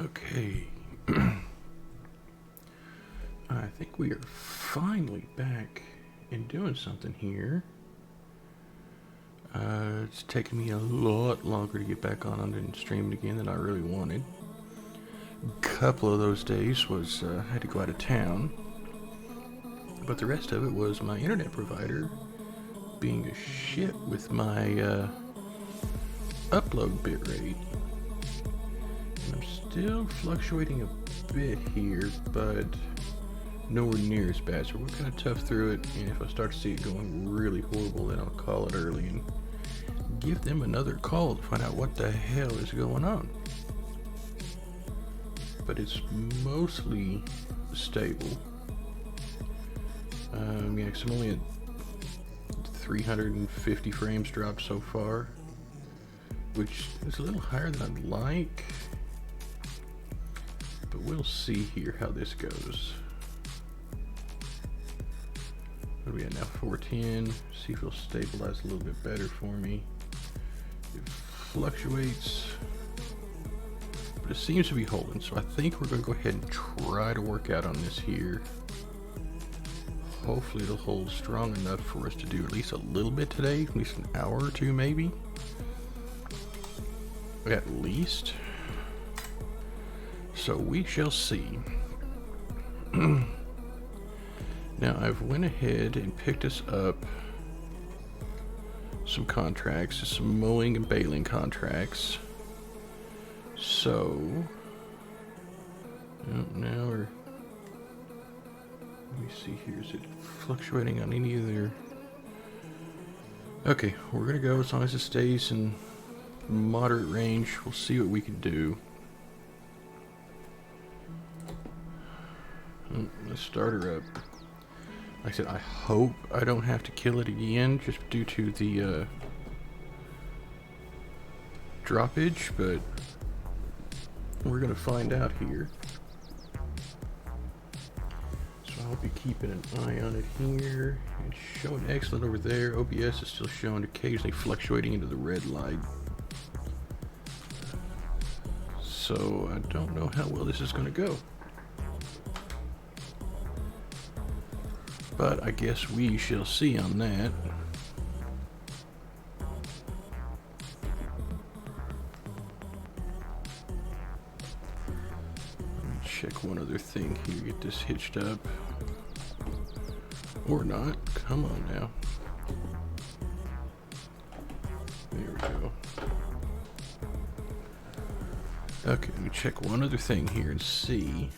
Okay. I think we are finally back and doing something here. It's taken me a lot longer to get back on and stream it again than I really wanted. A couple of those days was I had to go out of town, but the rest of it was my internet provider being a shit with my upload bitrate. And I'm still fluctuating a bit here, but nowhere near as bad, so we're kind of tough through it, and if I start to see it going really horrible, then I'll call it early and give them another call to find out what the hell is going on. But it's mostly stable. Yeah, cause I'm only at 350 frames dropped so far, which is a little higher than I'd like, but we'll see here how this goes. What are we at now? 410. See if it'll stabilize a little bit better for me. It fluctuates, but it seems to be holding, so I think we're going to go ahead and try to work out on this here. Hopefully it'll hold strong enough for us to do at least a little bit today, at least an hour or two maybe. At least. So we shall see. Now I've went ahead and picked us up some contracts, some mowing and baling contracts. So now we're, let me see here, is it fluctuating on any of their, okay, we're gonna go as long as it stays in moderate range. We'll see what we can do. Let's start her up. Like I said, I hope I don't have to kill it again just due to the droppage, but we're gonna find out here. So I'll be keeping an eye on it here. It's showing excellent over there. OBS is still showing occasionally fluctuating into the red light. So I don't know how well this is gonna go. But I guess we shall see on that. Let me check one other thing here, get this hitched up. Or not. Come on now. There we go. Okay, let me check one other thing here and see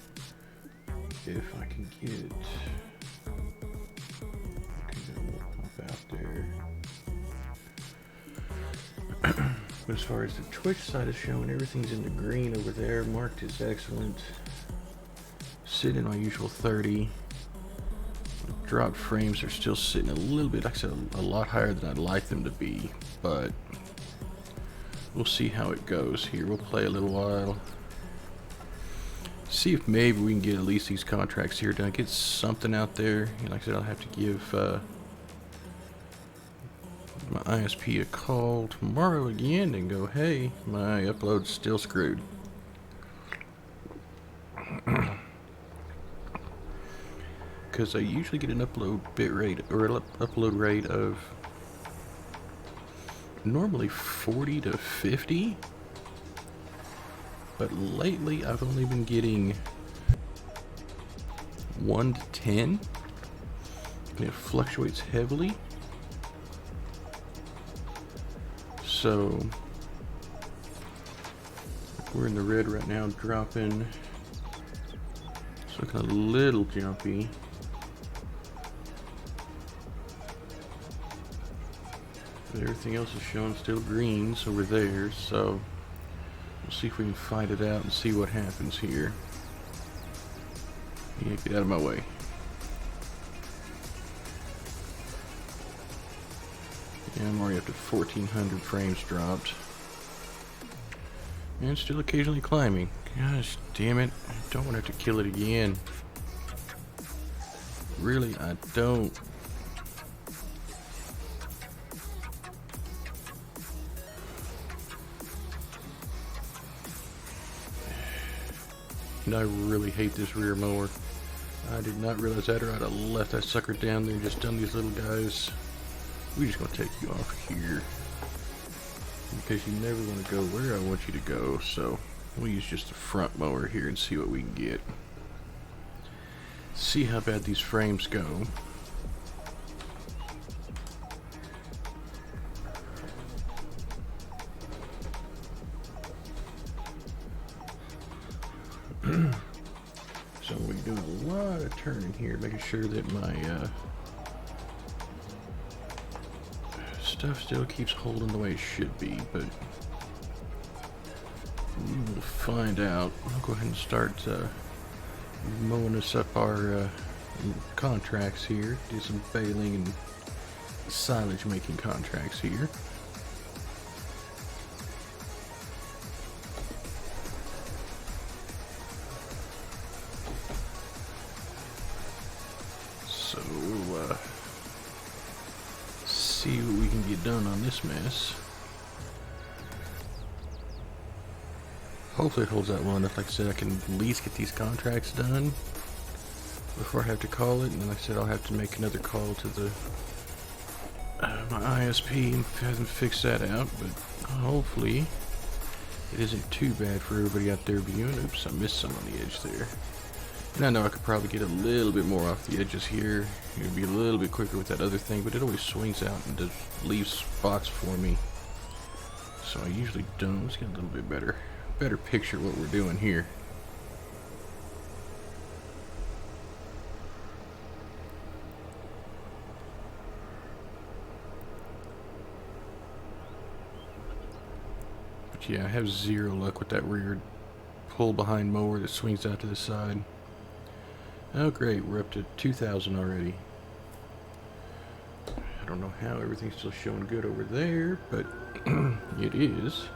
if I can get it. But as far as the Twitch side is showing, everything's in the green over there, marked as excellent. Sitting in my usual 30. Drop frames are still sitting a little bit, like I said, a lot higher than I'd like them to be, but we'll see how it goes here. We'll play a little while. See if maybe we can get at least these contracts here done. Get something out there. Like I said, I'll have to give my ISP a call tomorrow again and go, hey, my upload's still screwed. Because I usually get an upload bit rate or upload rate of normally 40 to 50, but lately I've only been getting 1 to 10, and it fluctuates heavily. So we're in the red right now, dropping. It's looking a little jumpy. But everything else is showing still greens over there, so we'll see if we can fight it out and see what happens here. Yeah, get out of my way. Yeah, I'm already up to 1400 frames dropped. And still occasionally climbing. Gosh damn it. I don't want to have to kill it again. Really, I don't. I really hate this rear mower. I did not realize that, or I'd have left that sucker down there and just done these little guys. We're just going to take you off here, because you never want to go where I want you to go, so we'll use just the front mower here and see what we can get. See how bad these frames go. So we're doing a lot of turning here, making sure that my stuff still keeps holding the way it should be, but we will find out. I'll go ahead and start mowing us up our contracts here. Do some baling and silage making contracts here. So we'll see what we can get done on this mess. Hopefully it holds out long enough. Like I said, I can at least get these contracts done before I have to call it, and then like I said, I'll have to make another call to the my ISP and have them fix that out, but hopefully it isn't too bad for everybody out there viewing. Oops, I missed some on the edge there. And I know I could probably get a little bit more off the edges here. It would be a little bit quicker with that other thing, but it always swings out and just leaves spots for me. So I usually don't. Let's get a little bit better picture of what we're doing here. But yeah, I have zero luck with that rear pull behind mower that swings out to the side. Oh great, we're up to 2,000 already. I don't know how everything's still showing good over there, but it is.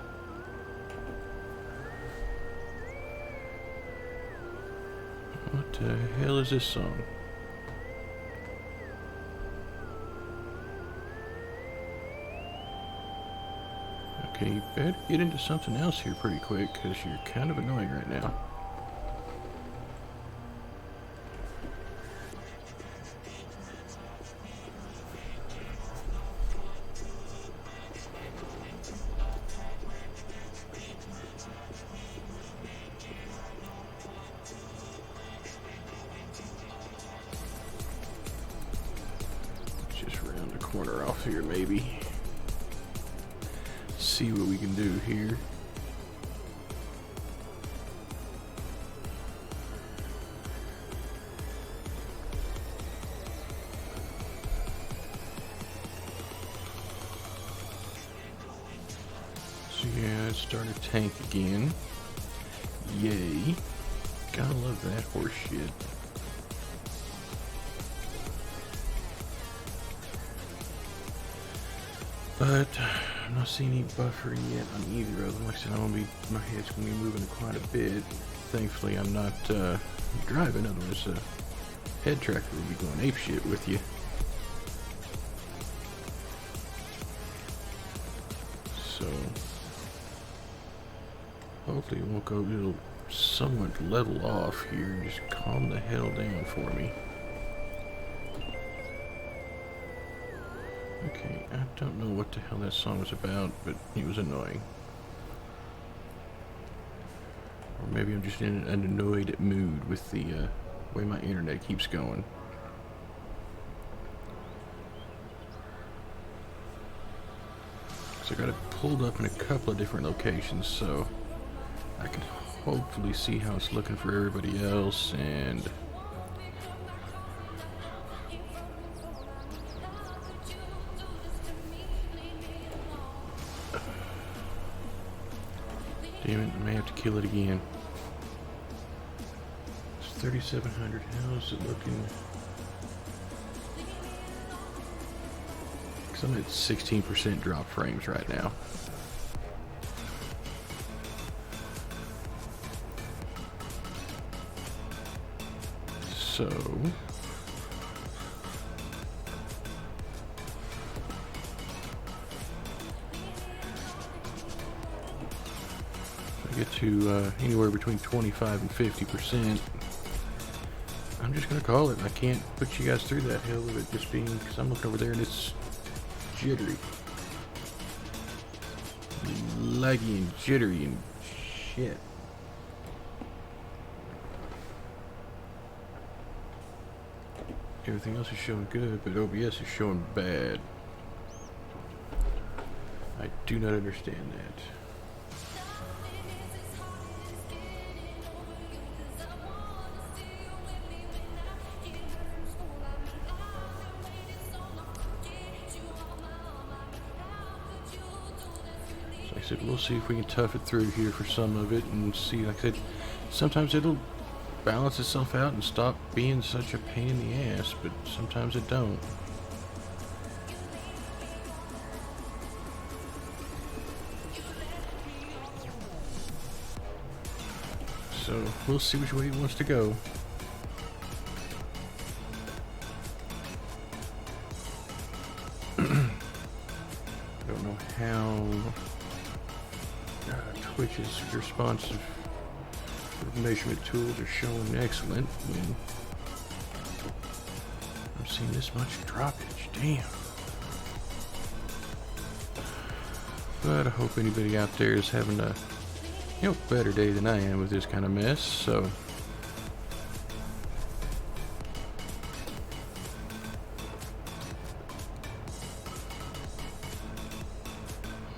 What the hell is this song? Okay, you better get into something else here pretty quick, because you're kind of annoying right now. Corner off here, maybe. See what we can do here. So yeah, it started to tank again. Yay. Gotta love that horse shit. But I'm not seeing any buffering yet on either of them. Like I said, my head's gonna be moving quite a bit. Thankfully, I'm not driving. Otherwise, head tracker would be going apeshit with you. So hopefully, it won't go. It'll somewhat level off here and just calm the hell down for me. Okay, I don't know what the hell that song was about, but it was annoying. Or maybe I'm just in an annoyed mood with the way my internet keeps going. So I got it pulled up in a couple of different locations, so I can hopefully see how it's looking for everybody else, and damn it, I may have to kill it again. It's 3,700. How's it looking? Because I'm at 16% drop frames right now. So get to anywhere between 25 and 50%, I'm just gonna call it. I can't put you guys through that hill of it just being, because I'm looking over there and it's jittery, laggy and jittery and shit. Everything else is showing good, but OBS is showing bad. I do not understand that. So like I said, we'll see if we can tough it through here for some of it and see. Like I said, sometimes it'll balance itself out and stop being such a pain in the ass, but sometimes it don't. So we'll see which way he wants to go. Don't know how Twitch's responsive measurement tools are showing excellent when I'm seeing this much droppage. Damn. But I hope anybody out there is having a better day than I am with this kind of mess. So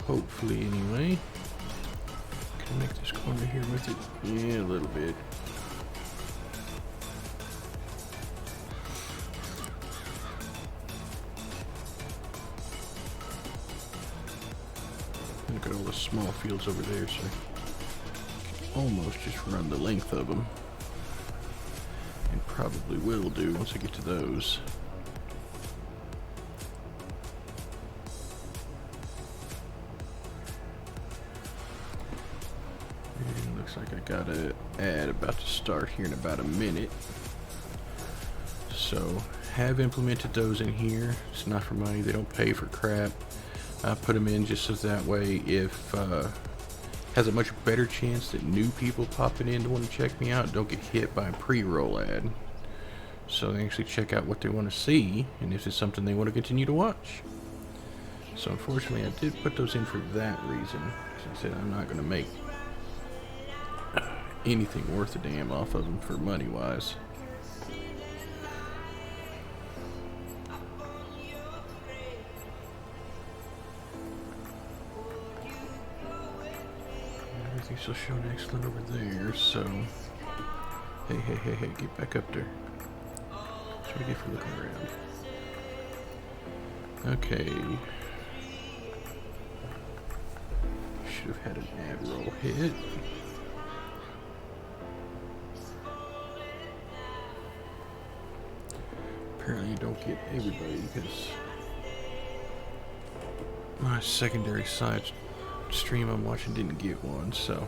hopefully anyway. Can I make this corner here with it? Yeah, a little bit. Look at all the small fields over there, so I can almost just run the length of them. And probably will do once I get to those. Like I got an ad about to start here in about a minute. So have implemented those in here. It's not for money, they don't pay for crap. I put them in just so that way if has a much better chance that new people popping in to want to check me out don't get hit by a pre-roll ad. So they actually check out what they want to see and if it's something they want to continue to watch. So unfortunately I did put those in for that reason. As I said, I'm not going to make anything worth a damn off of them for money wise. Everything's still showing excellent over there, so hey, get back up there. That's what we get for looking around. Okay. Should have had an ad roll hit. Apparently you don't get everybody because my secondary side stream I'm watching didn't get one, so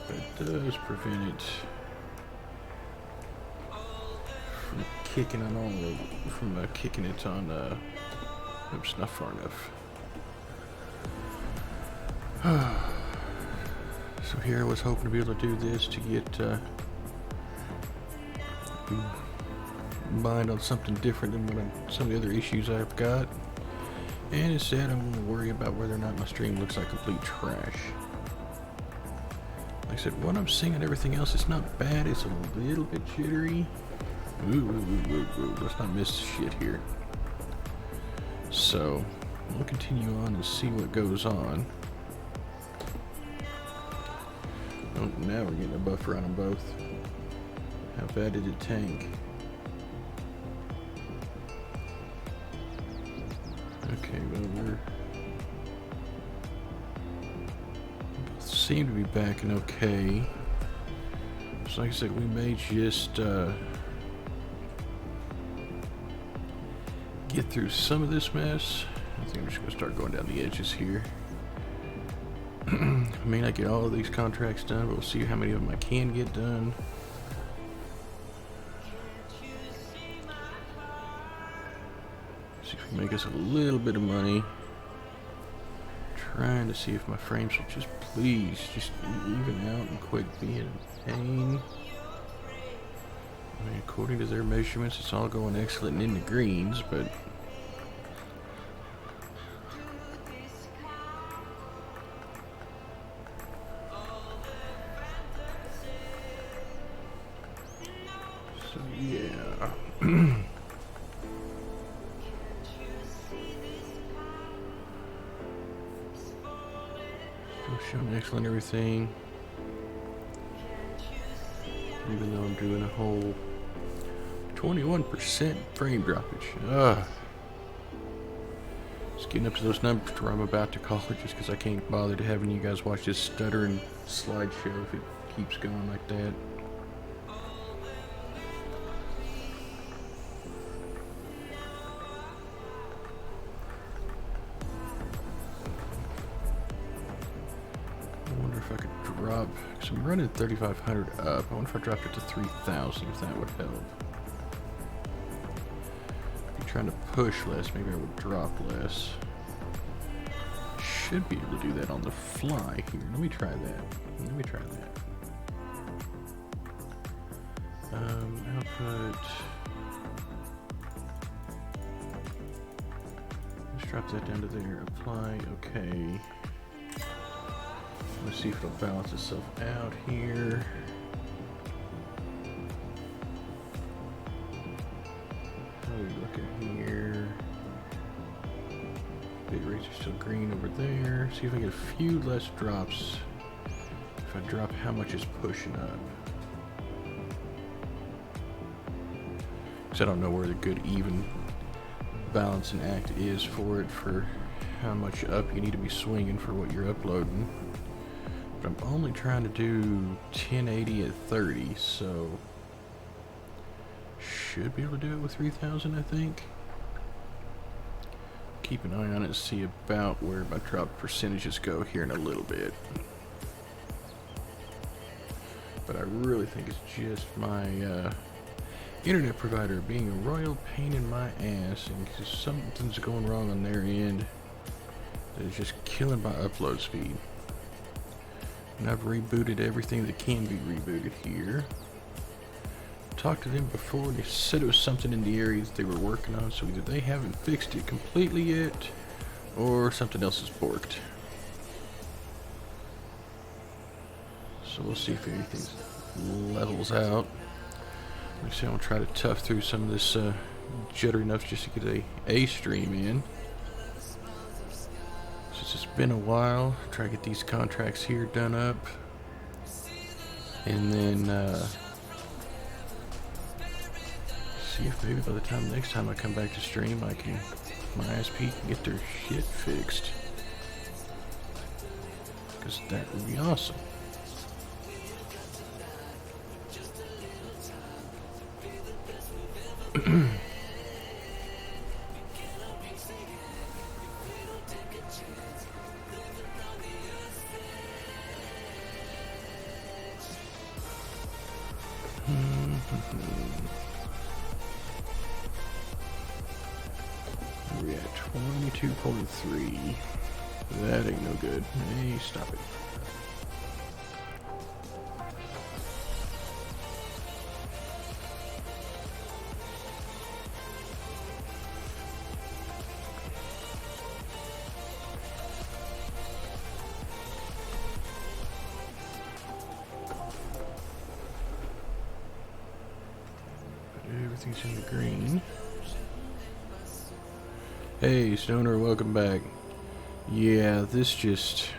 but it does prevent it from kicking on all from kicking it on oops, not far enough. So here I was hoping to be able to do this to get mind on something different than what some of the other issues I've got. And instead I'm going to worry about whether or not my stream looks like complete trash. Like I said, what I'm seeing and everything else, it's not bad. It's a little bit jittery. Ooh. Let's not miss shit here. So we'll continue on and see what goes on. Oh, now we're getting a buffer on them both. How bad did it tank? Okay, well we're both seem to be backing okay. So like I said, we may just get through some of this mess. I think I'm just gonna start going down the edges here. I may not get all of these contracts done, but we'll see how many of them I can get done. See if we can make us a little bit of money. trying to see if my frames will just please just even out and quit being a pain. I mean, according to their measurements, it's all going excellent and in the greens, but so yeah. Still showing excellent everything. Even though I'm doing a whole 21% frame droppage. It's getting up to those numbers where I'm about to call it just because I can't bother to having you guys watch this stuttering slideshow if it keeps going like that. I wonder if I could drop, because I'm running 3,500 up. I wonder if I dropped it to 3,000, if that would help. Trying to push less, maybe I would drop less. Should be able to do that on the fly here. Let me try that. Output. Let's drop that down to there. Apply. Okay. Let's see if it'll balance itself out here. Looking here, bit rates are still green over there. See if I get a few less drops. If I drop how much is pushing up, because I don't know where the good even balancing act is for it, for how much up you need to be swinging for what you're uploading. But I'm only trying to do 1080 at 30, so should be able to do it with 3,000, I think. Keep an eye on it and see about where my drop percentages go here in a little bit. But I really think it's just my internet provider being a royal pain in my ass, and because something's going wrong on their end that is just killing my upload speed. And I've rebooted everything that can be rebooted here. Talked to them before, and they said it was something in the areas they were working on, so either they haven't fixed it completely yet or something else is borked. So we'll see if anything levels out. Like I say, I'm gonna try to tough through some of this jittery enough just to get a stream in. Since it's been a while, try to get these contracts here done up, and then see if maybe by the time next time I come back to stream, my ISP can get their shit fixed. Because that would be awesome. We're at 22.3. That ain't no good. Hey, stop it. Everything's in the green. Hey, Stoner, welcome back. Yeah, this just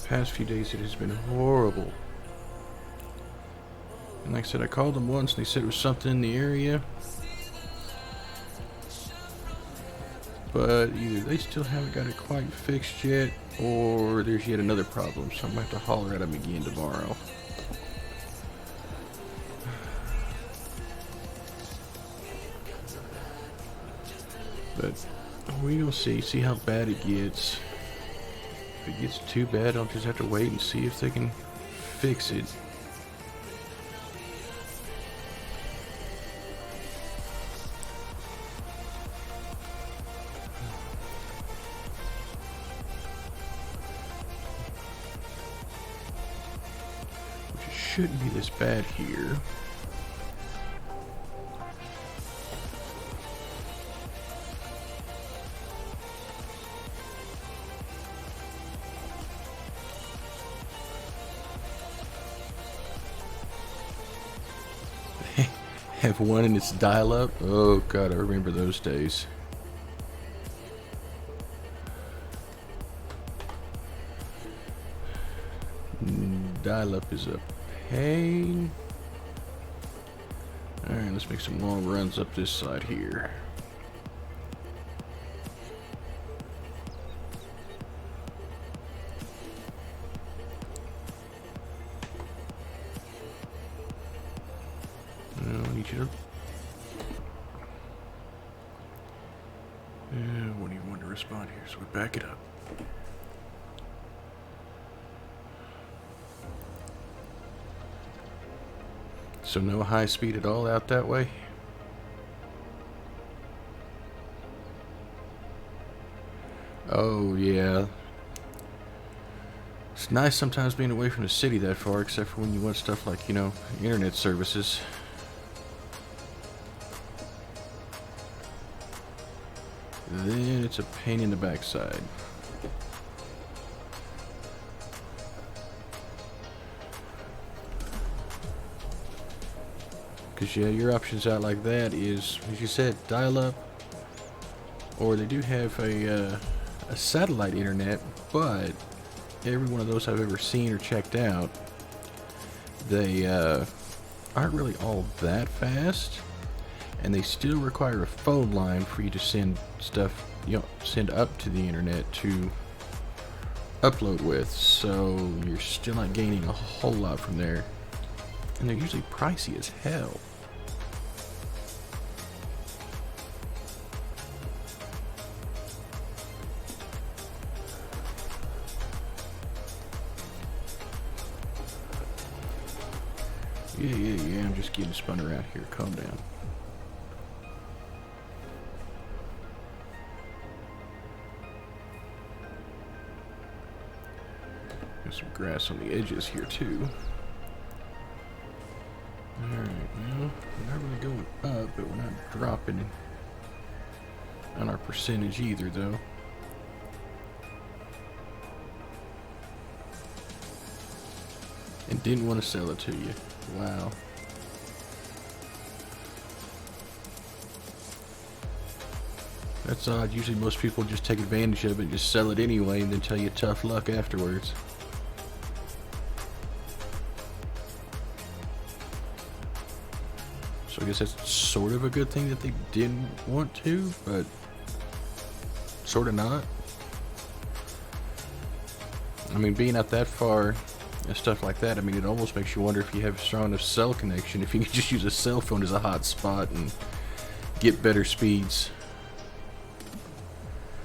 past few days it has been horrible. And like I said, I called them once and they said it was something in the area. But either they still haven't got it quite fixed yet, or there's yet another problem, so I'm going to have to holler at them again tomorrow. But we'll see how bad it gets. If it gets too bad, I'll just have to wait and see if they can fix it. shouldn't be this bad here. Have one and it's dial-up? Oh god, I remember those days. Dial-up is a pain. Alright, let's make some long runs up this side here. I need you to... won't even want to respond here, so we back it up. So no high speed at all out that way? Oh yeah. It's nice sometimes being away from the city that far, except for when you want stuff like, you know, internet services. Then it's a pain in the backside. Because, yeah, your options out like that is, as you said, dial-up, or they do have a satellite internet, but every one of those I've ever seen or checked out, they aren't really all that fast, and they still require a phone line for you to send stuff, you know, send up to the internet to upload with, so you're still not gaining a whole lot from there, and they're usually pricey as hell. Yeah, I'm just getting spun around here. Calm down. Got some grass on the edges here, too. Alright, well, we're not really going up, but we're not dropping on our percentage either, though. And didn't want to sell it to you. Wow. That's odd. Usually most people just take advantage of it and just sell it anyway and then tell you tough luck afterwards. So I guess that's sort of a good thing that they didn't want to, but sort of not. I mean, being out that far and stuff like that, I mean, it almost makes you wonder if you have a strong enough cell connection, if you can just use a cell phone as a hotspot and get better speeds.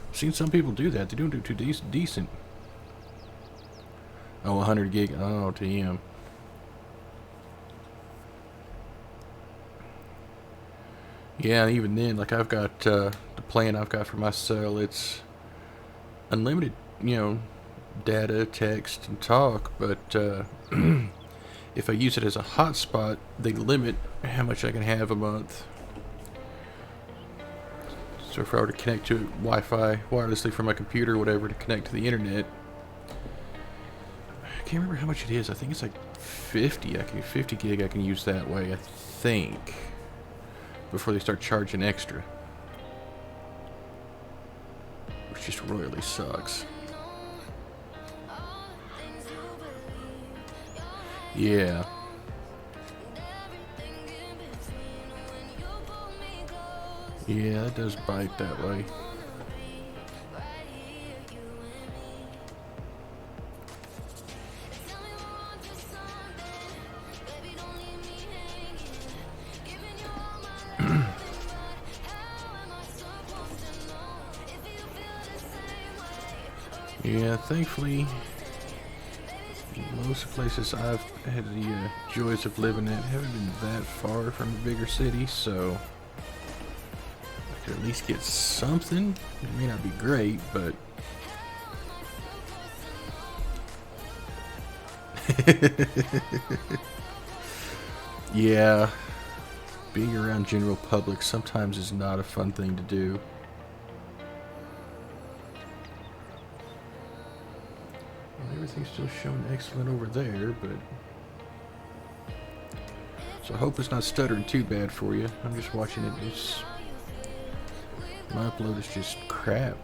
I've seen some people do that. They don't do too decent. Oh, 100 gig. Oh, TM. Yeah, even then, like I've got the plan I've got for my cell, it's unlimited, you know, data, text, and talk, but if I use it as a hotspot, they limit how much I can have a month. So if I were to connect to Wi-Fi wirelessly from my computer or whatever to connect to the internet, I can't remember how much it is. I think it's like 50 gig I can use that way, I think, before they start charging extra, which just royally sucks. Yeah. Yeah, it does bite that way. Yeah, thankfully, most of the places I've had the joys of living at haven't been that far from a bigger city, so I could at least get something. It may not be great, but Yeah, being around general public sometimes is not a fun thing to do. Well, everything's still showing excellent over there, but... So I hope it's not stuttering too bad for you. I'm just watching it. My upload is just crap.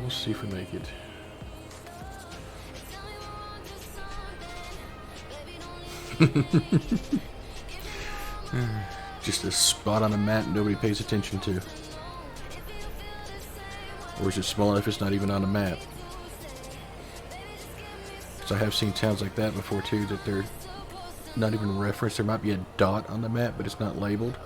We'll see if we make it. Just a spot on a map nobody pays attention to. Or is it small enough it's not even on a map? Because I have seen towns like that before too, that they're not even referenced. There might be a dot on the map, but it's not labeled.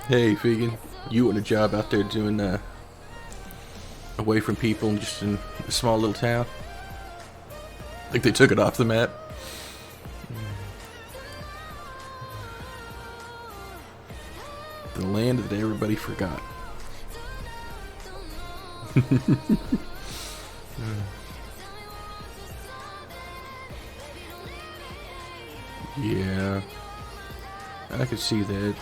Hey, Vegan, you want a job out there doing away from people and just in a small little town? Like they took it off the map. The land that everybody forgot. Yeah, I could see that.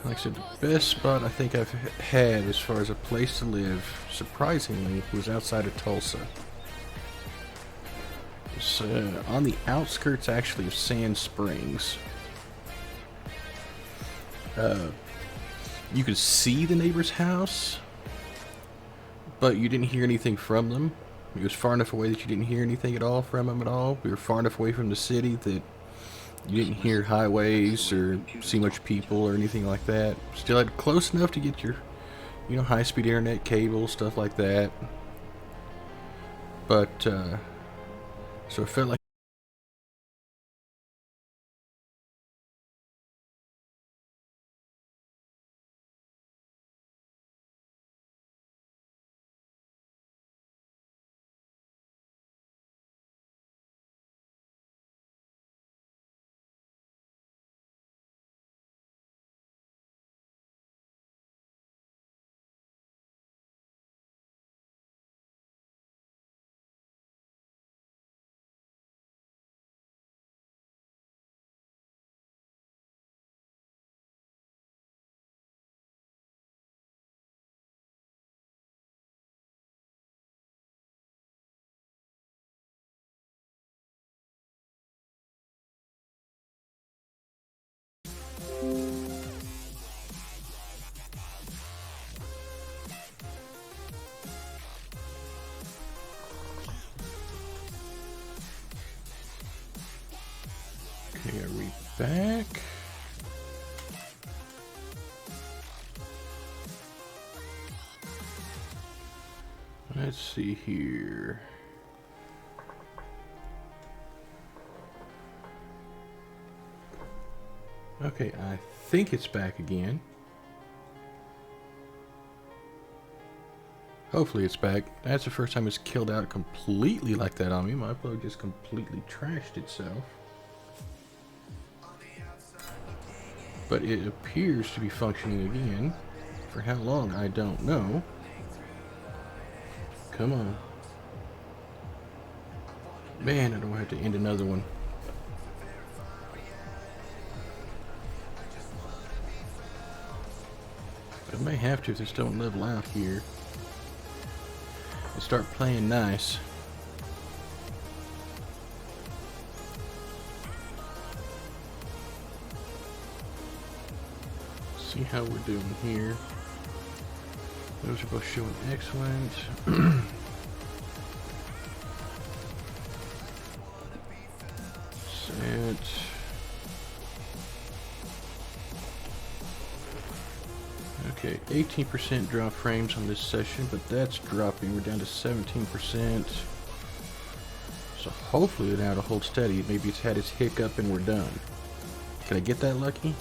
Like I said, the best spot I think I've had as far as a place to live, surprisingly, was outside of Tulsa. It's on the outskirts, actually, of Sand Springs. You could see the neighbor's house, but you didn't hear anything from them. It was far enough away that you didn't hear anything at all from them at all. We were far enough away from the city that you didn't hear highways or see much people or anything like that. Still had close enough to get your, you know, high-speed internet, cable, stuff like that. But, so it felt like okay, are we back? Let's see here. Okay, I think it's back again. Hopefully it's back. That's the first time it's killed out completely like that on me. My upload just completely trashed itself. But it appears to be functioning again. For how long, I don't know. Come on. Man, I don't have to end another one. I may have to if this don't level out here. And start playing nice. See how we're doing here. Those are both showing excellent. Set. Okay, 18% drop frames on this session, but that's dropping. We're down to 17%. So hopefully now it'll hold steady. Maybe it's had its hiccup and we're done. Can I get that lucky?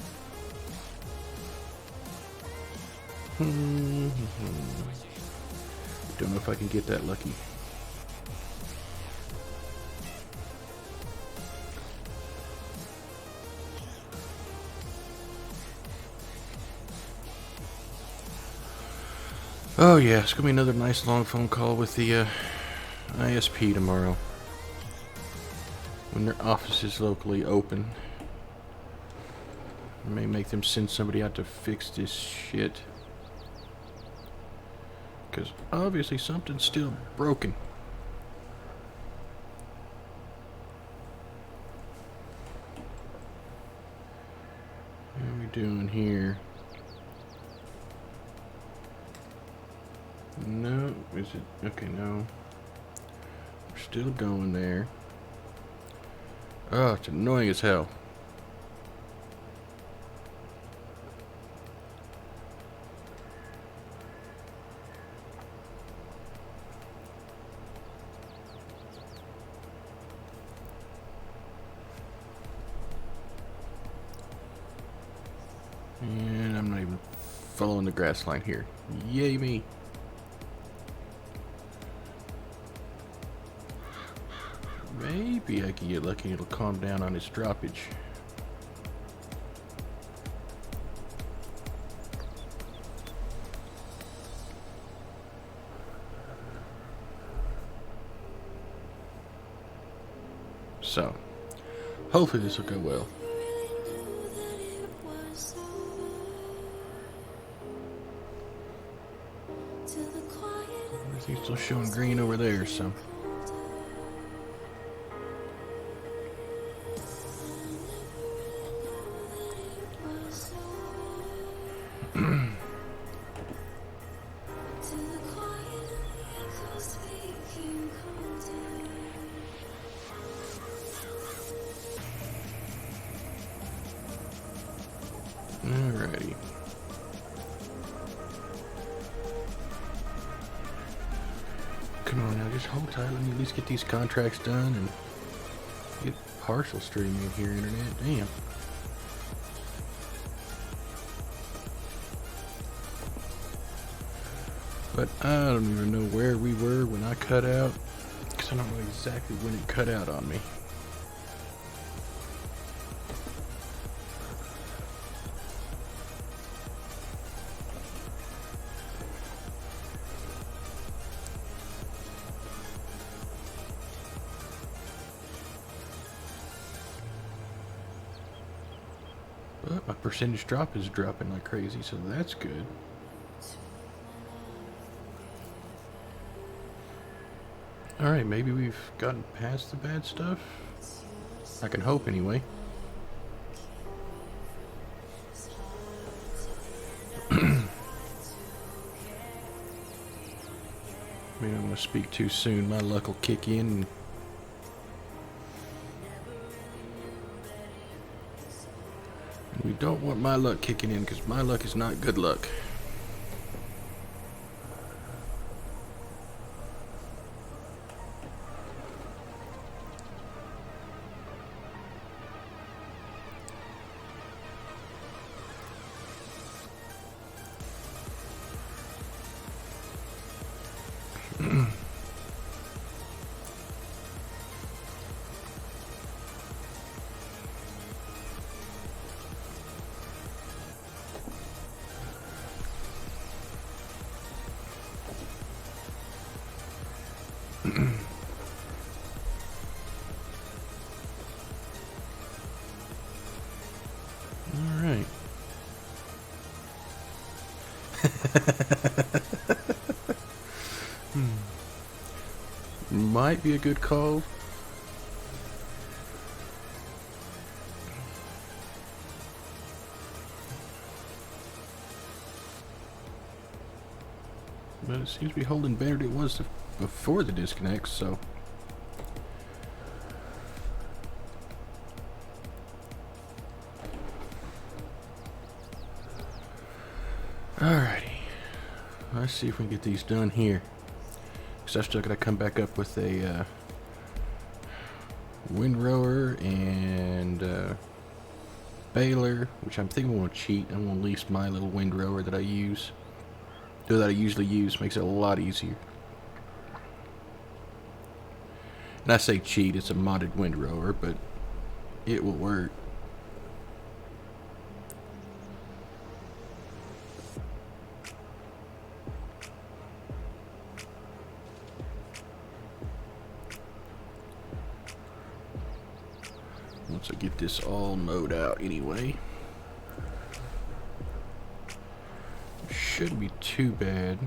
Don't know if I can get that lucky. Oh yeah, it's gonna be another nice long phone call with the ISP tomorrow. When their office is locally open. I may make them send somebody out to fix this shit. Because obviously something's still broken. What are we doing here? No, is it? Okay, no. We're still going there. Oh, it's annoying as hell. And I'm not even following the grass line here. Yay me. Maybe I can get lucky and it'll calm down on its droppage. So, hopefully this will go well. Everything's still showing green over there, so. Alrighty. Come on now, just hold tight. Let me at least get these contracts done and get partial streaming here, internet. Damn. But I don't even know where we were when I cut out, because I don't know exactly when it cut out on me. But my percentage drop is dropping like crazy, so that's good. Alright, maybe we've gotten past the bad stuff. I can hope anyway. Maybe I'm going to speak too soon. My luck will kick in. And we don't want my luck kicking in because my luck is not good luck. Alright. Might be a good call. But it seems to be holding better than it was before the disconnect, so. Alrighty. Let's see if we can get these done here. Because I've still got to come back up with a windrower and baler, which I'm thinking I'm going to cheat. I'm going to lease my little windrower that I use, or that I usually use. Makes it a lot easier. And I say cheat, it's a modded windrower, but it will work. Once I get this all mowed out anyway. Shouldn't be too bad.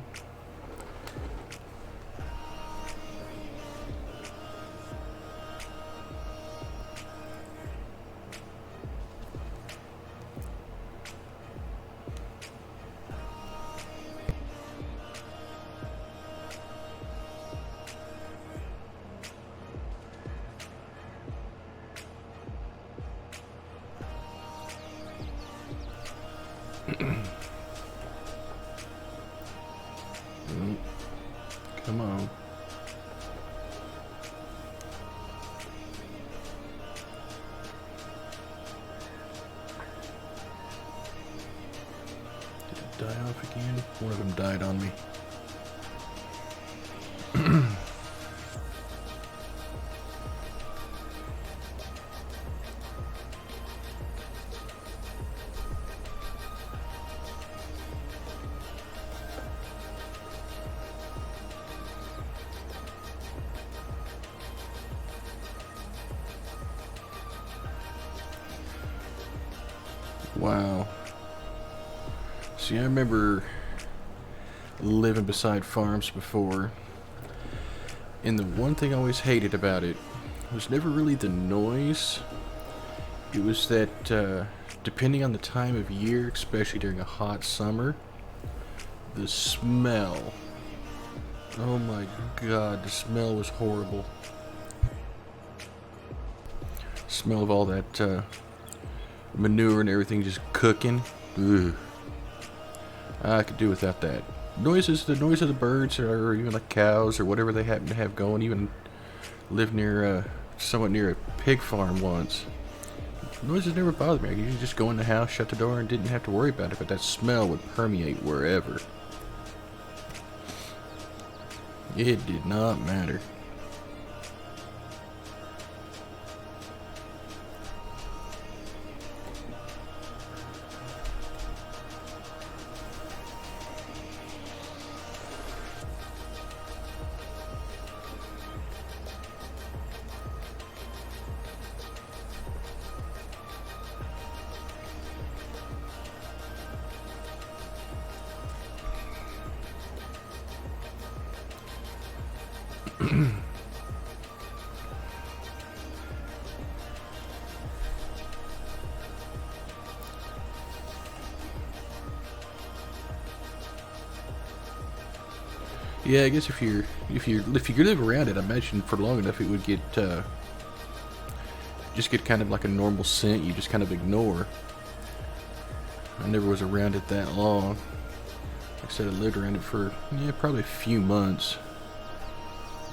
Come on. Did it die off again? One of them died on me. Wow. See, I remember living beside farms before, and the one thing I always hated about it was never really the noise. It was that, depending on the time of year, especially during a hot summer, the smell. Oh my god, the smell was horrible. Smell of all that, manure and everything just cooking. Ugh. I could do without that. The noise of the birds, or even like cows or whatever they happen to have going. Even lived near, somewhat near a pig farm once. Noises never bothered me. You could just go in the house, shut the door, and didn't have to worry about it. But that smell would permeate wherever. It did not matter. Yeah, I guess if you live around it, I imagine for long enough it would get just get kind of like a normal scent you just kind of ignore. I never was around it that long. Like I said, I lived around it for probably a few months,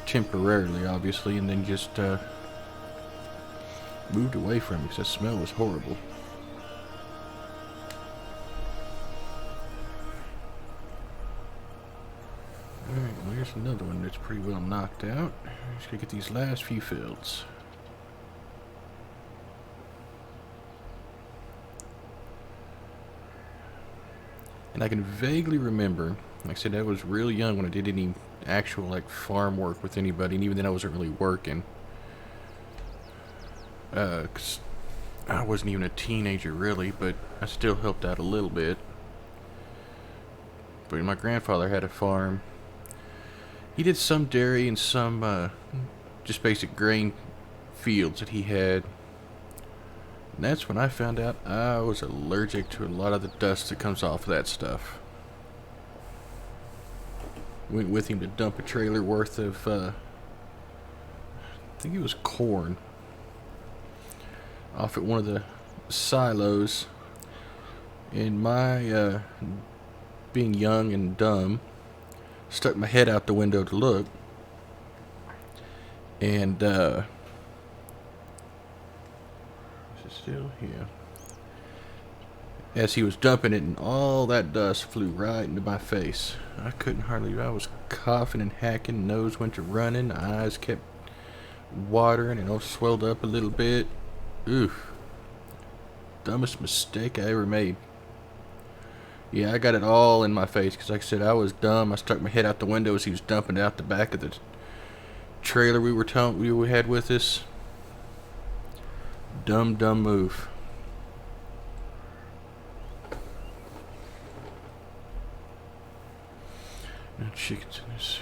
temporarily, obviously, and then just moved away from it because that smell was horrible. Alright, well, here's another one that's pretty well knocked out. Just gonna get these last few fields. And I can vaguely remember, like I said, I was real young when I did any actual like farm work with anybody, and even then I wasn't really working. 'Cause I wasn't even a teenager really, but I still helped out a little bit. But my grandfather had a farm. He did some dairy and some just basic grain fields that he had. And that's when I found out I was allergic to a lot of the dust that comes off of that stuff. Went with him to dump a trailer worth of, I think it was corn, off at one of the silos. And my, being young and dumb, stuck my head out the window to look. And, Still here. As he was dumping it, and all that dust flew right into my face. I couldn't hardly. I was coughing and hacking. Nose went to running. Eyes kept watering and all swelled up a little bit. Oof. Dumbest mistake I ever made. Yeah, I got it all in my face because, like I said, I was dumb. I stuck my head out the window as he was dumping it out the back of the trailer we had with us. Dumb move. No chickens in this.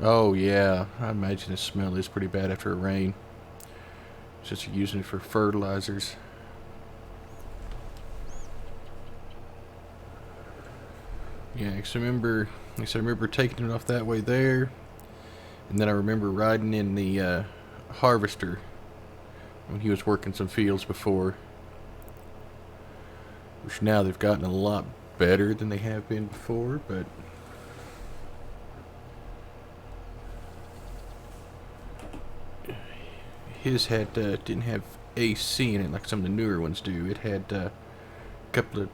Oh yeah, I imagine the smell is pretty bad after a rain. Since you're using it for fertilizers. Yeah, because I remember taking it off that way there, and then I remember riding in the harvester when he was working some fields before, which now they've gotten a lot better than they have been before, but his had didn't have AC in it like some of the newer ones do. It had a couple of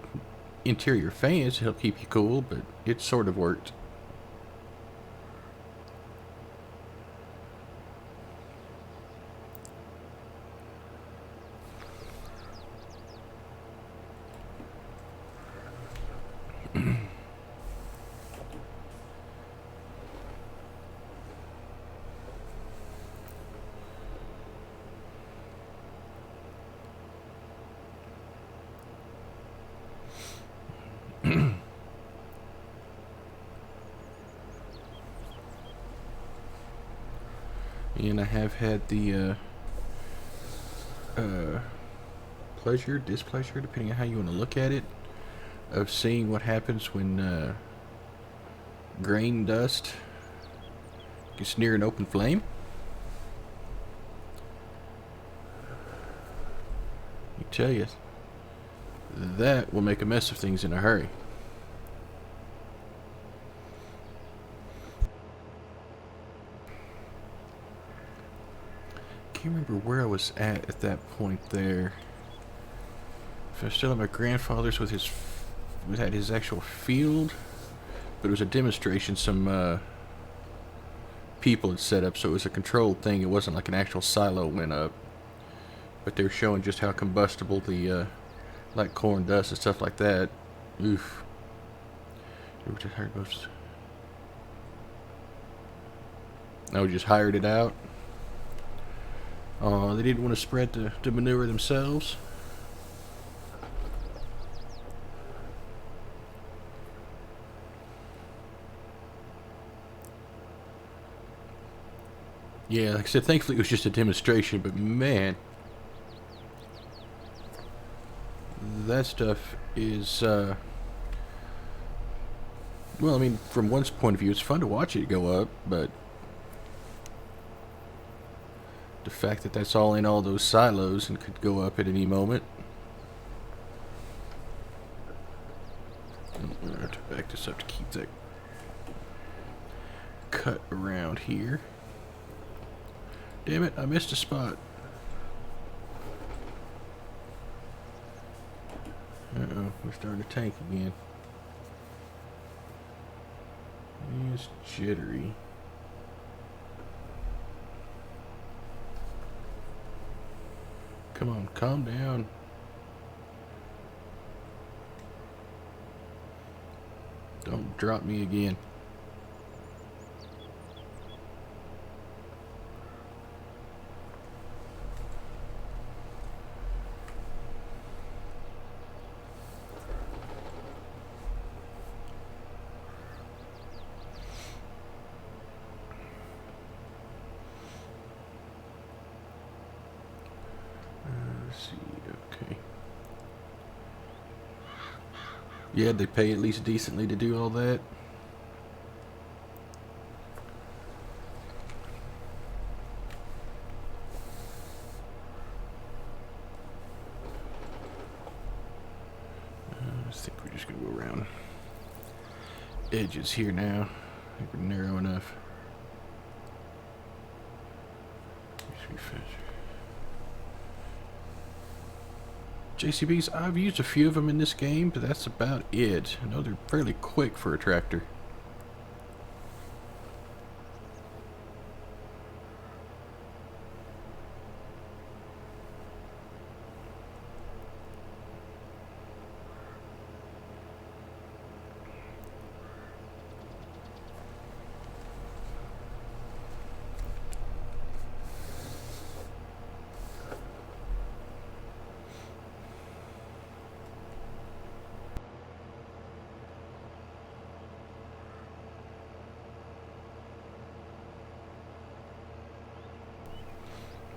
interior fans to help keep you cool, but it sort of worked. And I have had the pleasure, displeasure, depending on how you want to look at it, of seeing what happens when grain dust gets near an open flame. I tell you, that will make a mess of things in a hurry. I can't remember where I was at that point there. If I was still at my grandfather's with his actual field, but it was a demonstration some people had set up, so it was a controlled thing. It wasn't like an actual silo went up, but they were showing just how combustible the like corn dust and stuff like that. Oof. I just hired it out. They didn't want to spread the manure themselves. Yeah, like I said, thankfully it was just a demonstration, but man, that stuff is, well, I mean, from one's point of view, it's fun to watch it go up, but the fact that that's all in all those silos and could go up at any moment. I'm going to have to back this up to keep that cut around here. Damn it, I missed a spot. Uh-oh, we're starting to tank again. It's jittery. Come on, calm down. Don't drop me again. Let's see, okay. Yeah, they pay at least decently to do all that. I think we're just gonna go around edges here now. I think we're narrow enough. JCBs, I've used a few of them in this game, but that's about it. I know they're fairly quick for a tractor.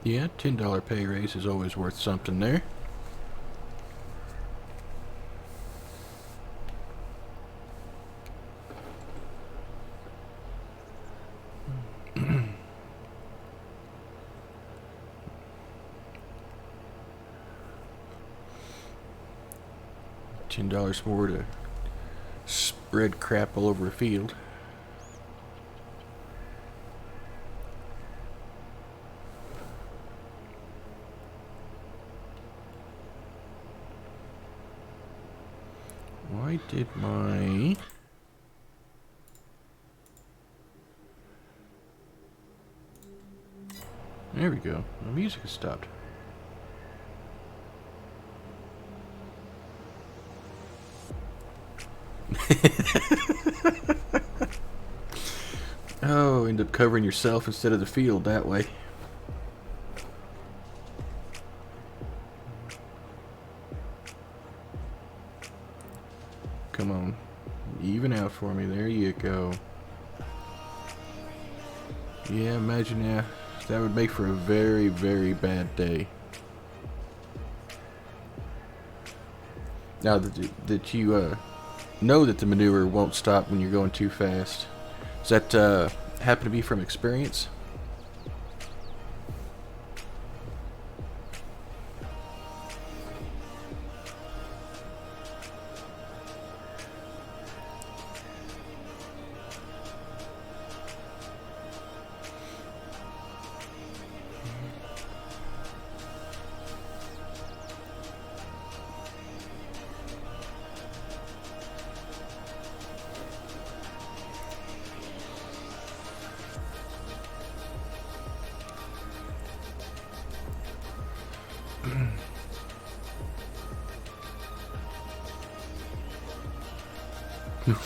Yeah, $10 pay raise is always worth something there. $10 more to spread crap all over a field. Why did my... There we go. The music has stopped. Oh, end up covering yourself instead of the field that way. Come on. Even out for me. There you go. Yeah, imagine that. That would make for a very, very bad day. Now that you know that the manure won't stop when you're going too fast. Does that happen to be from experience?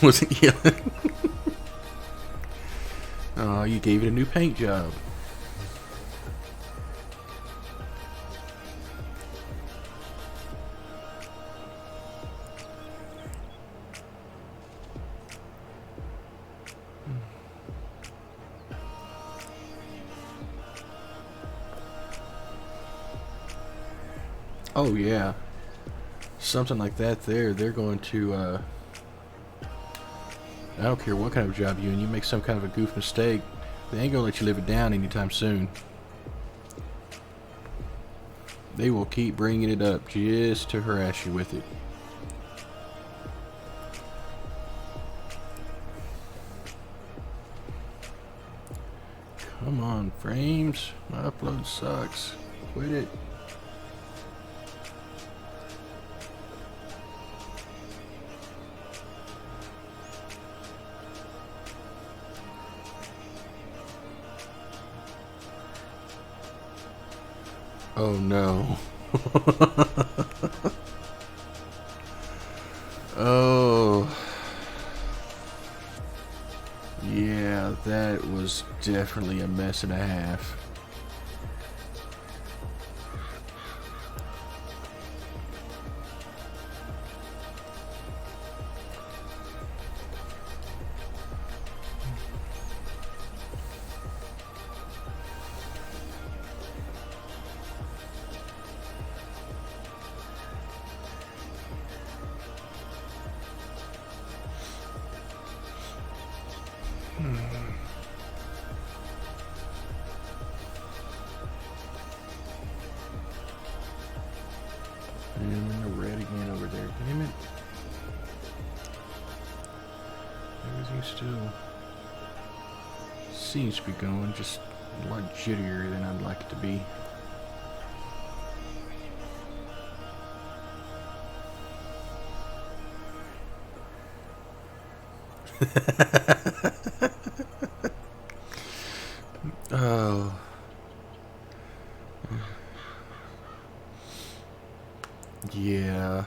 Wasn't yelling. Oh, you gave it a new paint job. Oh yeah, something like that there, they're going to I don't care what kind of job you're in, you make some kind of a goof mistake, they ain't gonna let you live it down anytime soon. They will keep bringing it up just to harass you with it. Come on, frames. My upload sucks. Quit it. Oh no. Oh. Yeah, that was definitely a mess and a half. And we're in the red again over there. Damn it. Everything still seems to be going, just A lot jittier than I'd like it to be. Oh. Yeah.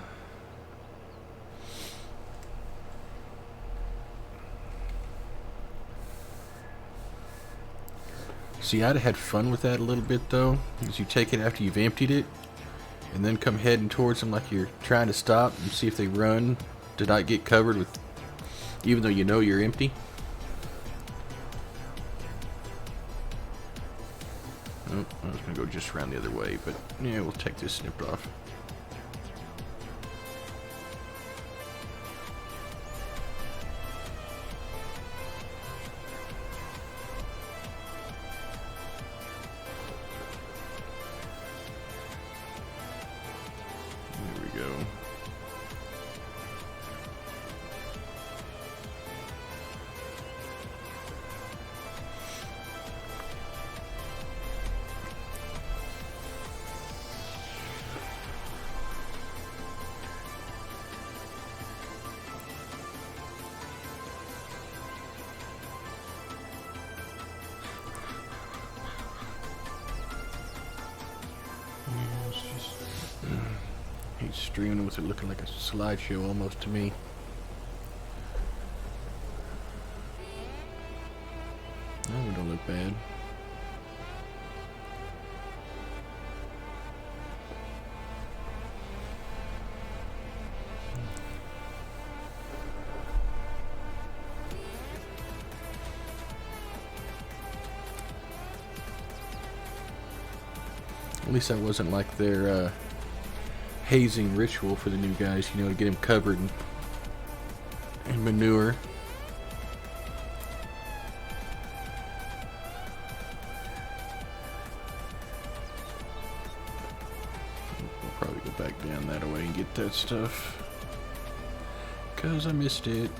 See, I'd have had fun with that a little bit though, because you take it after you've emptied it, and then come heading towards them like you're trying to stop and see if they run to not get covered with, even though you know you're empty. Oh, I was going to go just around the other way, but yeah, we'll take this snipped off. There we go. He's streaming with it looking like a slideshow almost to me. That one don't look bad. At least that wasn't like their hazing ritual for the new guys, you know, to get them covered in manure. We'll probably go back down that way and get that stuff, 'cause I missed it.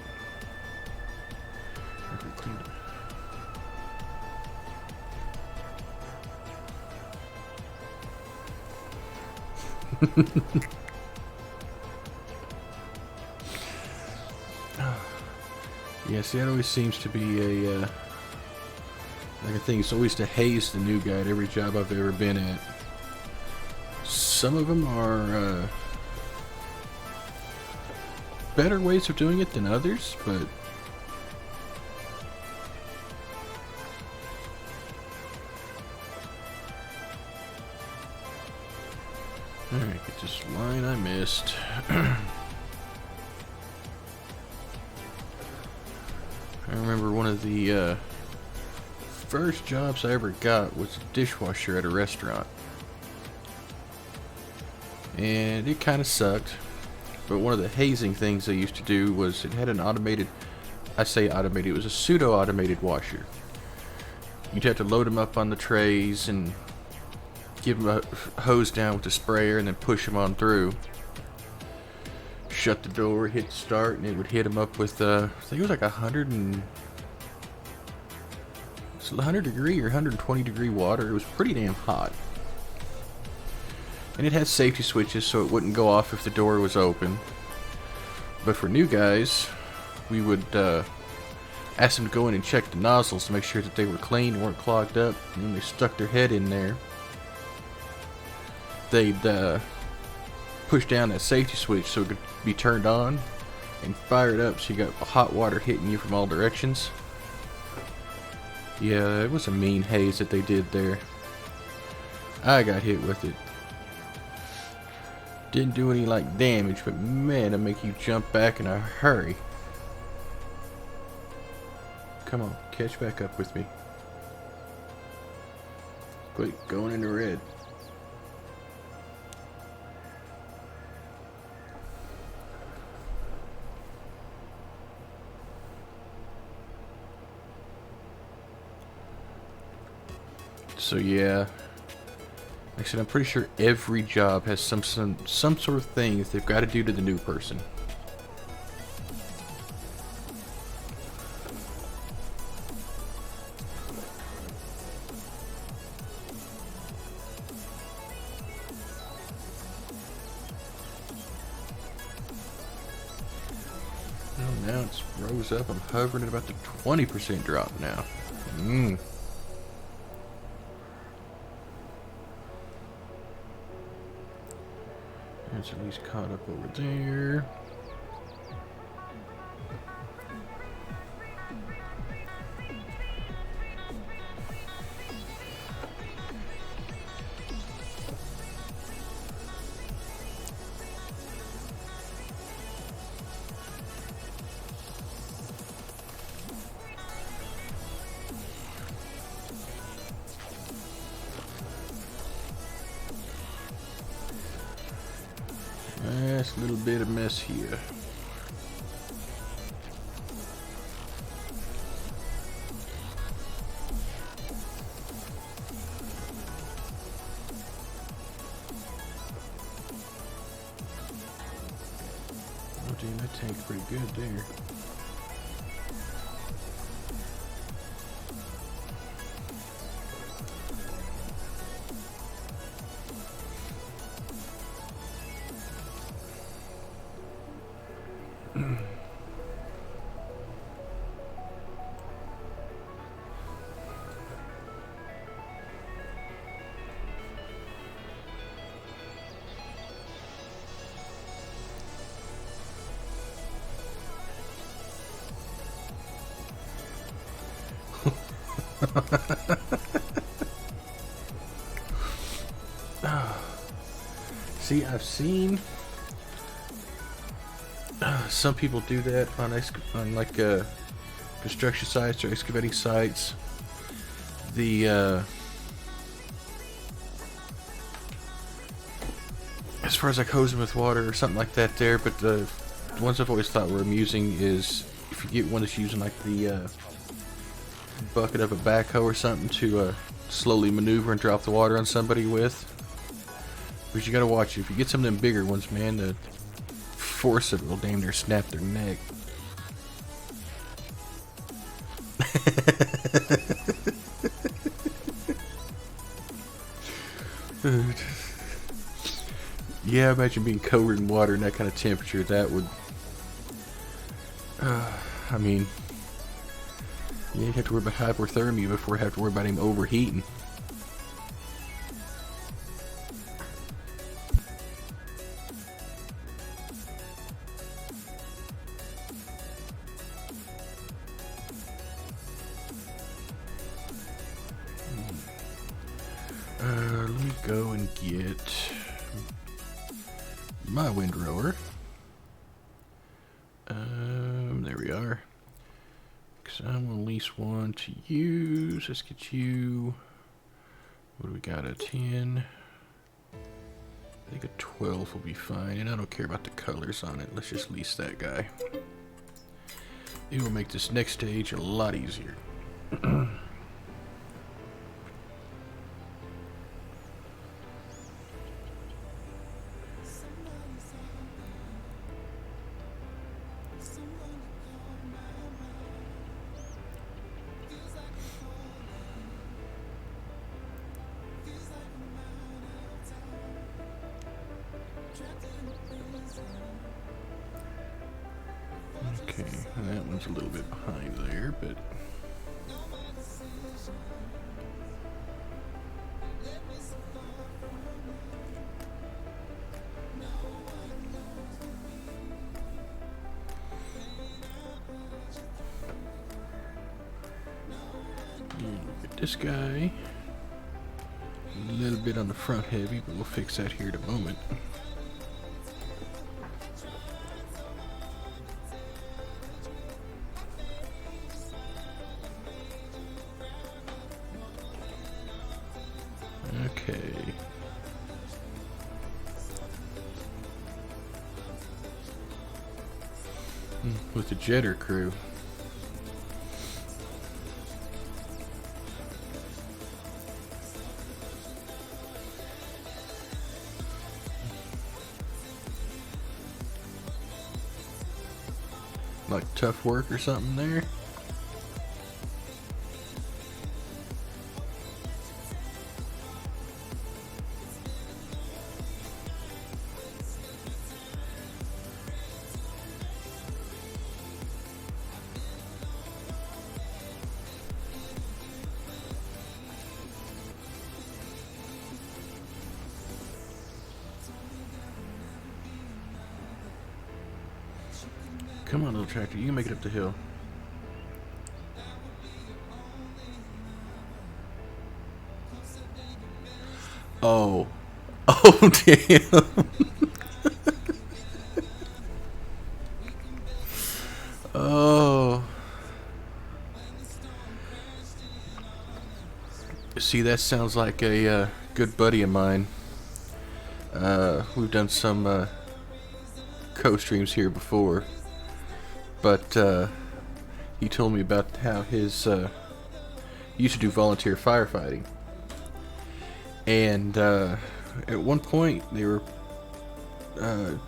Yeah, see, that always seems to be a like a thing. It's always to haze the new guy at every job I've ever been at. Some of them are better ways of doing it than others, but alright, get this line I missed. I remember one of the first jobs I ever got was a dishwasher at a restaurant. And it kind of sucked. But one of the hazing things they used to do was it had an automated, I say automated, it was a pseudo-automated washer. You'd have to load them up on the trays and give them a hose down with the sprayer and then push them on through. Shut the door, hit start, and it would hit them up with, I think it was like 100 degree or 120 degree water. It was pretty damn hot. And it had safety switches so it wouldn't go off if the door was open. But for new guys, we would ask them to go in and check the nozzles to make sure that they were clean and weren't clogged up. And when they stuck their head in there, they'd push down that safety switch so it could be turned on and fire it up so you got hot water hitting you from all directions. Yeah, it was a mean haze that they did there. I got hit with it. Didn't do any like damage, but man, it'll make you jump back in a hurry. Come on, catch back up with me. Quick, going into red. So yeah, like I said, I'm pretty sure every job has some sort of thing that they've got to do to the new person. Now it's rose up. I'm hovering at about the 20% drop now. Mmm. It's at least caught up over there. Nice little bit of mess here. Oh damn, that tank's pretty good there. See, I've seen some people do that on like construction sites or excavating sites. The as far as like hosing with water or something like that there, but the ones I've always thought were amusing is if you get one that's using like the bucket of a backhoe or something to slowly maneuver and drop the water on somebody with. But you gotta watch it. If you get some of them bigger ones, man, the force of it will damn near snap their neck. Yeah, imagine being covered in water in that kind of temperature. That would, I mean, you ain't have to worry about hypothermia before you have to worry about him overheating. Let me go and get my windrower. There we are. Because I will lease one to use. Let's get you. What do we got? A 10. I think a 12 will be fine. And I don't care about the colors on it. Let's just lease that guy. It will make this next stage a lot easier. Okay, that one's a little bit behind there, but get this guy. A little bit on the front heavy, but we'll fix that here in a moment. Okay. With the jetter crew. Like tough work or something there. Come on, little tractor. You can make it up the hill. Oh. Oh, damn. Oh. See, that sounds like a good buddy of mine. We've done some co-streams here before. But he told me about how his he used to do volunteer firefighting. And at one point, they were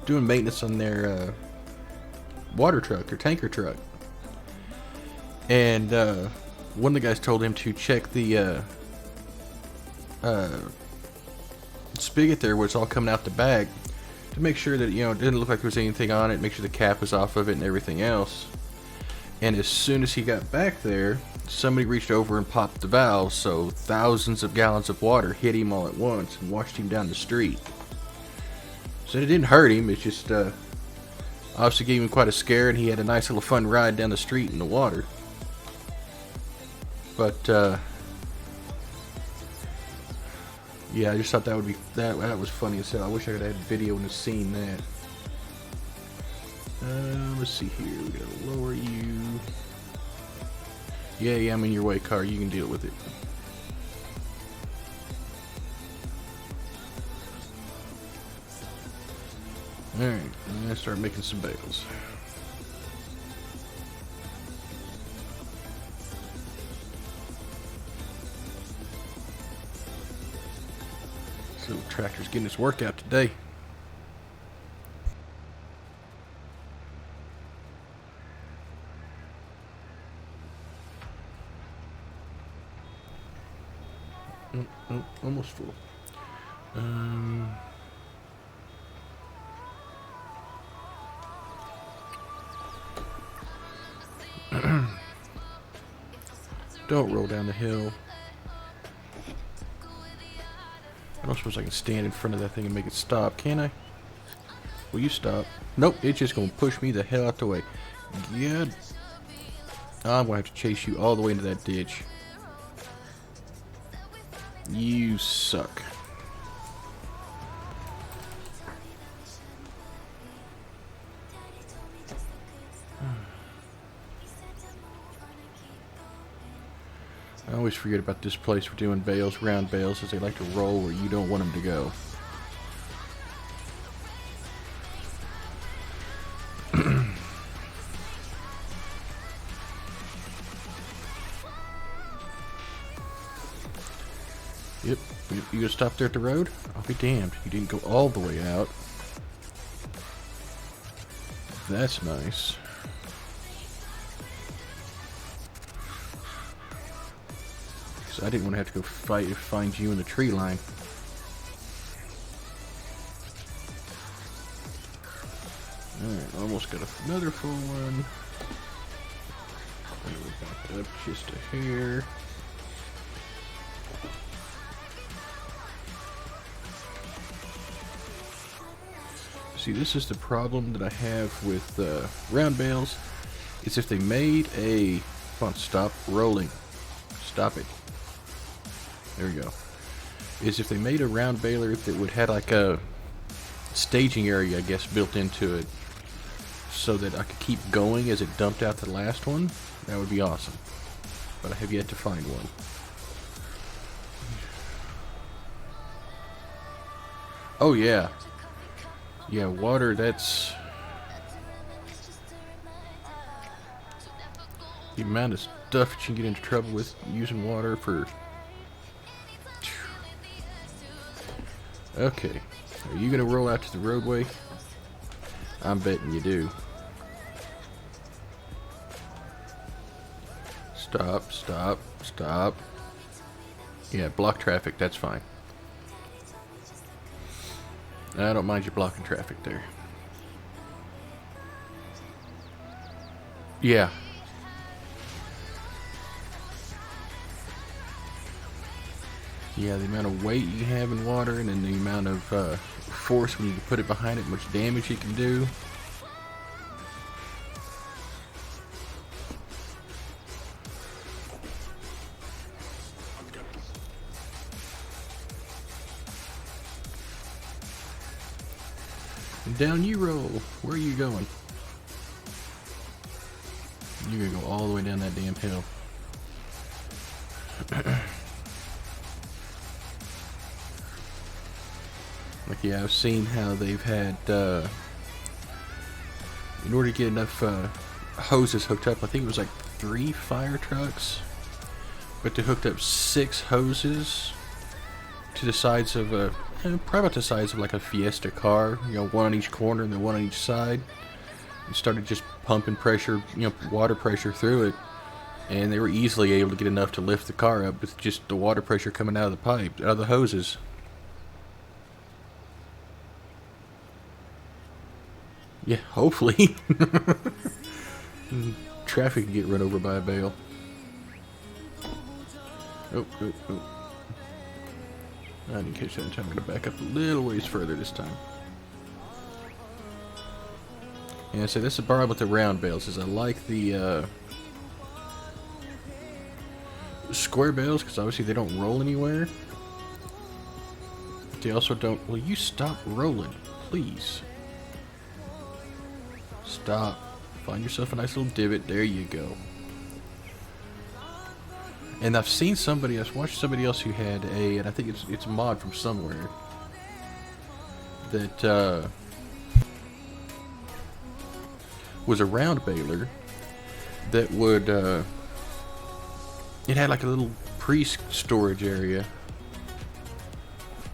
doing maintenance on their water truck, their tanker truck. And one of the guys told him to check the spigot there where it's all coming out the back to make sure that, you know, it didn't look like there was anything on it, make sure the cap was off of it and everything else. And as soon as he got back there, somebody reached over and popped the valve, so thousands of gallons of water hit him all at once and washed him down the street. So it didn't hurt him, it just obviously gave him quite a scare, and he had a nice little fun ride down the street in the water. But yeah, I just thought that would be that was funny as hell. I wish I could have had video and have seen that. Let's see here. We gotta lower you. Yeah, I'm in your way, car. You can deal with it. Alright, I'm gonna start making some bales. So, tractor's getting its workout today. Almost full. Don't roll down the hill. I don't suppose I can stand in front of that thing and make it stop, can I? Will you stop? Nope, it's just gonna push me the hell out the way. Good. I'm gonna have to chase you all the way into that ditch. You suck. I always forget about this place for doing bales, round bales, as they like to roll where you don't want them to go. Yep, you gonna stop there at the road? I'll be damned. You didn't go all the way out. That's nice. Because I didn't want to have to go find you in the tree line. Alright, almost got another full one. And we're back up just a hair. See, this is the problem that I have with round bales. It's if they made a... Come on, stop rolling. Stop it. There we go. Is if they made a round baler that would have like a staging area, I guess, built into it, so that I could keep going as it dumped out the last one, that would be awesome. But I have yet to find one. Oh yeah. Yeah, water, that's... the amount of stuff that you can get into trouble with using water for... Okay. Are you gonna roll out to the roadway? I'm betting you do. Stop, stop, stop. Yeah, block traffic, that's fine. I don't mind you blocking traffic there. Yeah. Yeah, the amount of weight you have in water, and then the amount of force when you put it behind it, much damage you can do. Down you roll. Where are you going? You're gonna go all the way down that damn hill. Like, yeah, I've seen how they've had, in order to get enough hoses hooked up, I think it was like 3 fire trucks, but they hooked up 6 hoses to the sides of a, probably about the size of like a Fiesta car, you know, one on each corner and then one on each side, and started just pumping pressure, you know, water pressure through it, and they were easily able to get enough to lift the car up with just the water pressure coming out of the pipe, out of the hoses. Yeah, hopefully. Traffic can get run over by a bale. Oh. I didn't catch that in time. I'm going to back up a little ways further this time. And so this is the problem with the round bales, is I like the square bales, because obviously they don't roll anywhere. But they also don't... Will you stop rolling, please? Stop. Find yourself a nice little divot. There you go. And I've seen somebody, I've watched somebody else who had a, and I think it's a mod from somewhere, that was a round baler that would, it had like a little pre-storage area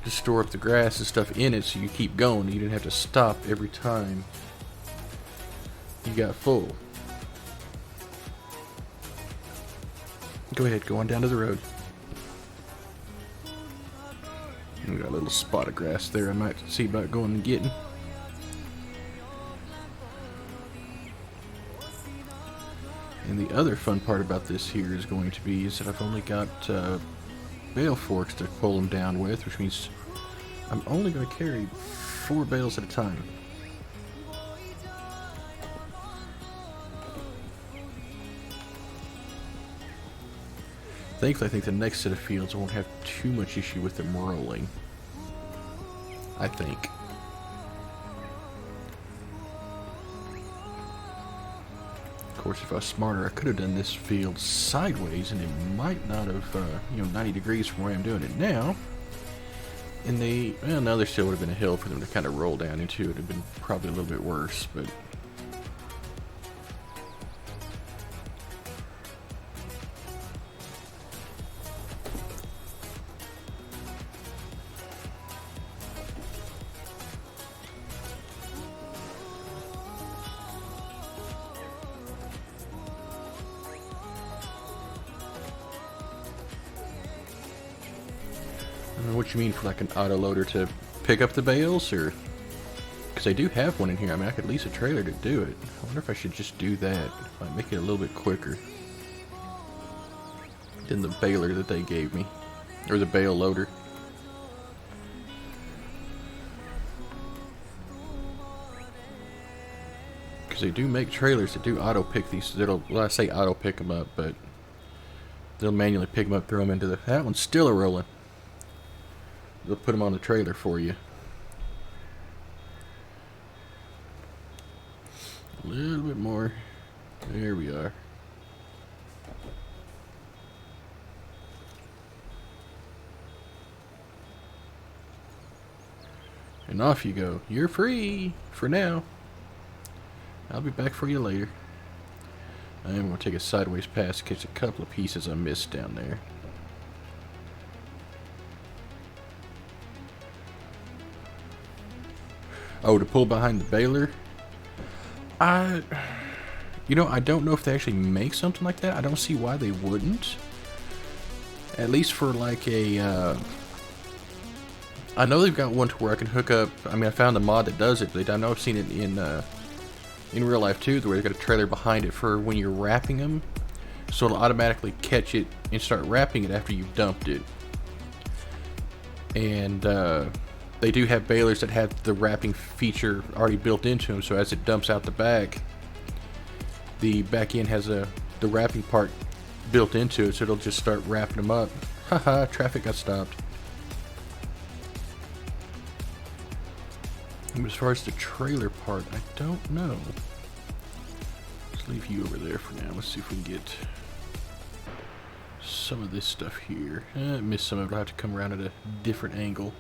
to store up the grass and stuff in it, so you keep going. You didn't have to stop every time you got full. Go ahead, go on down to the road. We got a little spot of grass there I might see about going and getting. And the other fun part about this here is going to be is that I've only got bale forks to pull them down with, which means I'm only going to carry 4 bales at a time. Thankfully, I think the next set of fields won't have too much issue with them rolling. I think. Of course, if I was smarter, I could have done this field sideways, and it might not have, 90 degrees from where I'm doing it now. And now there still would have been a hill for them to kind of roll down into. It would have been probably a little bit worse, but... I don't know what you mean for like an auto loader to pick up the bales, or because I do have one in here. I mean, I could lease a trailer to do it. I wonder if I should just do that. It might make it a little bit quicker than the baler that they gave me, or the bale loader. Because they do make trailers that do auto pick these. Well, I say auto pick them up, but they'll manually pick them up, throw them into the... That one's still a rolling. They'll put them on the trailer for you. A little bit more. There we are. And off you go. You're free for now. I'll be back for you later. I am going to take a sideways pass to catch a couple of pieces I missed down there. Oh, to pull behind the baler? I don't know if they actually make something like that. I don't see why they wouldn't. At least for like a... I know they've got one to where I can hook up... I mean, I found a mod that does it, but I know I've seen it in real life too, where they've got a trailer behind it for when you're wrapping them. So it'll automatically catch it and start wrapping it after you've dumped it. And, they do have balers that have the wrapping feature already built into them, so as it dumps out the back end has the wrapping part built into it, so it'll just start wrapping them up. Haha, traffic got stopped. As far as the trailer part, I don't know. Let's leave you over there for now. Let's see if we can get some of this stuff here. I missed some of it. I'll have to come around at a different angle.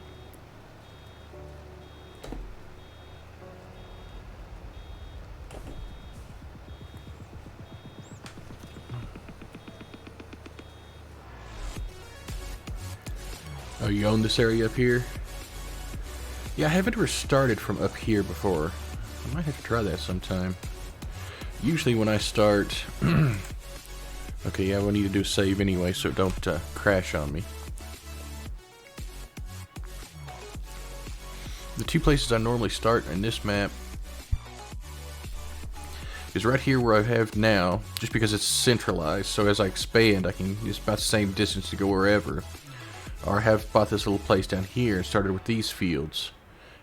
Oh, you own this area up here? Yeah, I haven't ever started from up here before. I might have to try that sometime. Usually when I start... Okay, yeah, we'll need to do a save anyway, so it don't crash on me. The two places I normally start in this map is right here where I have now, just because it's centralized, so as I expand, it's about the same distance to go wherever. Or I have bought this little place down here and started with these fields,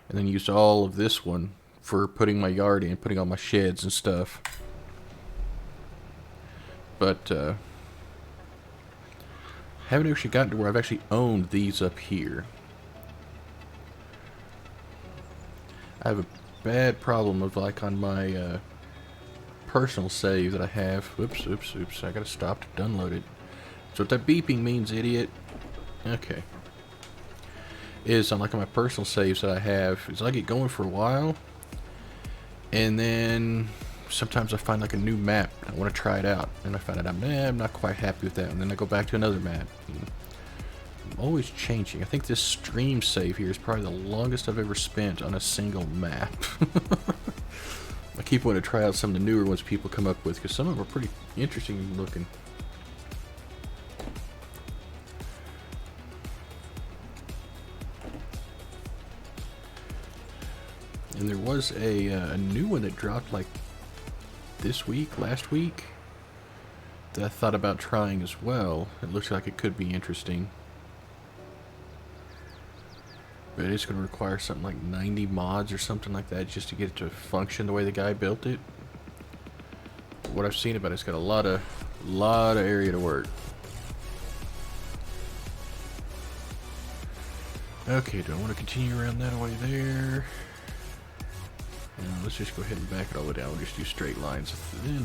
and then used all of this one for putting my yard in, putting all my sheds and stuff. But haven't actually gotten to where I've actually owned these up here. I have a bad problem of, like, on my personal save that I have. Oops, I gotta stop to download it. So what that beeping means, idiot. Okay. Is on, like, on my personal saves that I have, is I get going for a while, and then sometimes I find like a new map. I want to try it out, and I find out I'm not quite happy with that, and then I go back to another map. I'm always changing. I think this stream save here is probably the longest I've ever spent on a single map. I keep wanting to try out some of the newer ones people come up with, because some of them are pretty interesting looking. And there was a new one that dropped like last week, that I thought about trying as well. It looks like it could be interesting. But it's going to require something like 90 mods or something like that just to get it to function the way the guy built it. What I've seen about it's got a lot of area to work. Okay, do I want to continue around that way there? Let's just go ahead and back it all the way down. We'll just do straight lines.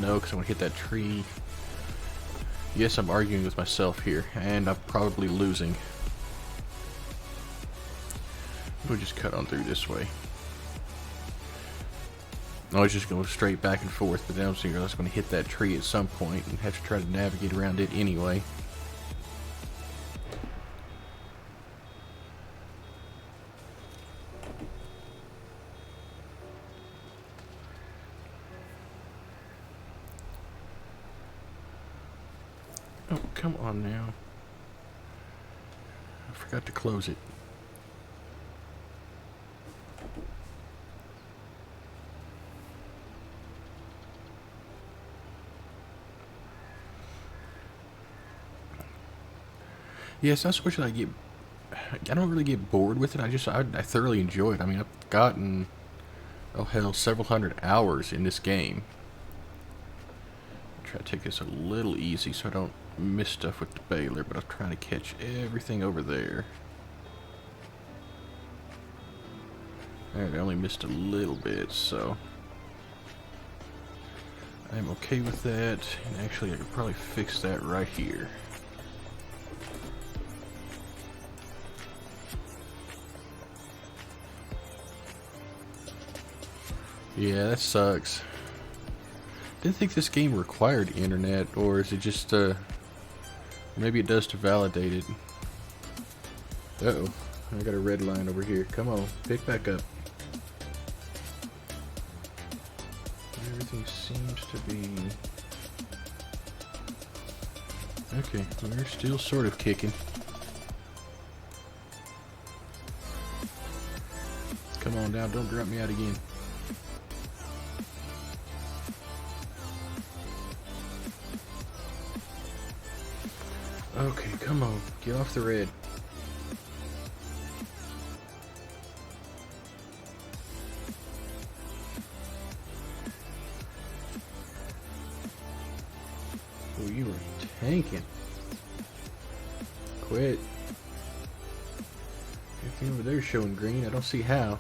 No, because I want to hit that tree. Yes, I'm arguing with myself here, and I'm probably losing. We'll just cut on through this way. I was just going straight back and forth, but then I was going to hit that tree at some point and have to try to navigate around it anyway. Oh, come on now. I forgot to close it. Yes, not so much that I don't really get bored with it. I thoroughly enjoy it. I mean, I've gotten, oh hell, several hundred hours in this game. Try to take this a little easy so I don't miss stuff with the baler, but I'm trying to catch everything over there. Alright, I only missed a little bit, so I'm okay with that. And actually, I could probably fix that right here. Yeah, that sucks. Didn't think this game required internet, or is it just, maybe it does to validate it. Uh-oh, I got a red line over here. Come on, pick back up. Everything seems to be... Okay, we're still sort of kicking. Come on down, don't drop me out again. Okay, come on. Get off the red. Oh, you are tanking. Quit. Everything over there is showing green. I don't see how.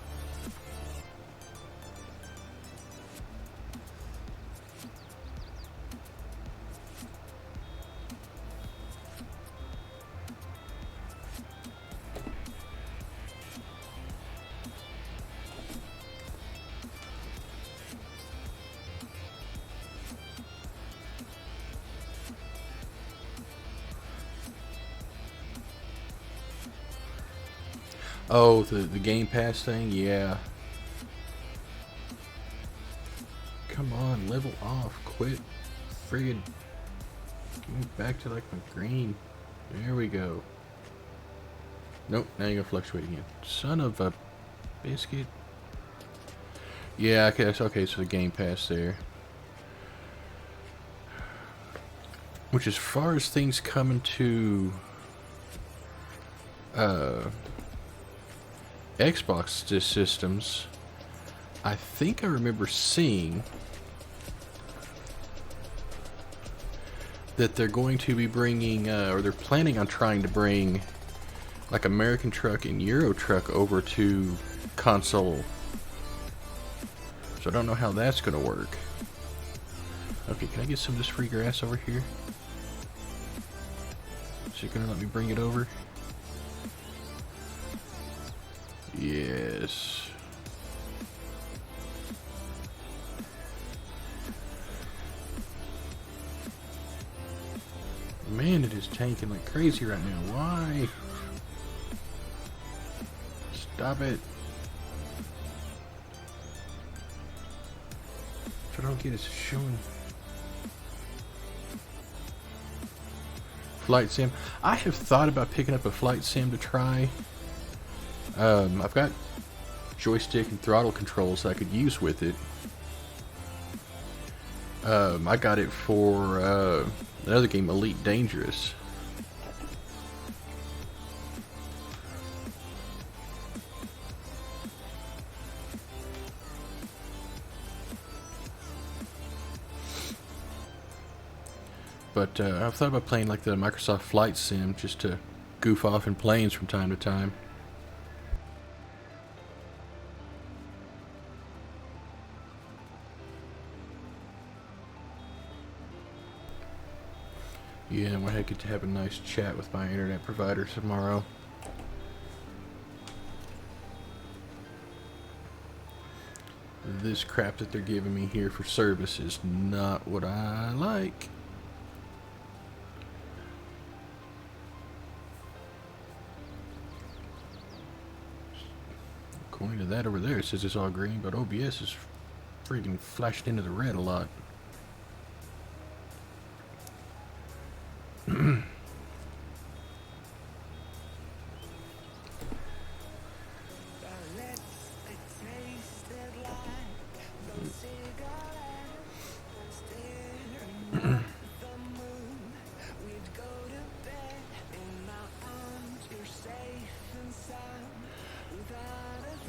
Oh, the Game Pass thing? Yeah. Come on, level off. Quit. Friggin'. Give me back to like my green. There we go. Nope, now you're gonna fluctuate again. Son of a biscuit. Yeah, okay, that's okay, so the Game Pass there. Which, as far as things coming to Xbox systems, I think I remember seeing that they're going to be bringing, or they're planning on trying to bring, like American Truck and Euro Truck over to console. So I don't know how that's going to work. Okay, can I get some of this free grass over here? Is it going to let me bring it over? Yes. Man, it is tanking like crazy right now. Why? Stop it. If I don't get it showing. Flight sim. I have thought about picking up a flight sim to try. I've got joystick and throttle controls I could use with it. I got it for another game, Elite Dangerous. But I've thought about playing like the Microsoft Flight Sim just to goof off in planes from time to time. Yeah, I might get to have a nice chat with my internet provider tomorrow. This crap that they're giving me here for service is not what I like. According to that over there, it says it's all green, but OBS is freaking flashed into the red a lot.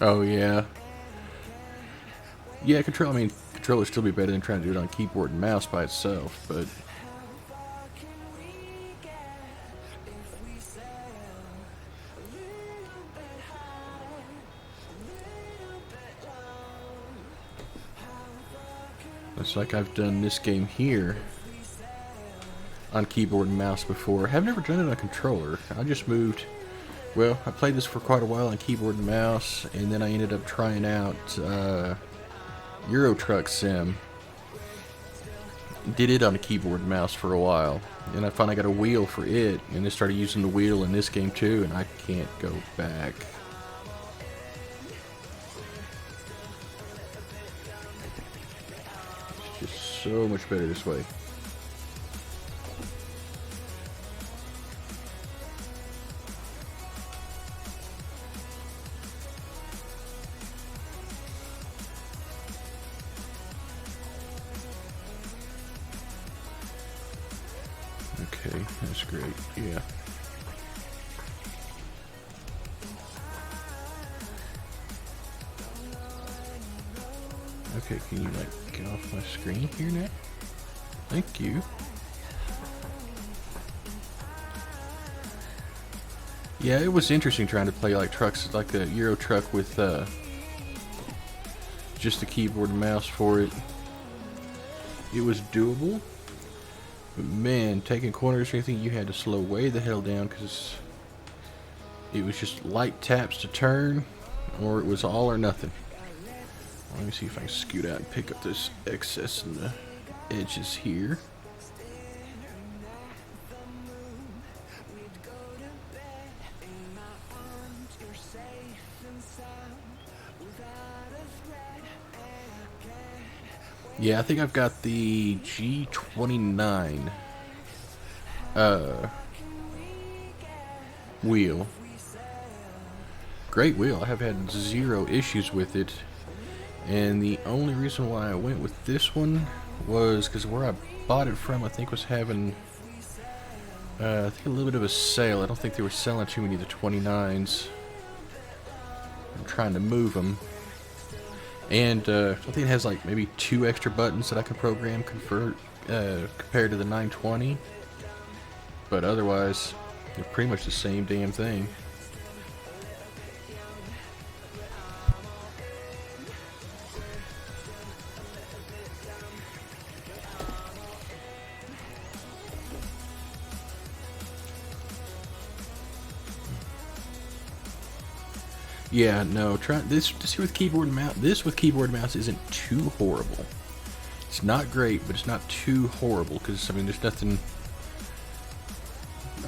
Oh yeah. Yeah, controller would still be better than trying to do it on keyboard and mouse by itself, but it's like I've done this game here on keyboard and mouse before. I've never done it on controller. I just moved. Well, I played this for quite a while on keyboard and mouse, and then I ended up trying out Euro Truck Sim. Did it on a keyboard and mouse for a while, and I finally got a wheel for it, and then started using the wheel in this game too, and I can't go back. It's just so much better this way. Okay, that's great, yeah. Okay, can you like get off my screen here now? Thank you. Yeah, it was interesting trying to play like trucks, like a Euro Truck with just the keyboard and mouse for it. It was doable. But man, taking corners or anything, you had to slow way the hell down because it was just light taps to turn, or it was all or nothing. Let me see if I can scoot out and pick up this excess in the edges here. Yeah, I think I've got the G29 wheel. Great wheel. I have had zero issues with it. And the only reason why I went with this one was because where I bought it from, I think, was having I think a little bit of a sale. I don't think they were selling too many of the 29s. I'm trying to move them. And I think it has like maybe 2 extra buttons that I can program compared to the 920. But otherwise, they're pretty much the same damn thing. Yeah, no, try this with keyboard and mouse. This with keyboard and mouse isn't too horrible. It's not great, but it's not too horrible because I mean, there's nothing.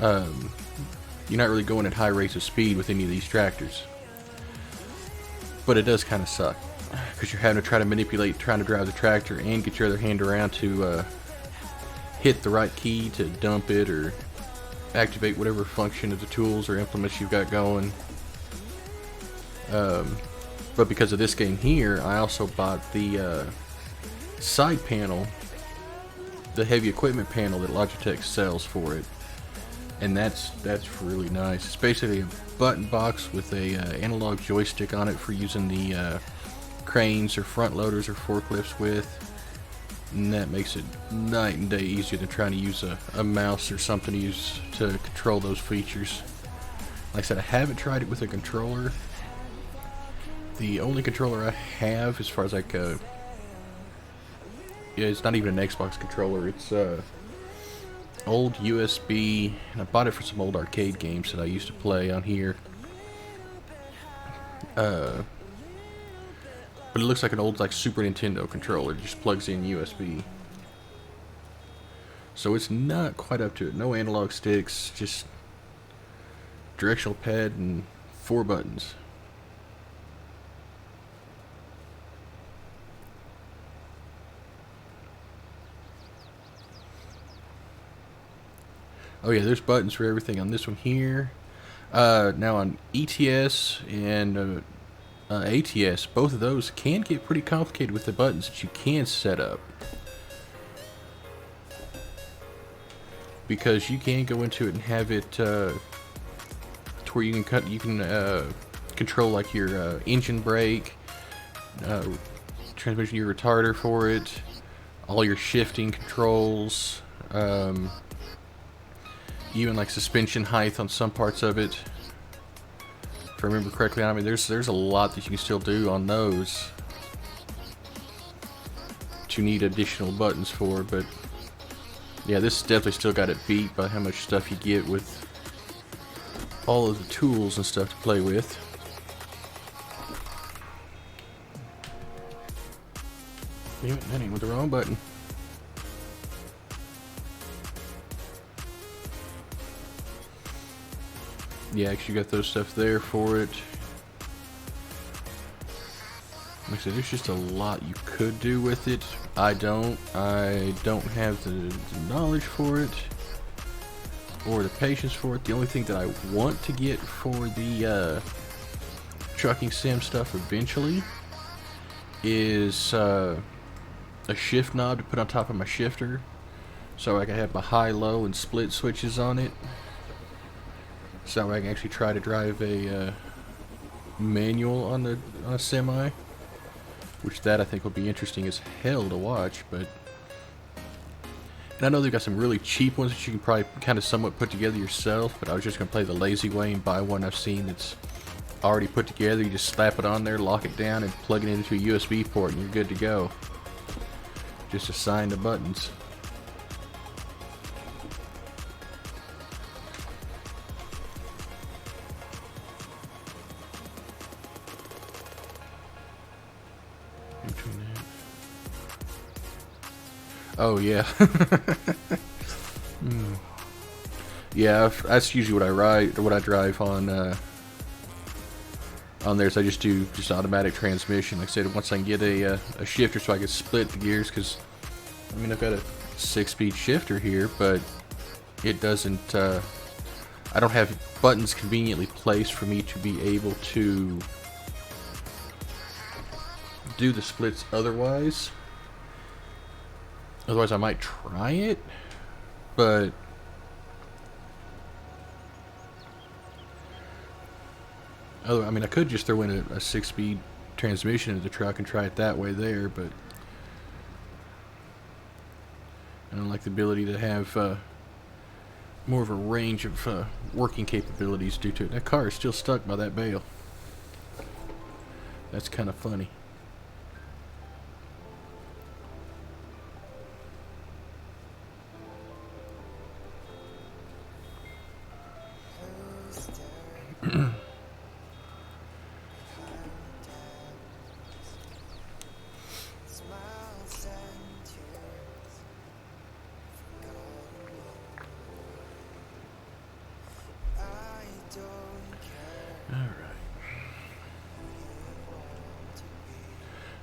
You're not really going at high rates of speed with any of these tractors. But it does kind of suck because you're having to try to manipulate, trying to drive the tractor and get your other hand around to hit the right key to dump it or activate whatever function of the tools or implements you've got going. But because of this game here, I also bought the side panel, the heavy equipment panel that Logitech sells for it, and that's really nice. It's basically a button box with a analog joystick on it for using the cranes or front loaders or forklifts with, and that makes it night and day easier than trying to use a mouse or something to control those features. Like I said, I haven't tried it with a controller. The only controller I have, as far as like yeah, it's not even an Xbox controller. It's old USB, and I bought it for some old arcade games that I used to play on here. But it looks like an old like Super Nintendo controller. It just plugs in USB. So it's not quite up to it. No analog sticks, just directional pad and 4 buttons. Oh yeah, there's buttons for everything on this one here. Now on ETS and ATS, both of those can get pretty complicated with the buttons that you can set up. Because you can go into it and have it to where you can control like your engine brake, transmission your retarder for it, all your shifting controls, even like suspension height on some parts of it. If I remember correctly, I mean there's a lot that you can still do on those to need additional buttons for, but yeah, this definitely still got it beat by how much stuff you get with all of the tools and stuff to play with. Damn it, that ain't with the wrong button. Yeah, actually got those stuff there for it. Like I said, there's just a lot you could do with it. I don't have the knowledge for it or the patience for it. The only thing that I want to get for the trucking sim stuff eventually is a shift knob to put on top of my shifter, so I can have my high, low, and split switches on it. So I can actually try to drive a manual on a semi, which that I think will be interesting as hell to watch. But and I know they've got some really cheap ones that you can probably kind of somewhat put together yourself. But I was just gonna play the lazy way and buy one I've seen that's already put together. You just slap it on there, lock it down, and plug it into a USB port, and you're good to go. Just assign the buttons. Oh yeah. Yeah, that's usually what I drive on on there, so I just do just automatic transmission. Like I said, once I can get a shifter so I can split the gears, because I mean I've got a 6-speed shifter here, but it doesn't, I don't have buttons conveniently placed for me to be able to do the splits otherwise. Otherwise I might try it, but I mean I could just throw in a 6-speed transmission into the truck and try it that way there, but I don't like the ability to have more of a range of working capabilities due to it. That car is still stuck by that bale. That's kind of funny.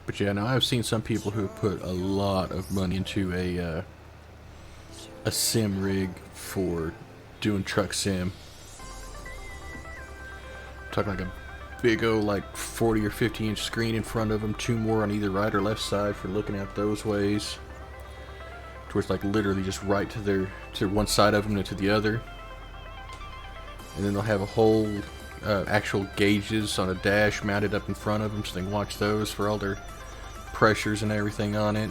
But yeah, now I've seen some people who have put a lot of money into a sim rig for doing truck sim. I'm talking like a big old like 40 or 50 inch screen in front of them, 2 more on either right or left side for looking out those ways. Towards like literally just right to one side of them and to the other. And then they'll have a whole actual gauges on a dash mounted up in front of them, so they can watch those for all their pressures and everything on it.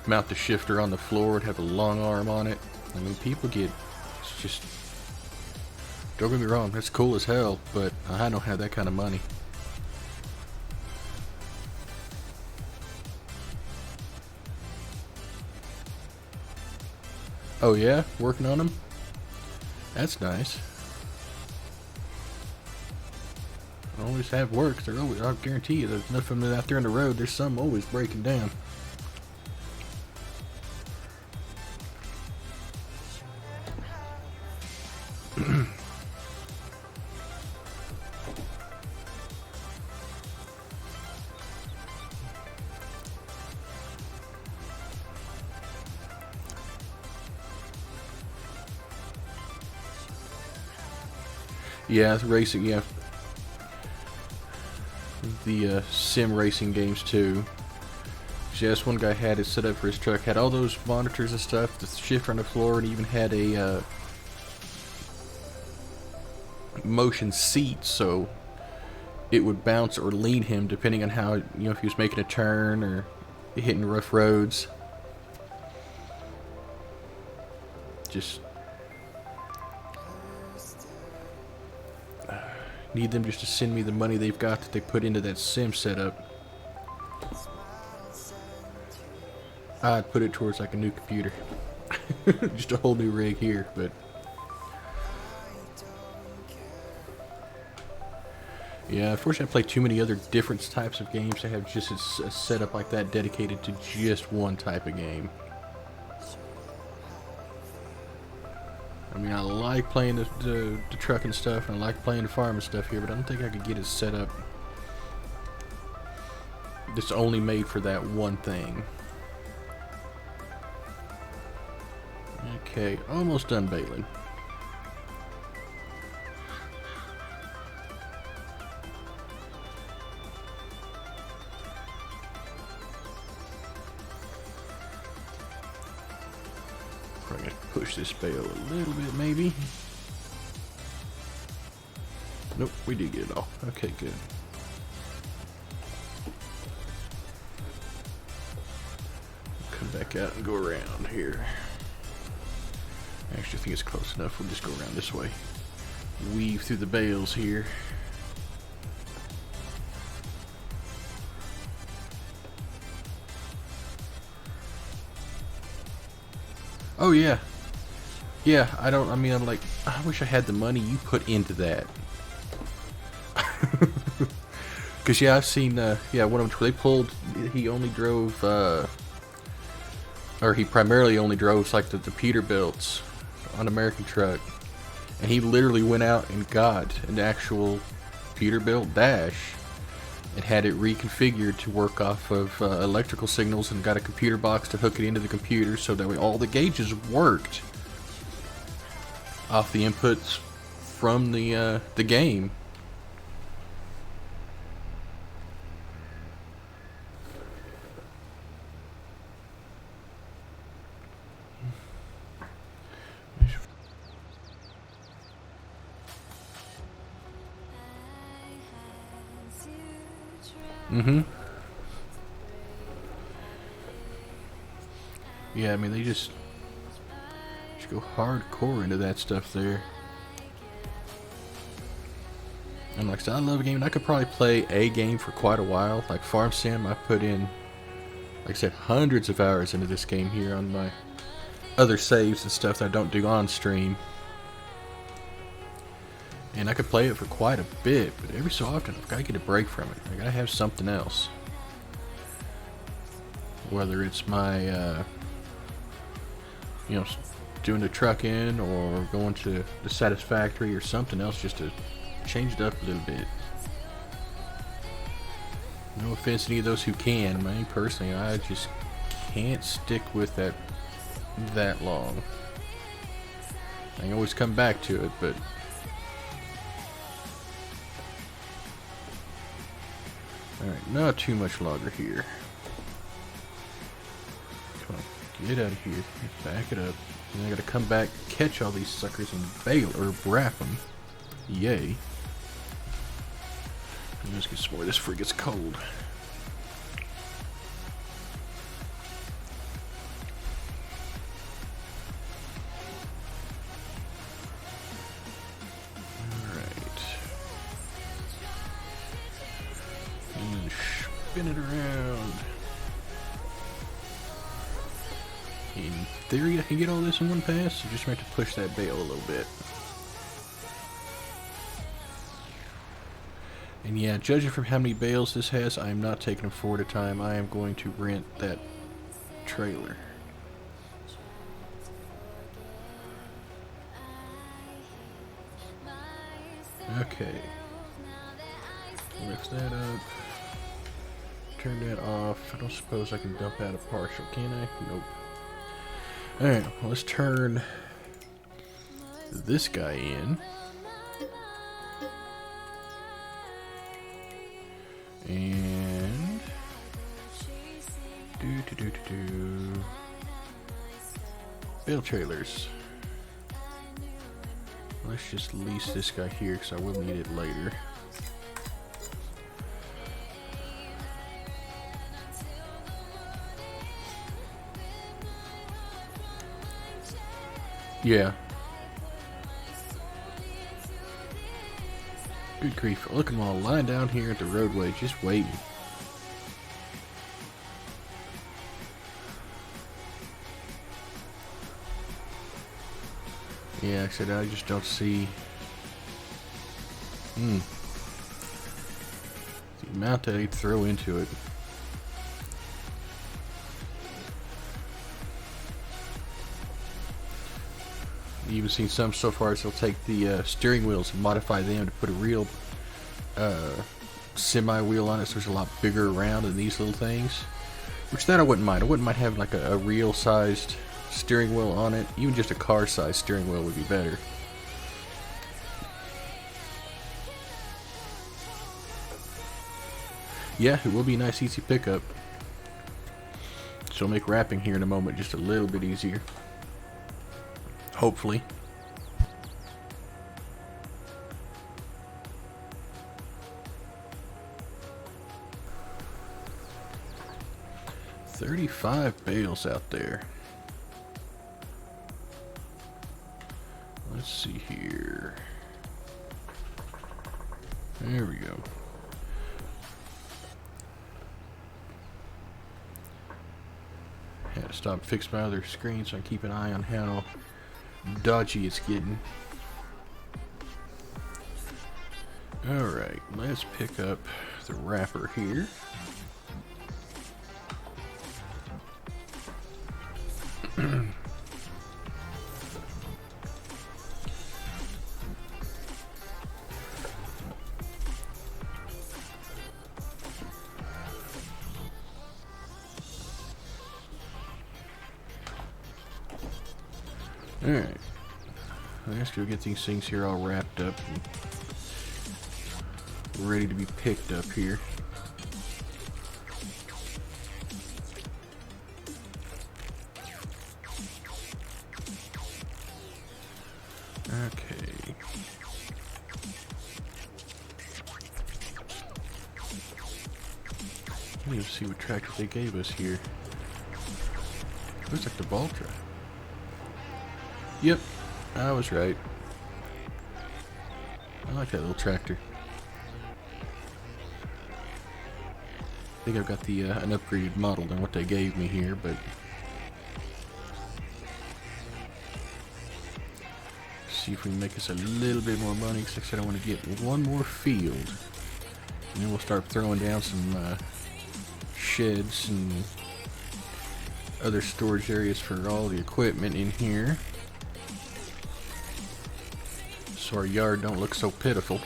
Mount the shifter on the floor and have a long arm on it. I mean, people get, it's just, don't get me wrong, that's cool as hell, but I don't have that kind of money. Oh yeah, working on them? That's nice. Always have work. They're always, I'll guarantee you, there's enough of them out there on the road. There's some always breaking down. Yeah, racing. Yeah. The sim racing games too. Yes, one guy had it set up for his truck, had all those monitors and stuff, the shifter on the floor, and even had a motion seat, so it would bounce or lean him depending on how, you know, if he was making a turn or hitting rough roads. Just need them just to send me the money they've got that they put into that sim setup. I'd put it towards like a new computer. Just a whole new rig here, but yeah, unfortunately I play too many other different types of games to have just a setup like that dedicated to just one type of game. I mean, I like playing the truck and stuff, and I like playing the farm and stuff here, but I don't think I could get it set up that's only made for that one thing. Okay, almost done baling. Probably gonna push this bale a little bit, maybe. Nope, we did get it off. Okay, good. Come back out and go around here. Actually, I think it's close enough. We'll just go around this way. Weave through the bales here. Oh yeah. Yeah, I'm like, I wish I had the money you put into that. Cause yeah, I've seen, yeah, one of them, they pulled, he only drove, or he primarily only drove like the Peterbilts on American Truck. And he literally went out and got an actual computer built dash and had it reconfigured to work off of electrical signals, and got a computer box to hook it into the computer so that way all the gauges worked off the inputs from the game. Yeah, I mean, they just go hardcore into that stuff there. And like I said, I love a game, and I could probably play a game for quite a while. Like Farm Sim, I put in, like I said, hundreds of hours into this game here on my other saves and stuff that I don't do on stream. And I could play it for quite a bit, but every so often I've got to get a break from it. I gotta have something else. Whether it's my, you know, doing the truck in, or going to the Satisfactory, or something else, just to change it up a little bit. No offense to any of those who can. Me personally, I just can't stick with that long. I can always come back to it, but alright, not too much longer here. Come on, get out of here. Back it up. And I gotta come back, catch all these suckers, and bail or wrap them. Yay. Let's get some more of this before it gets cold. Alright. And then spin it around. In theory, I can get all this in one pass, so just have to push that bail a little bit. And yeah, judging from how many bales this has, I am not taking them 4 at a time. I am going to rent that trailer. Okay. Lift that up. Turn that off. I don't suppose I can dump out a partial, can I? Nope. Alright, well, let's turn this guy in. And bale trailers. Let's just lease this guy here because I will need it later. Yeah. Good grief. Look at them all lying down here at the roadway, just waiting. Yeah, like I said, I just don't see the amount that they'd throw into it. You've even seen some so far as they'll take the steering wheels and modify them to put a real semi wheel on it, so it's a lot bigger around than these little things. Which that I wouldn't mind. I wouldn't mind having like a real sized steering wheel on it. Even just a car sized steering wheel would be better. Yeah, it will be a nice easy pickup. So I'll make wrapping here in a moment just a little bit easier. Hopefully. $35 bales out there. Let's see here. There we go. Had to stop and fix my other screen so I can keep an eye on how dodgy it's getting. Alright, let's pick up the wrapper here. Alright. Let's go get these things here all wrapped up and ready to be picked up here. Okay. Let me see what tractor they gave us here. Looks like the Valtra. Yep, I was right. I like that little tractor. I think I've got the an upgraded model than what they gave me here, but see if we can make us a little bit more money. Because like I said, I want to get one more field, and then we'll start throwing down some sheds and other storage areas for all the equipment in here, so our yard don't look so pitiful.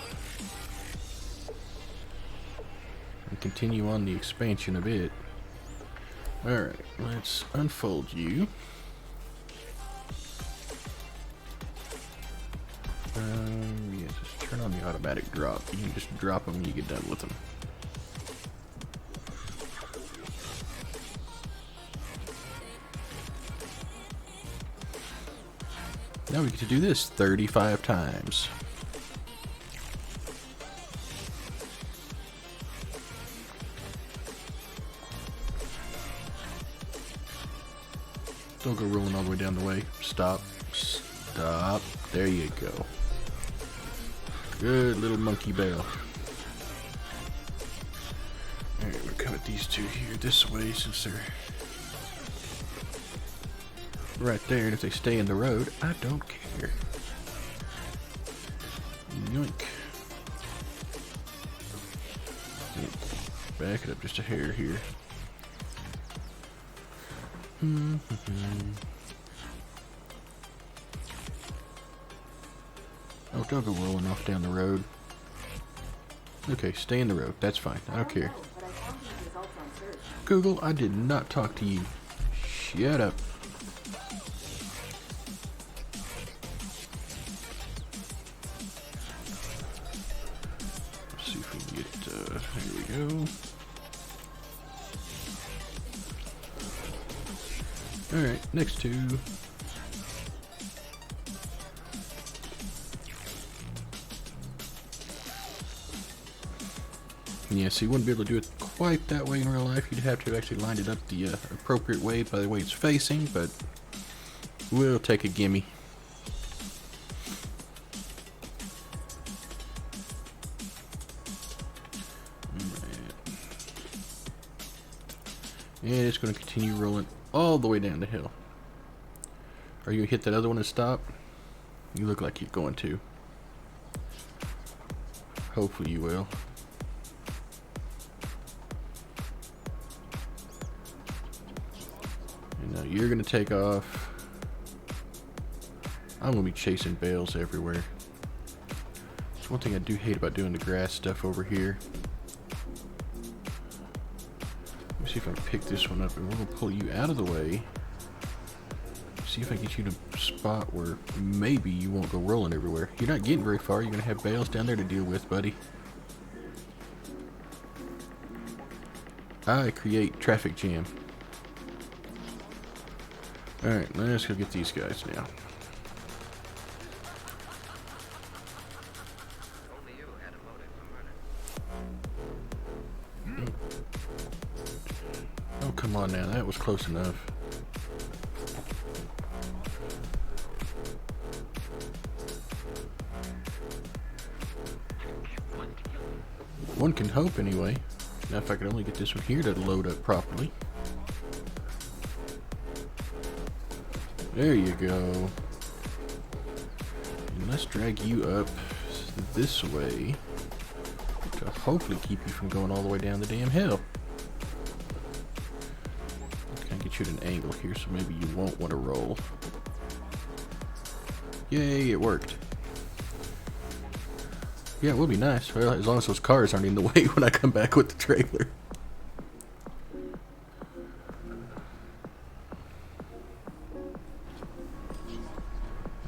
And continue on the expansion of it. Alright, let's unfold you. Yeah, just turn on the automatic drop. You can just drop them when you get done with them. Now we get to do this 35 times. Don't go rolling all the way down the way. Stop. Stop. There you go. Good little monkey bell. Alright, we'll come at these two here this way since they're right there, and if they stay in the road, I don't care. Yoink. Back it up just a hair here. Oh, don't go rolling off down the road. Okay, stay in the road. That's fine. I don't care. Google, I did not talk to you. Shut up. Let's see if we can get, here we go. Alright, next two. Yeah, so you wouldn't be able to do it quite that way in real life. You'd have to have actually lined it up the appropriate way by the way it's facing, but we'll take a gimme. And it's going to continue rolling all the way down the hill. Are you going to hit that other one and stop? You look like you're going to. Hopefully you will. And now you're going to take off. I'm going to be chasing bales everywhere. That's one thing I do hate about doing the grass stuff over here. See if I can pick this one up, and we're going to pull you out of the way. See if I can get you to a spot where maybe you won't go rolling everywhere. You're not getting very far. You're going to have bales down there to deal with, buddy. I create traffic jam. Alright, let's go get these guys now. Oh, come on now. That was close enough. One can hope, anyway. Now, if I could only get this one here to load up properly. There you go. And let's drag you up this way to hopefully keep you from going all the way down the damn hill. Kind of get you at an angle here, so maybe you won't want to roll. Yay, it worked. Yeah, it will be nice. Well, as long as those cars aren't in the way when I come back with the trailer.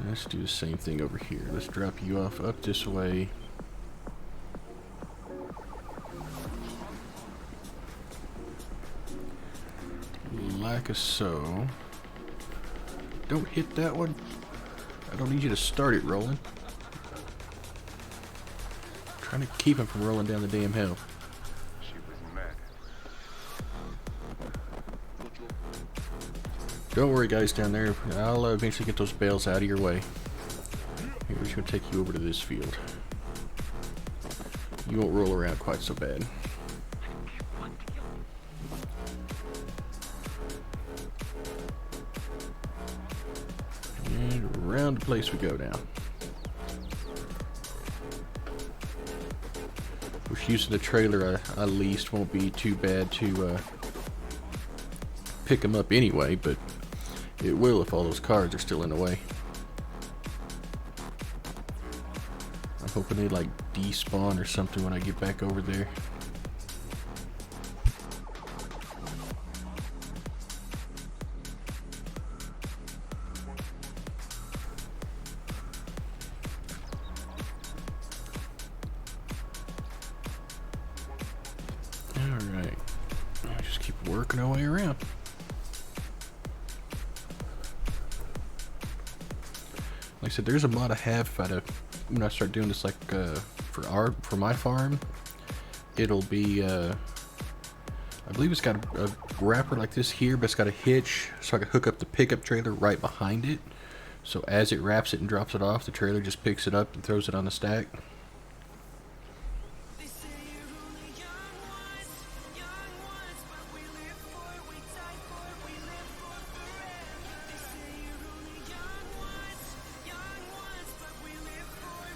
Let's do the same thing over here. Let's drop you off up this way. Like so. Don't hit that one. I don't need you to start it rolling. I'm trying to keep him from rolling down the damn hill. She was mad. Don't worry, guys down there. I'll eventually get those bales out of your way. Here, we're just going to take you over to this field. You won't roll around quite so bad. And around the place we go now. Which using the trailer at least won't be too bad to pick them up anyway, but it will if all those cars are still in the way. I'm hoping they like despawn or something when I get back over there. Alright. Just keep working our way around. Like I said, there's a mod I have when I start doing this, like for my farm. It'll be I believe it's got a wrapper like this here, but it's got a hitch, so I can hook up the pickup trailer right behind it. So as it wraps it and drops it off, the trailer just picks it up and throws it on the stack.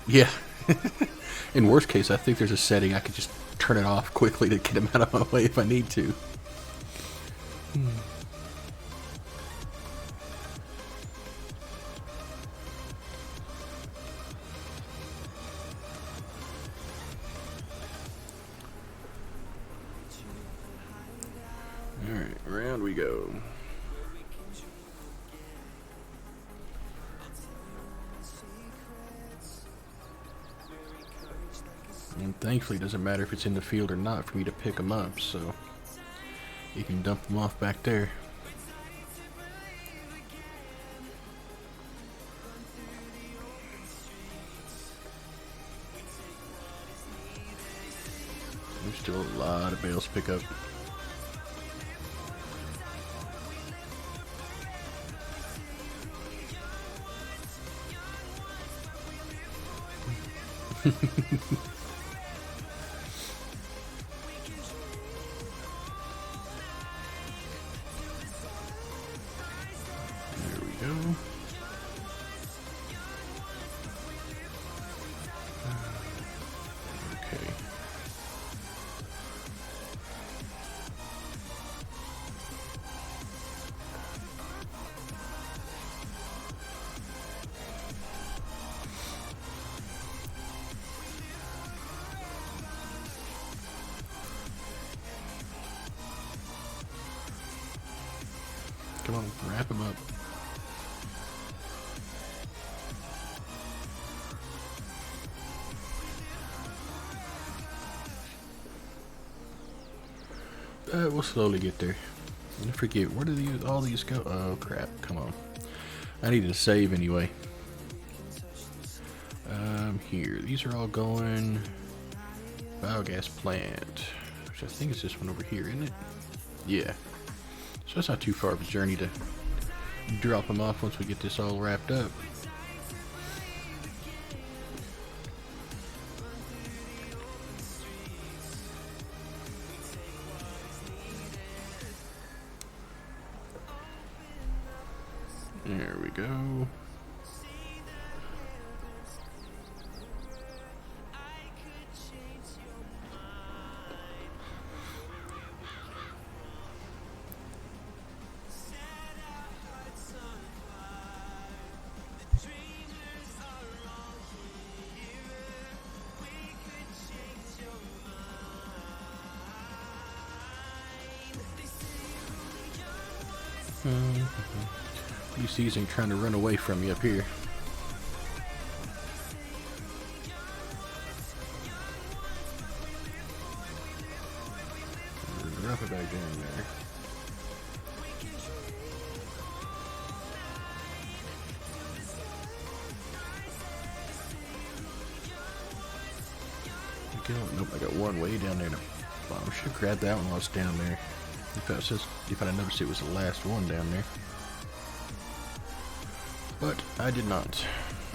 Yeah. In worst case, I think there's a setting I could just turn it off quickly to get him out of my way if I need to. Alright, around we go. And thankfully, it doesn't matter if it's in the field or not for me to pick them up, so you can dump them off back there. There's still a lot of bales to pick up. There we go. Okay. Come on, wrap him up. We'll slowly get there. I forget, where do all these go? Oh crap, come on. I needed to save anyway. Here, these are all going biogas plant, which I think is this one over here, isn't it? Yeah. So it's not too far of a journey to drop them off once we get this all wrapped up. There we go. You see, he's trying to run away from you up here. go. Nope, I got one way down there. I should have grabbed that one while I was down there. If I'd noticed it was the last one down there. But I did not.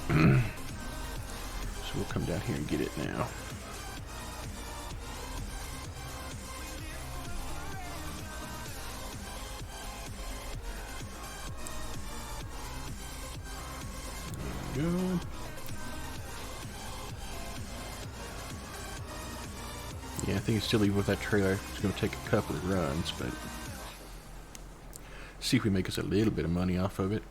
So we'll come down here and get it now. There we go. Yeah, I think it's still even with that trailer. It's going to take a couple of runs, but see if we make us a little bit of money off of it.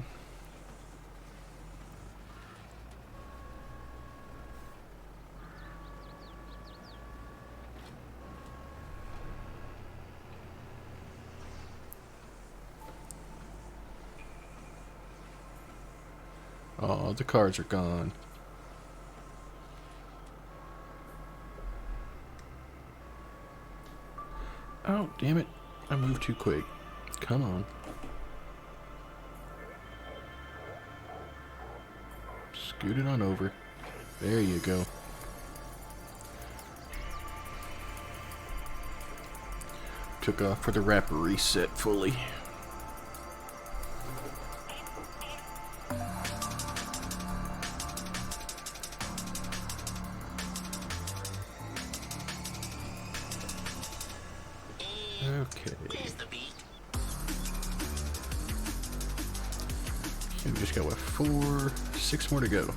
Oh, the cars are gone. Oh, damn it. I moved too quick. Come on. Scoot it on over. There you go. Took off for the wrapper reset fully. Okay. We just got, what, 6 more to go.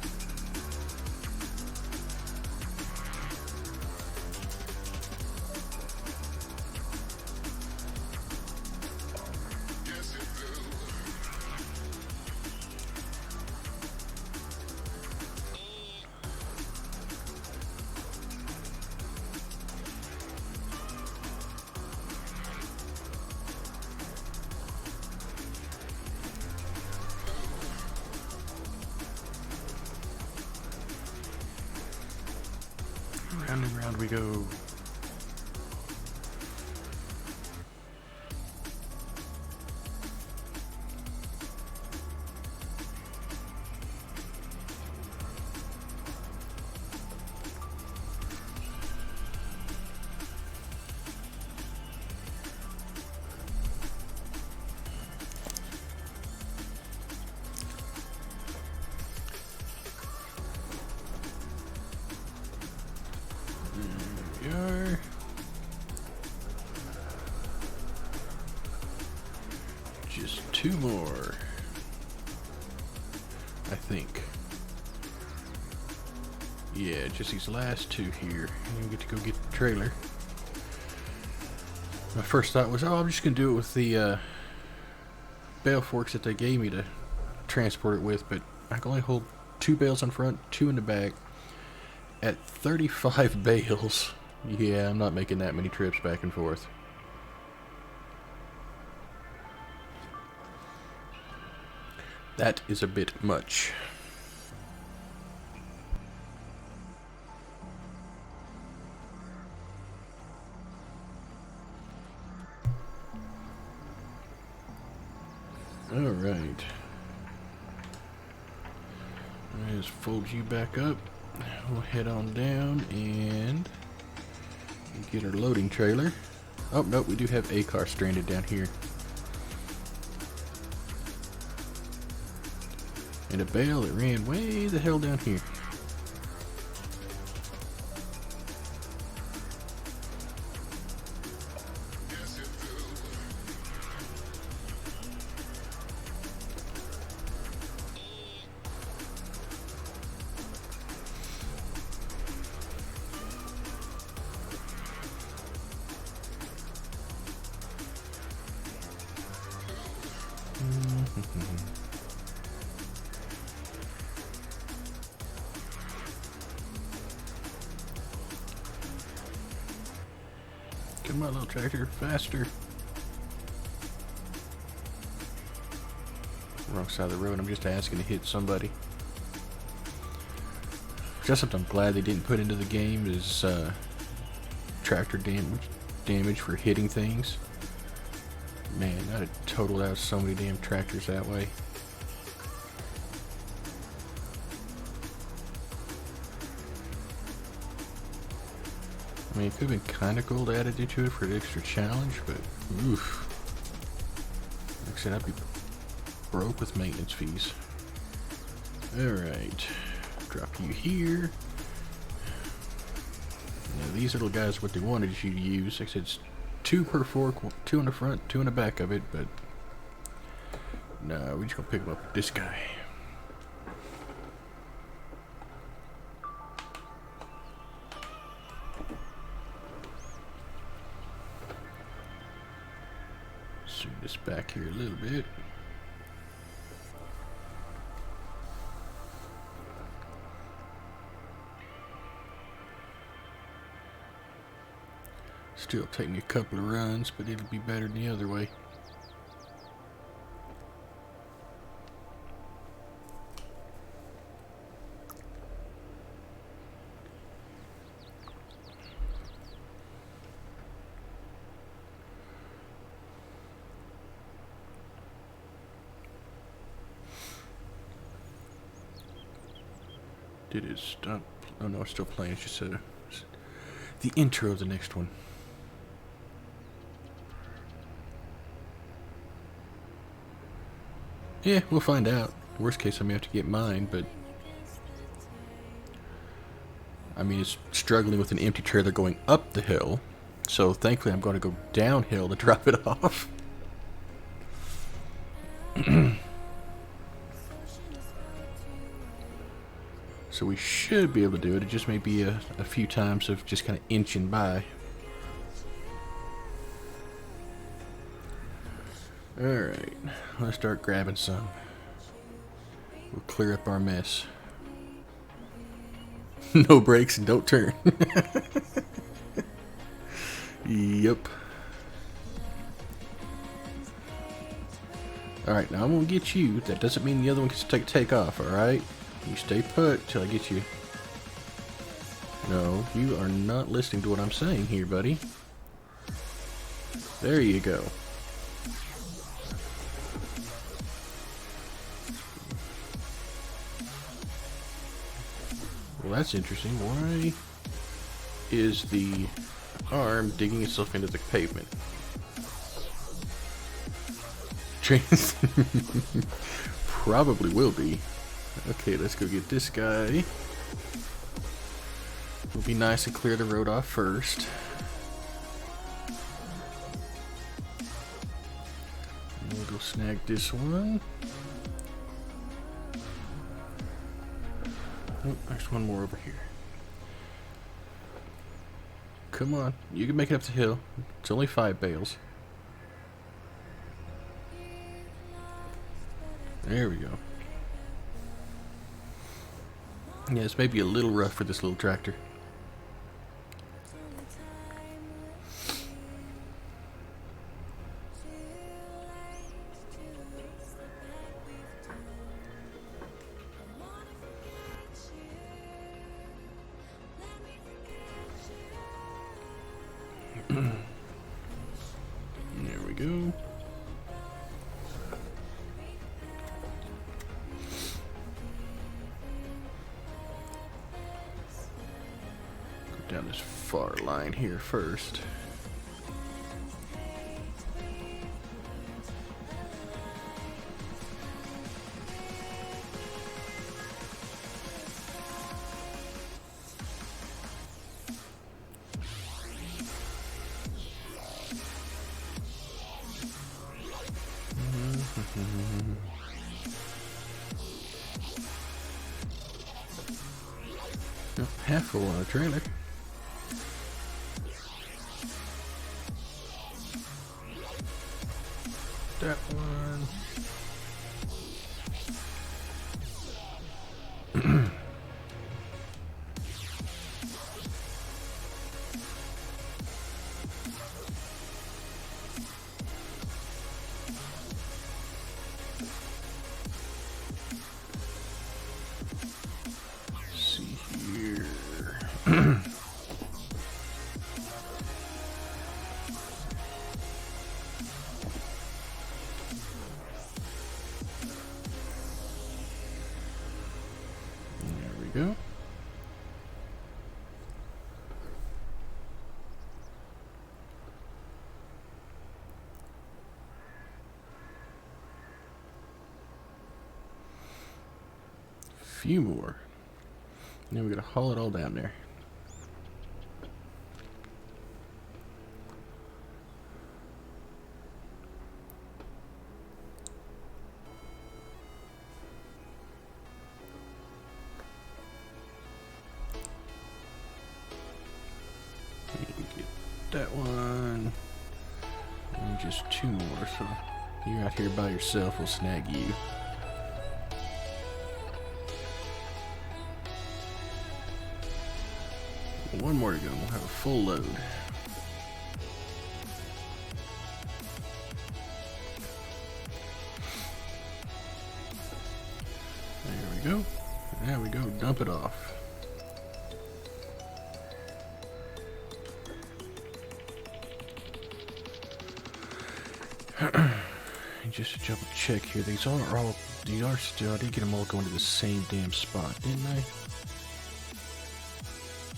Round and round we go. Just 2 more, I think. Yeah, just these last 2 here, and we get to go get the trailer. My first thought was, oh, I'm just gonna do it with the bale forks that they gave me to transport it with, but I can only hold 2 bales on front, 2 in the back. At 35 bales, yeah, I'm not making that many trips back and forth. That is a bit much. All right. Let's fold you back up. We'll head on down and get our loading trailer. Oh, no, we do have a car stranded down here. And a bale that ran way the hell down here. Come on, little tractor, faster. Wrong side of the road. I'm just asking to hit somebody. Just something I'm glad they didn't put into the game is tractor damage for hitting things. Man, I'd have totaled out so many damn tractors that way. mean, it could have been kind of cool to add it into it for an extra challenge, but oof. Like I said, I'd be broke with maintenance fees. Alright. Drop you here. Now, these little guys are what they wanted you to use. Like I said, it's 2 per fork, 2 in the front, 2 in the back of it, but no, we're just gonna pick them up with this guy. Zoom this back here a little bit. Still take me a couple of runs, but it'll be better than the other way. Did it stop? Oh no, it's still playing. It's just the intro of the next one. Yeah, we'll find out. Worst case, I may have to get mine, but I mean, it's struggling with an empty trailer going up the hill, so thankfully I'm going to go downhill to drop it off. So we should be able to do it. It just may be a few times of just kind of inching by. Alright, let's start grabbing some. We'll clear up our mess. No brakes and don't turn. Yep. Alright, now I'm gonna get you. That doesn't mean the other one can take off, alright? You stay put till I get you. No, you are not listening to what I'm saying here, buddy. There you go. Well, that's interesting. Why is the arm digging itself into the pavement? Probably will be. Okay, let's go get this guy. We'll be nice and clear the road off first. And we'll go snag this one. Oh, there's one more over here. Come on, you can make it up the hill. It's only 5 bales. There we go. Yeah, this may be a little rough for this little tractor. There we go. Down this far line here first. Half full on a trailer. That one. See here. Go. few more. Now we gotta haul it all down there. Get that one. And just 2 more, so you're out here by yourself, we'll snag you. One more to go, we'll have a full load. There we go. There we go, dump it off. And just to double check here, these are still, I did get them all going to the same damn spot, didn't I?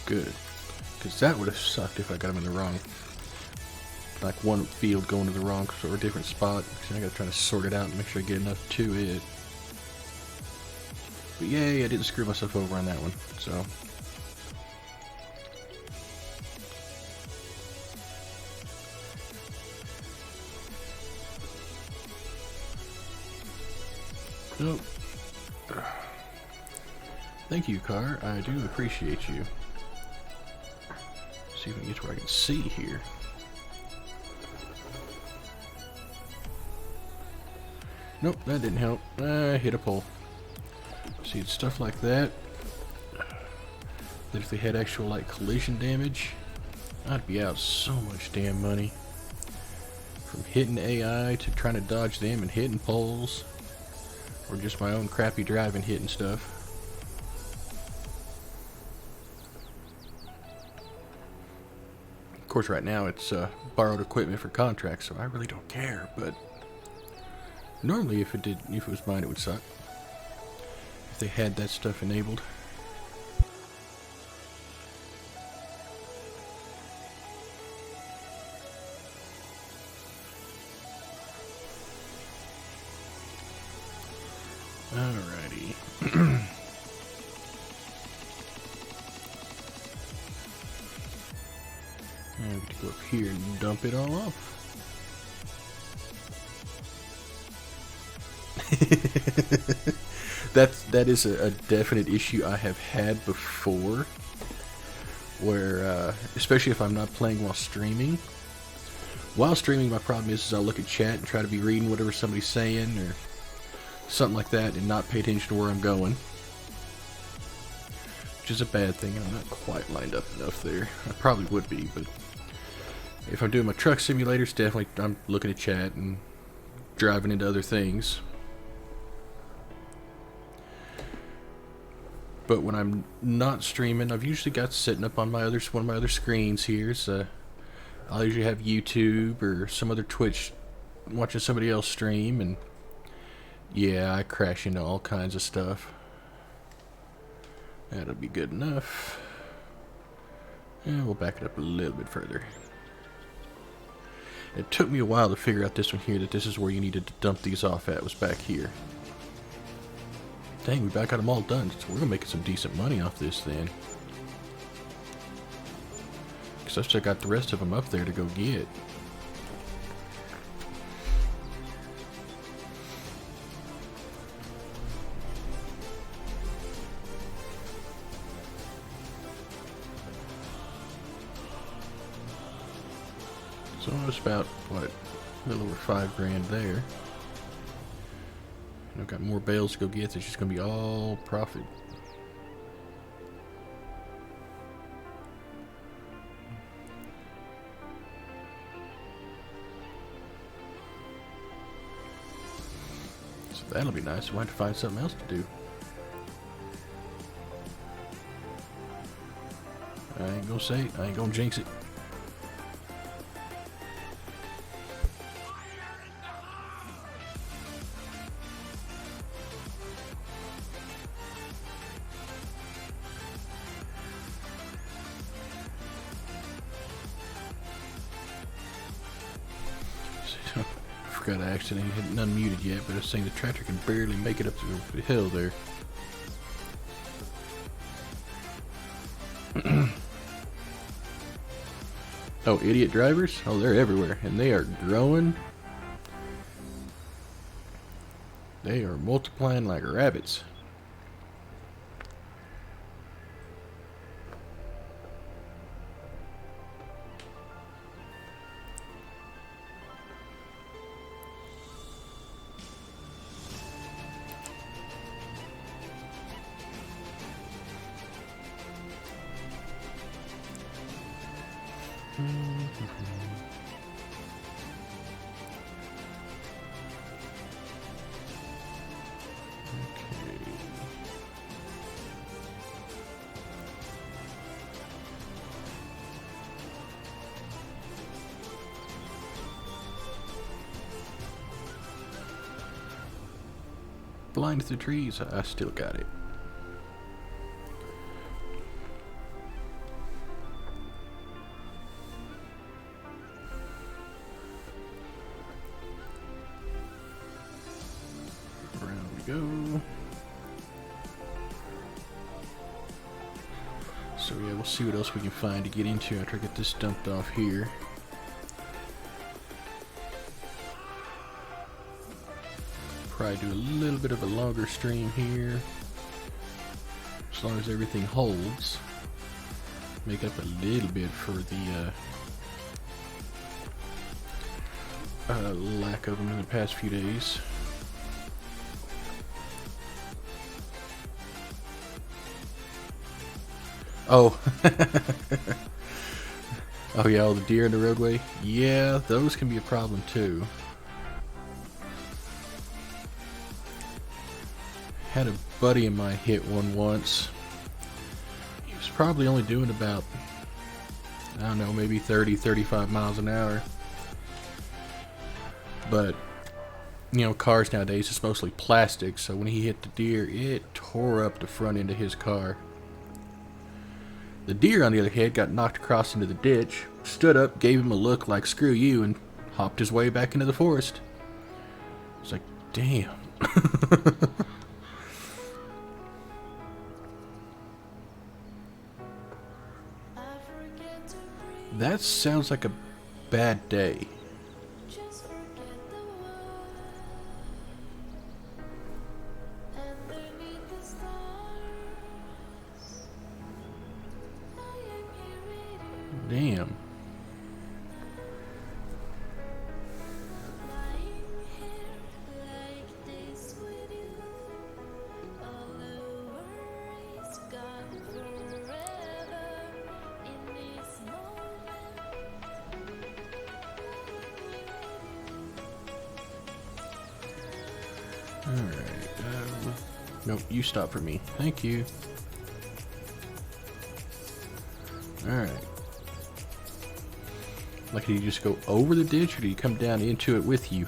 Good. Because that would have sucked if I got them in the wrong, like one field going to the wrong or a different spot. So I gotta try to sort it out and make sure I get enough to it. But yay, I didn't screw myself over on that one, so. Nope. Thank you, car. I do appreciate you. See if we can get to where I can see here. Nope, that didn't help. I hit a pole. See, it's stuff like that. That if they had actual, like, collision damage, I'd be out so much damn money. From hitting AI to trying to dodge them and hitting poles. Or just my own crappy driving hitting stuff. Of course, right now it's borrowed equipment for contracts, so I really don't care. But normally, if it was mine, it would suck. If they had that stuff enabled. Alrighty. Now we get to go up here and dump it all off. That is a definite issue I have had before, where especially if I'm not playing while streaming. While streaming, my problem is I'll look at chat and try to be reading whatever somebody's saying or something like that and not pay attention to where I'm going. Which is a bad thing. I'm not quite lined up enough there. I probably would be, but if I'm doing my truck simulators, definitely I'm looking at chat and driving into other things. But when I'm not streaming, I've usually got setting up on one of my other screens here. So I'll usually have YouTube or some other Twitch watching somebody else stream, and yeah, I crash into all kinds of stuff. That'll be good enough. And we'll back it up a little bit further. It took me a while to figure out this one here, that this is where you needed to dump these off at, was back here. Dang, we about got them all done, so we're gonna make some decent money off this then. Because I've still got the rest of them up there to go get. So it's about, what, a little over $5 grand there. And I've got more bales to go get. It's just going to be all profit. So that'll be nice. We'll have to find something else to do. I ain't gonna say it. I ain't gonna jinx it. I forgot I accidentally hadn't unmuted yet, but I was saying the tractor can barely make it up the hill there. Oh, idiot drivers? Oh, they're everywhere, and they are growing. They are multiplying like rabbits. Blind to the trees, I still got it. Around we go. So yeah, we'll see what else we can find to get into after I get this dumped off here. Probably do a little bit of a longer stream here, as long as everything holds. Make up a little bit for the lack of them in the past few days. Oh, oh yeah, all the deer in the roadway. Yeah, those can be a problem too. Had a buddy of mine hit one once. He was probably only doing about, I don't know, maybe 30, 35 miles an hour. But, you know, cars nowadays, it's mostly plastic, so when he hit the deer, it tore up the front end of his car. The deer, on the other hand, got knocked across into the ditch, stood up, gave him a look like screw you, and hopped his way back into the forest. It's like, damn. That sounds like a bad day. Damn. Alright, nope, you stop for me. Thank you. Alright. Like, did you just go over the ditch, or do you come down into it with you?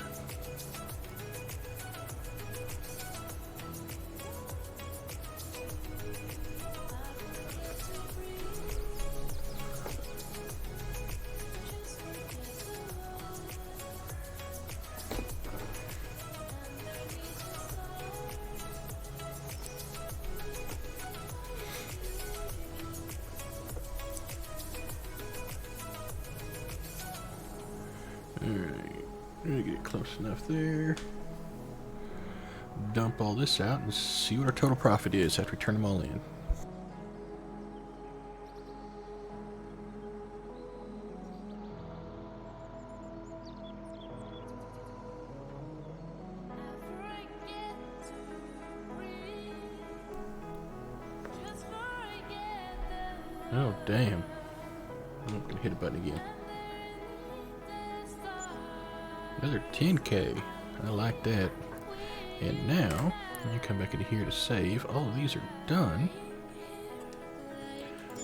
Alright, gonna get close enough there. Dump all this out and see what our total profit is after we turn them all in. Oh, damn. I'm gonna hit a button again. Another 10K. I like that. And now, when you come back into here to save, all of these are done.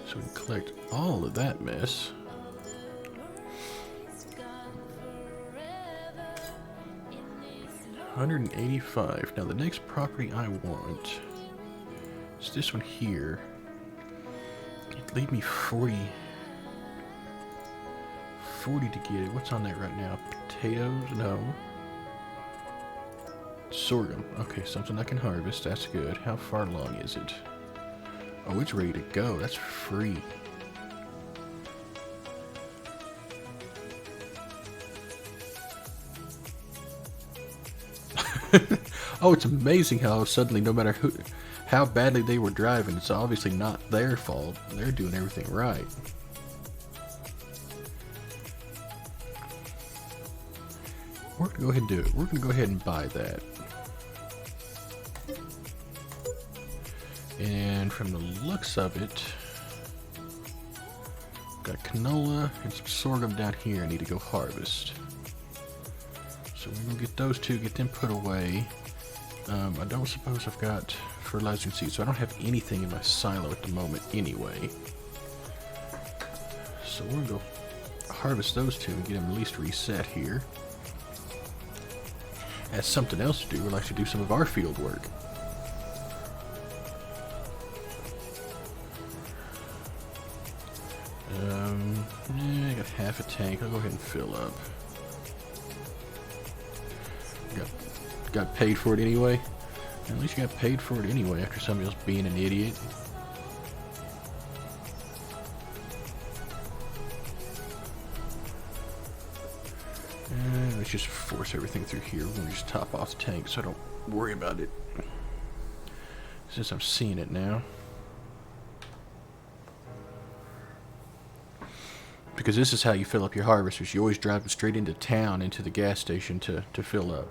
So we can collect all of that mess. $185. Now the next property I want is this one here. It'd leave me 40 to get it. What's on that right now? Potatoes? No. Sorghum. Okay, something I can harvest. That's good. How far along is it? Oh, it's ready to go. That's free. Oh, it's amazing how suddenly, no matter how badly they were driving, it's obviously not their fault. They're doing everything right. We're going to go ahead and do it. We're going to go ahead and buy that. And from the looks of it, got canola and some sorghum down here I need to go harvest. So we're going to get those two, get them put away. I don't suppose I've got fertilizing seeds, so I don't have anything in my silo at the moment anyway. So we're going to go harvest those two and get them at least reset here. As something else to do, we'll actually do some of our field work. I got half a tank. I'll go ahead and fill up. Got paid for it anyway. At least you got paid for it anyway after somebody else being an idiot. And let's just force everything through here. We're gonna just top off the tank so I don't worry about it. Since I'm seeing it now. Because this is how you fill up your harvesters. You always drive them straight into town, into the gas station to fill up.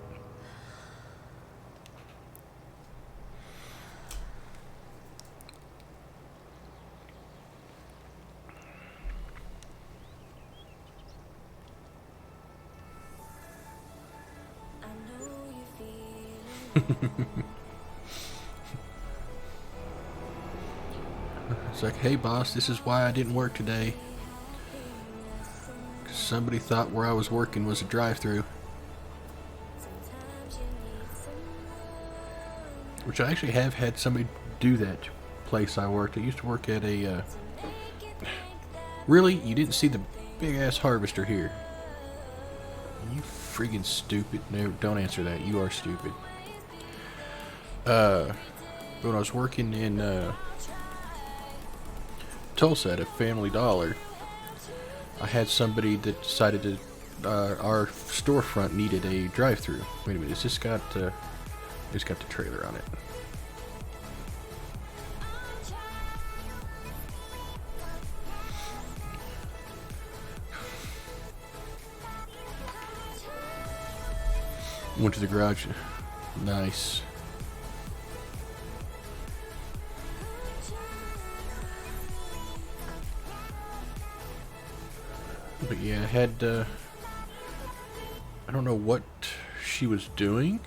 It's like, hey boss, this is why I didn't work today. Somebody thought where I was working was a drive-through. Which I actually have had somebody do that place I worked. I used to work at a... Really? You didn't see the big-ass harvester here? You friggin' stupid. No, don't answer that. You are stupid. When I was working in Tulsa at a Family Dollar, I had somebody that decided to, our storefront needed a drive-through. Wait a minute, it's just got the trailer on it. Went to the garage. Nice. But yeah, I had, I don't know what she was doing,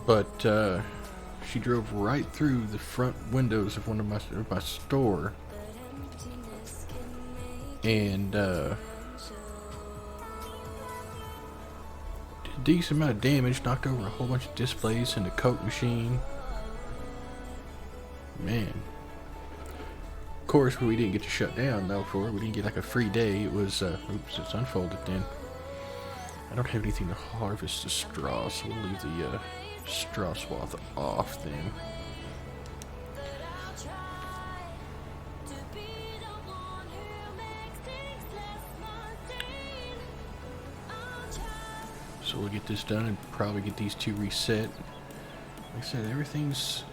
but she drove right through the front windows of one of my store, and did a decent amount of damage, knocked over a whole bunch of displays in the Coke machine. Man. Of course, we didn't get to shut down though for it. We didn't get like a free day. It was, oops, it's unfolded then. I don't have anything to harvest the straw, so we'll leave the straw swath off then. So we'll get this done and probably get these two reset. Like I said, everything's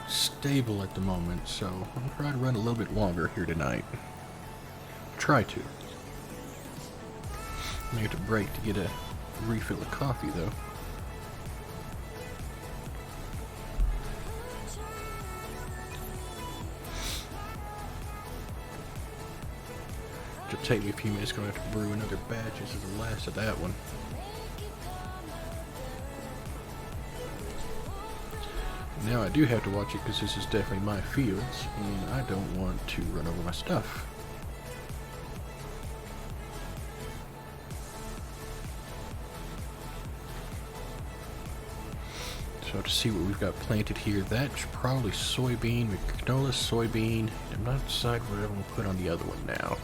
stable at the moment, so I'll try to run a little bit longer here tonight. Try to. I have to break to get a refill of coffee though. It'll take me a few minutes. Gonna have to brew another batch. This is the last of that one. Now I do have to watch it because this is definitely my fields, and I don't want to run over my stuff. So to see what we've got planted here, that's probably soybean, canola, soybean. I'm not deciding what I'm going to put on the other one now.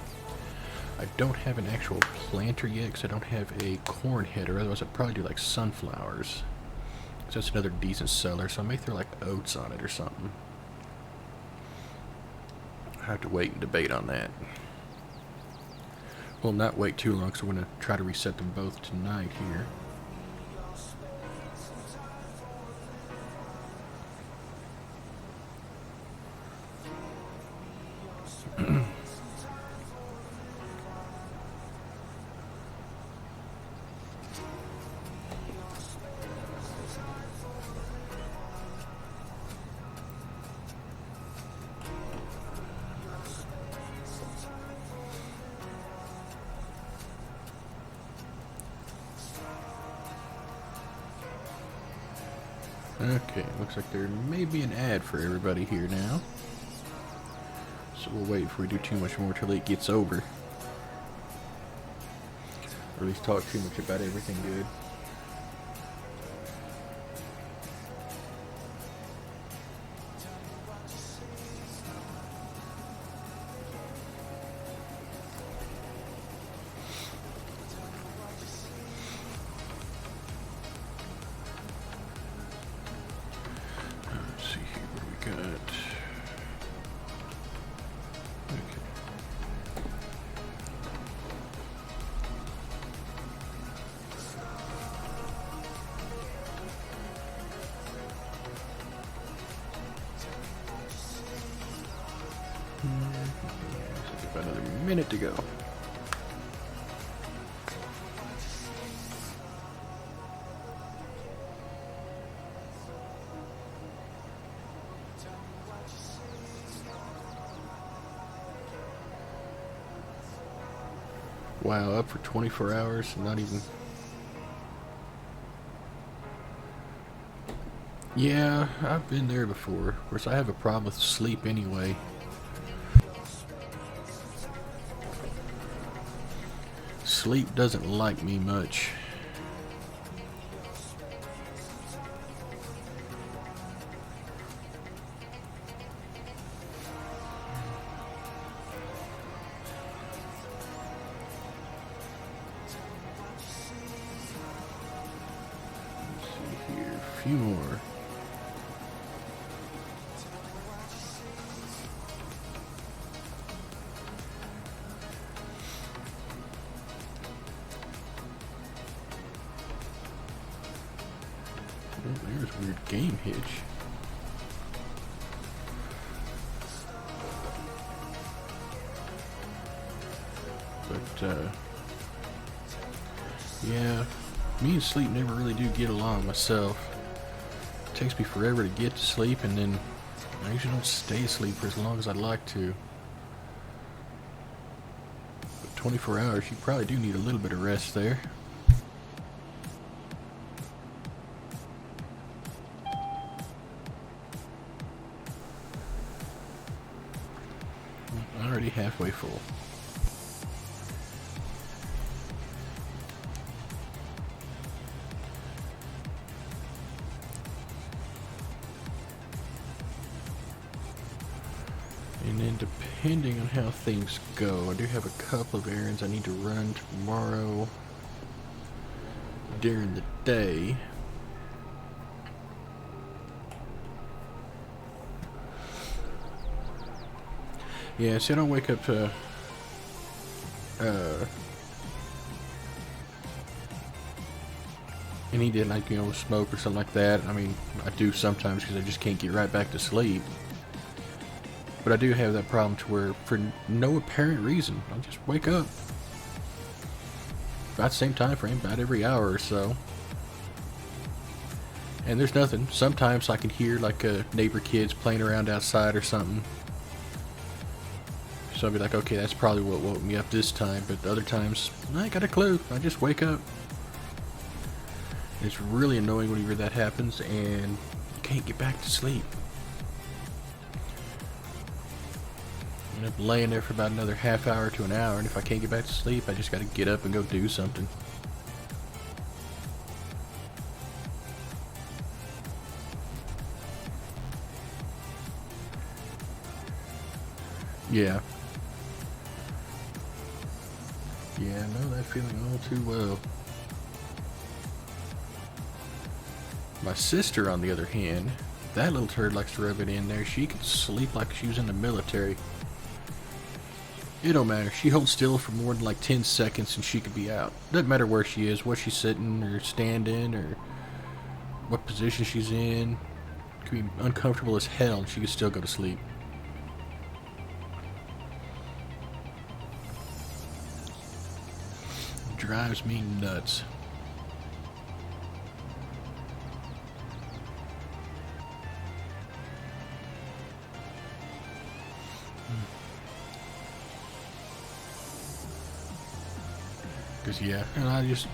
I don't have an actual planter yet because I don't have a corn header, otherwise I'd probably do like sunflowers. So that's another decent seller, so I may throw like oats on it or something. I have to wait and debate on that. Well, not wait too long, so we're going to try to reset them both tonight here. Okay, looks like there may be an ad for everybody here now. So we'll wait before we do too much more till it gets over. Or at least talk too much about everything good. About another minute to go. Wow, up for 24 hours, not even... Yeah, I've been there before. Of course, I have a problem with sleep anyway. Sleep doesn't like me much. Let's see here, a few more. There's a weird game hitch. But, yeah, me and sleep never really do get along myself. It takes me forever to get to sleep, and then I usually don't stay asleep for as long as I'd like to. But 24 hours, you probably do need a little bit of rest there. Already halfway full. And then depending on how things go, I do have a couple of errands I need to run tomorrow during the day. Yeah, see, I don't wake up to and he did, like, you know, smoke or something like that. I mean, I do sometimes because I just can't get right back to sleep. But I do have that problem to where, for no apparent reason, I'll just wake up. About the same time frame, about every hour or so. And there's nothing. Sometimes I can hear, like, neighbor kids playing around outside or something. So I'll be like, okay, that's probably what woke me up this time. But other times, I ain't got a clue. I just wake up. It's really annoying whenever that happens and you can't get back to sleep. You end up laying there for about another half hour to an hour, and if I can't get back to sleep, I just gotta get up and go do something. Yeah. Yeah, I know that feeling all too well. My sister, on the other hand, that little turd likes to rub it in there. She could sleep like she was in the military. It don't matter. She holds still for more than like 10 seconds and she could be out. Doesn't matter where she is, what she's sitting or standing or what position she's in. It could be uncomfortable as hell and she could still go to sleep. It drives me nuts. Because, yeah, and I just,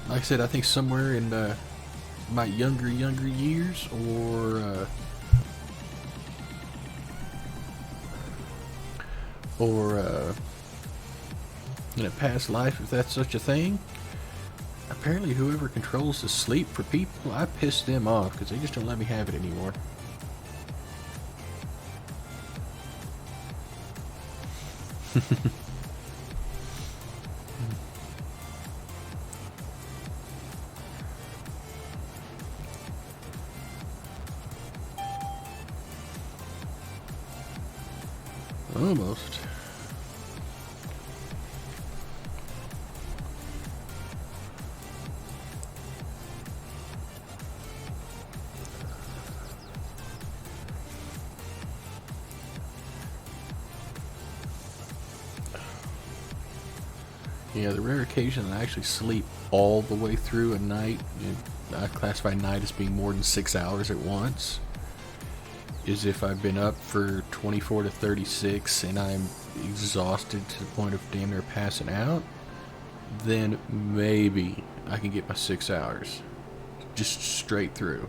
like I said, I think somewhere in my younger years, or in a past life, if that's such a thing, apparently whoever controls the sleep for people, I piss them off because they just don't let me have it anymore. Almost. Yeah, the rare occasion that I actually sleep all the way through a night, and I classify night as being more than 6 hours at once, is if I've been up for 24 to 36 and I'm exhausted to the point of damn near passing out, then maybe I can get my 6 hours just straight through.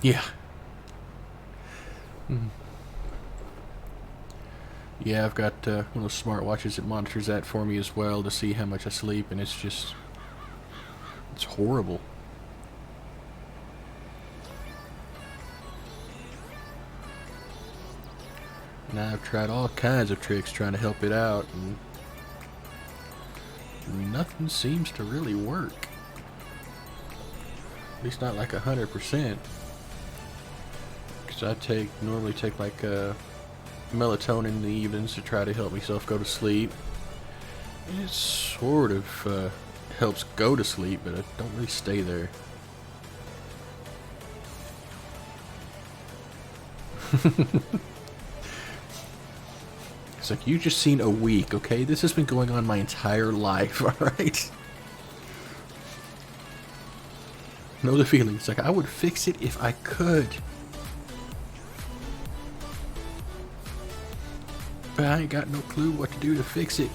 Yeah. Yeah, I've got one of those smartwatches that monitors that for me as well to see how much I sleep, and it's just, it's horrible. Now I've tried all kinds of tricks trying to help it out, and nothing seems to really work. At least not like 100%. Because I normally take like melatonin in the evenings to try to help myself go to sleep. And it sort of helps go to sleep, but I don't really stay there. It's like, you just seen a week, okay? This has been going on my entire life, alright? Know the feeling. It's like, I would fix it if I could. But I ain't got no clue what to do to fix it.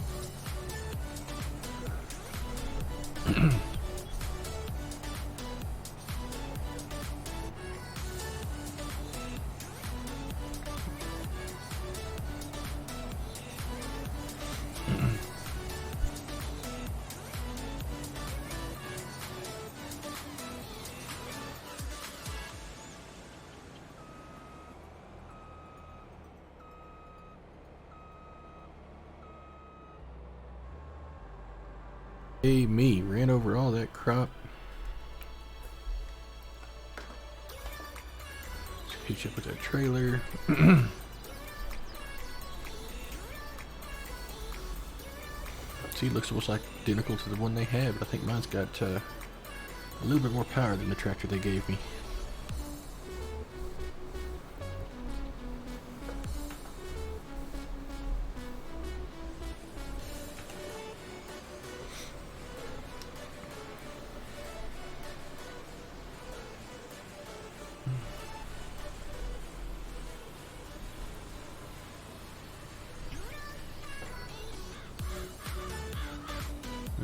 Hey, me, ran over all that crop. Let's hitch up with that trailer. See, it looks almost like identical to the one they had, but I think mine's got a little bit more power than the tractor they gave me.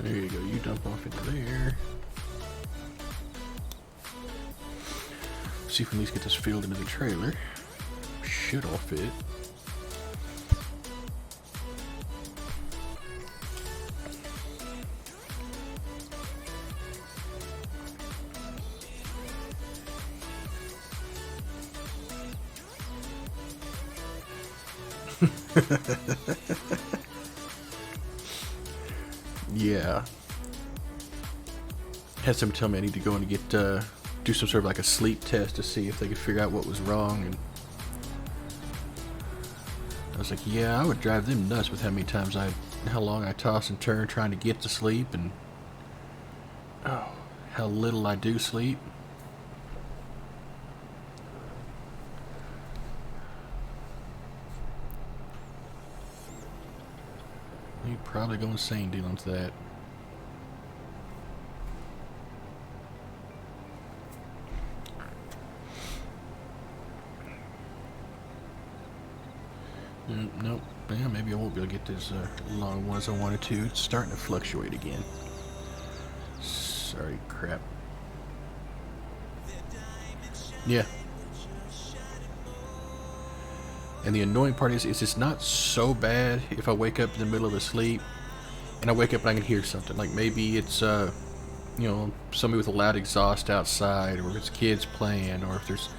There you go, you dump off into there. See if we can at least get this filled into the trailer. Should all fit. Yeah. Had someone tell me I need to go in and get do some sort of like a sleep test to see if they could figure out what was wrong, and I was like, yeah, I would drive them nuts with how long I toss and turn trying to get to sleep, and oh, how little I do sleep. You'd probably go insane dealing with that. Nope. Yeah, maybe I won't be able to get this long one as I wanted to. It's starting to fluctuate again. Sorry, crap. Yeah. And the annoying part is it's not so bad if I wake up in the middle of a sleep and I wake up and I can hear something. Like maybe it's, somebody with a loud exhaust outside, or if it's kids playing, or if there's,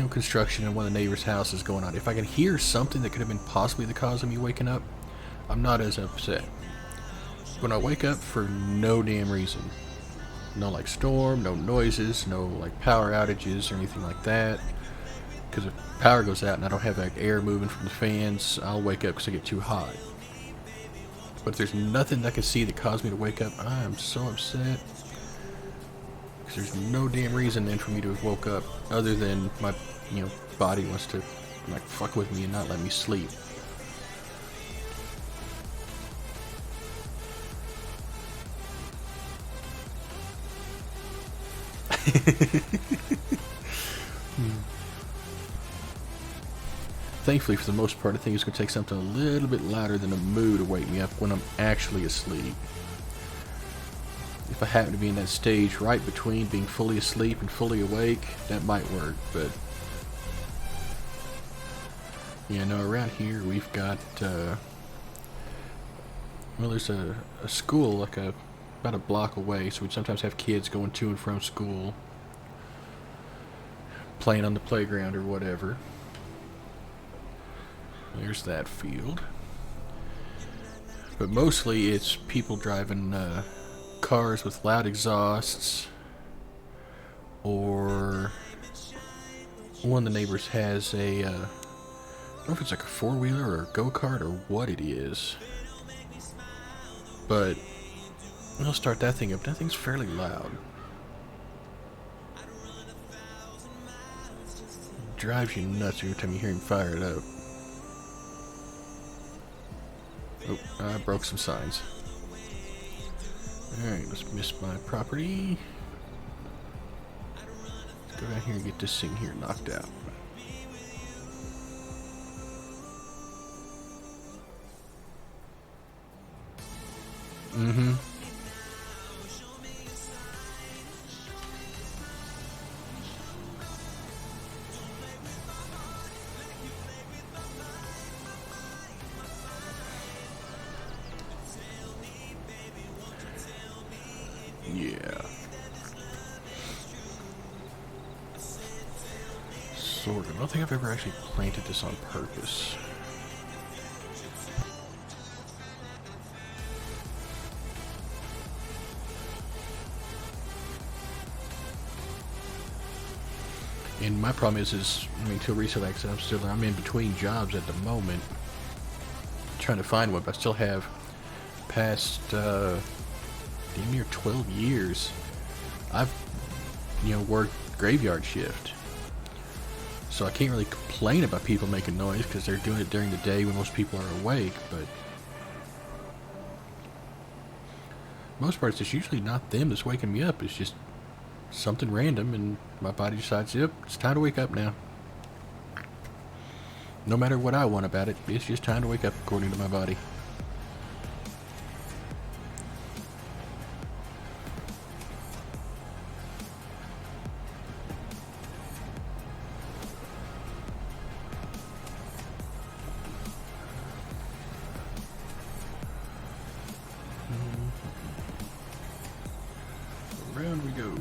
construction in one of the neighbors' houses going on. If I can hear something that could have been possibly the cause of me waking up, I'm not as upset. When I wake up for no damn reason, no like storm, no noises, no like power outages or anything like that, because if power goes out and I don't have like air moving from the fans, I'll wake up because I get too hot. But if there's nothing that I can see that caused me to wake up, I am so upset. Because there's no damn reason then for me to have woke up other than my, body wants to like fuck with me and not let me sleep. Thankfully, for the most part, I think it's going to take something a little bit louder than a moo to wake me up when I'm actually asleep. If I happen to be in that stage right between being fully asleep and fully awake, that might work, but yeah, no, around here we've got, there's a school like about a block away, so we'd sometimes have kids going to and from school, playing on the playground or whatever. There's that field. But mostly it's people driving cars with loud exhausts, or one of the neighbors has a, I don't know if it's like a four-wheeler or a go-kart or what it is, but I'll start that thing up. That thing's fairly loud. Drives you nuts every time you hear him fire it up. Oh, I broke some signs. Alright, let's miss my property. Let's go down here and get this thing here knocked out. Mm-hmm. Yeah. Sort of. I don't think I've ever actually planted this on purpose. And my problem is until recently, like I said, I'm in between jobs at the moment, trying to find one, but I still have past, damn near 12 years, I've, worked graveyard shift. So I can't really complain about people making noise because they're doing it during the day when most people are awake, but most parts it's usually not them that's waking me up. It's just something random and my body decides, yep, it's time to wake up now. No matter what I want about it, it's just time to wake up according to my body. Around we go.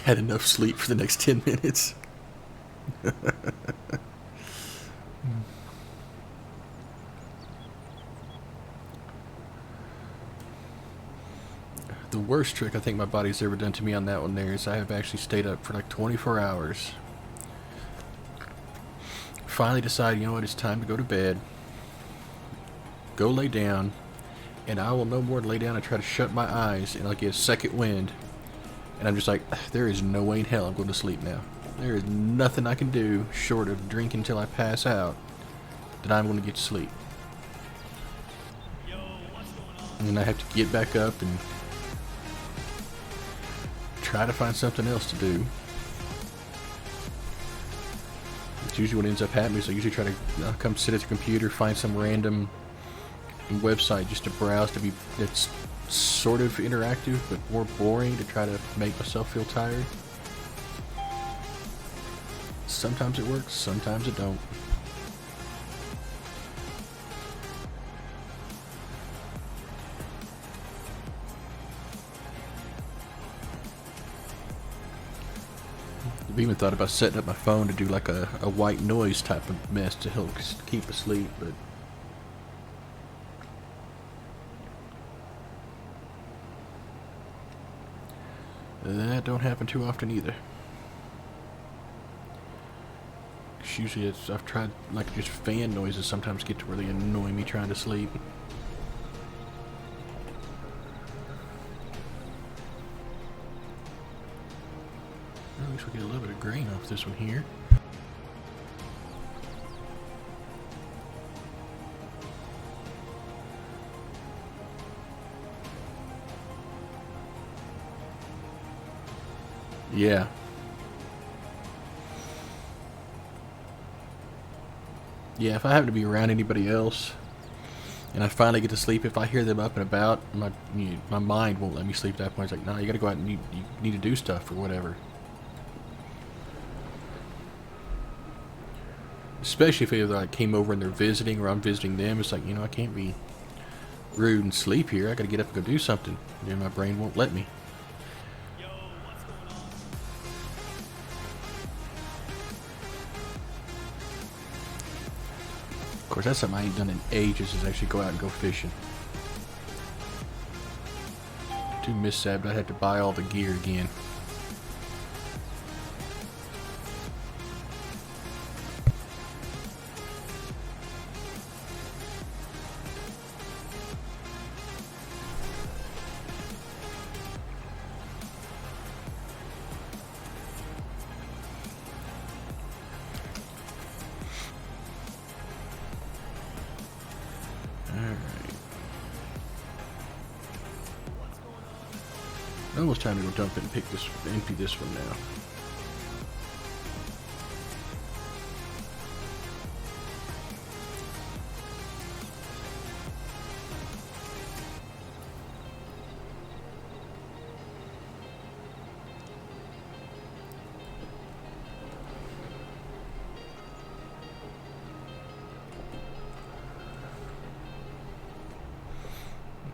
Had enough sleep for the next 10 minutes. The worst trick I think my body's ever done to me on that one there is I have actually stayed up for like 24 hours. Finally decided, you know what, it's time to go to bed. Go lay down. And I will no more lay down and try to shut my eyes and I'll get a second wind. And I'm just like, there is no way in hell I'm going to sleep now. There is nothing I can do short of drinking until I pass out that I'm going to get to sleep. And then I have to get back up and try to find something else to do. It's usually what ends up happening is I usually try to come sit at the computer, find some random website just to browse that's sort of interactive but more boring to try to make myself feel tired. Sometimes it works, sometimes it don't. I've even thought about setting up my phone to do like a white noise type of mess to help keep asleep, but that don't happen too often either. Usually I've tried like just fan noises sometimes get to where they annoy me trying to sleep. At least we get a little bit of grain off this one here. Yeah. Yeah, if I happen to be around anybody else and I finally get to sleep, if I hear them up and about, my mind won't let me sleep at that point. It's like, no, you gotta go out and you need to do stuff or whatever. Especially if they like came over and they're visiting or I'm visiting them, it's like, you know, I can't be rude and sleep here. I gotta get up and go do something. And then my brain won't let me. Of course, that's something I ain't done in ages, is actually go out and go fishing. Too missed, I had to buy all the gear again. Almost time to go dump it and empty this one now.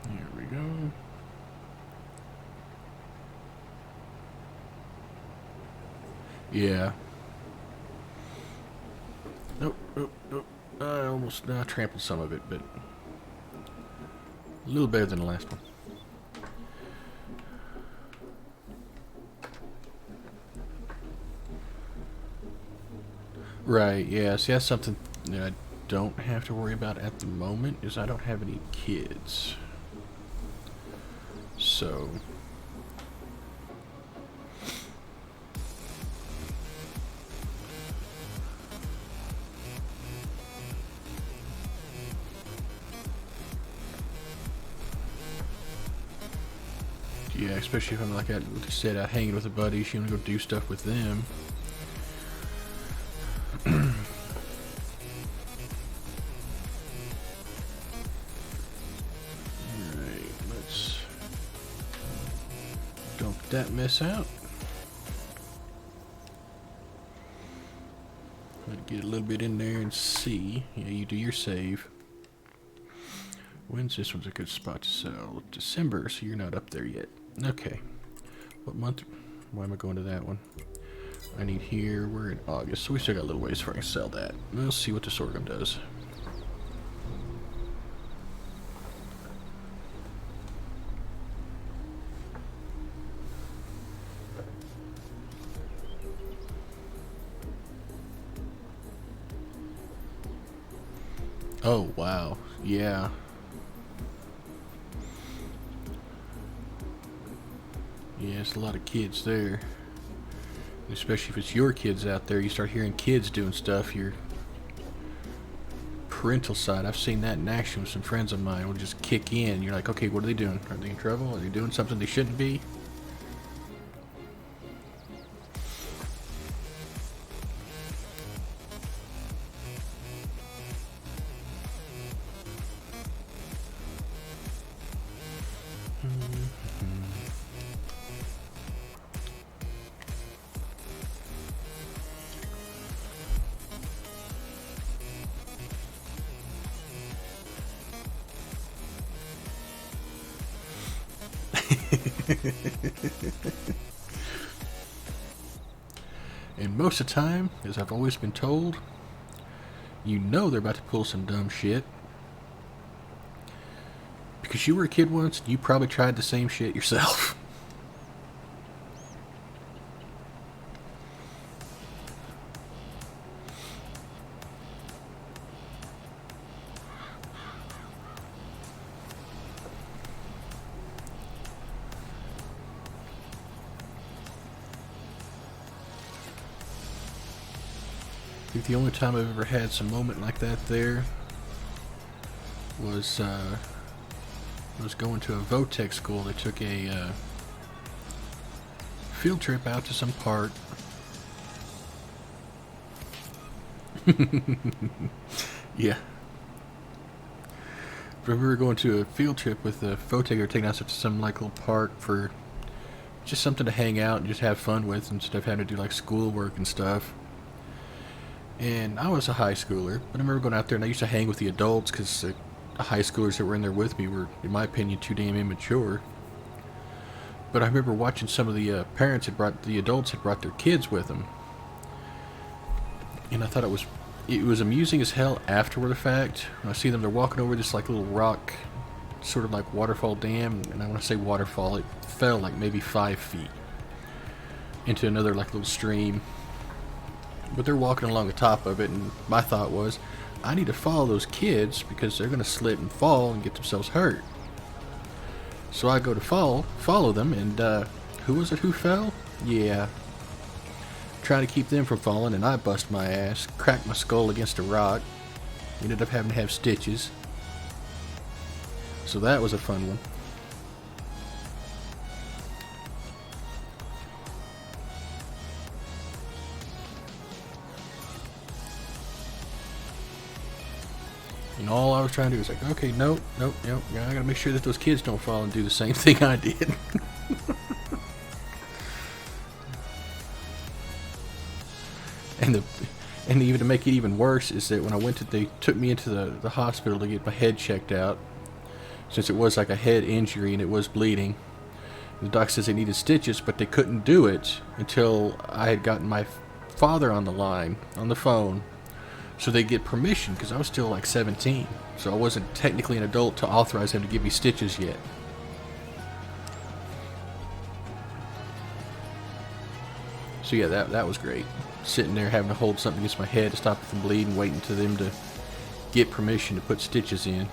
Here we go. Yeah. Nope, nope, nope. I almost trampled some of it, but a little better than the last one. Right, yeah. See, that's something that I don't have to worry about at the moment, is I don't have any kids. So... yeah, especially if I'm like I said, out hanging with a buddy, you want to go do stuff with them. Alright, let's dump that mess out. Let get a little bit in there and see. Yeah, you do your save. When's this one's a good spot to sell? December, so you're not up there yet. Okay. What month? Why am I going to that one? I need here. We're in August, so we still got a little ways before I can sell that. We'll see what the sorghum does. Oh, wow. Yeah. Yeah, it's a lot of kids there. Especially if it's your kids out there, you start hearing kids doing stuff, your parental side, I've seen that in action with some friends of mine, will just kick in. You're like, okay, what are they doing? Are they in trouble? Are they doing something they shouldn't be? And most of the time, as I've always been told, you know they're about to pull some dumb shit. Because you were a kid once, and you probably tried the same shit yourself. I think the only time I've ever had some moment like that there was going to a Votech school. They took a field trip out to some park. Yeah. But we were going to a field trip with the Votech. They were taking us to some like little park for just something to hang out and just have fun with instead of having to do like schoolwork and stuff. And I was a high schooler, but I remember going out there and I used to hang with the adults because the high schoolers that were in there with me were, in my opinion, too damn immature. But I remember watching some of the adults had brought their kids with them. And I thought it was amusing as hell after the fact. When I see them, they're walking over this like little rock, sort of like waterfall dam. And I want to say waterfall, it fell like maybe 5 feet into another like little stream. But they're walking along the top of it, and my thought was, I need to follow those kids because they're going to slip and fall and get themselves hurt. So I go to follow them, and who was it who fell? Yeah. Trying to keep them from falling, and I bust my ass, cracked my skull against a rock, ended up having to have stitches. So that was a fun one. And all I was trying to do was like, okay, nope, I gotta make sure that those kids don't fall and do the same thing I did. and even to make it even worse is that when they took me into the hospital to get my head checked out, since it was like a head injury and it was bleeding. The doc says they needed stitches, but they couldn't do it until I had gotten my father on the phone. So they get permission, because I was still like 17. So I wasn't technically an adult to authorize them to give me stitches yet. So yeah, that was great. Sitting there having to hold something against my head to stop it from bleeding, waiting for them to get permission to put stitches in.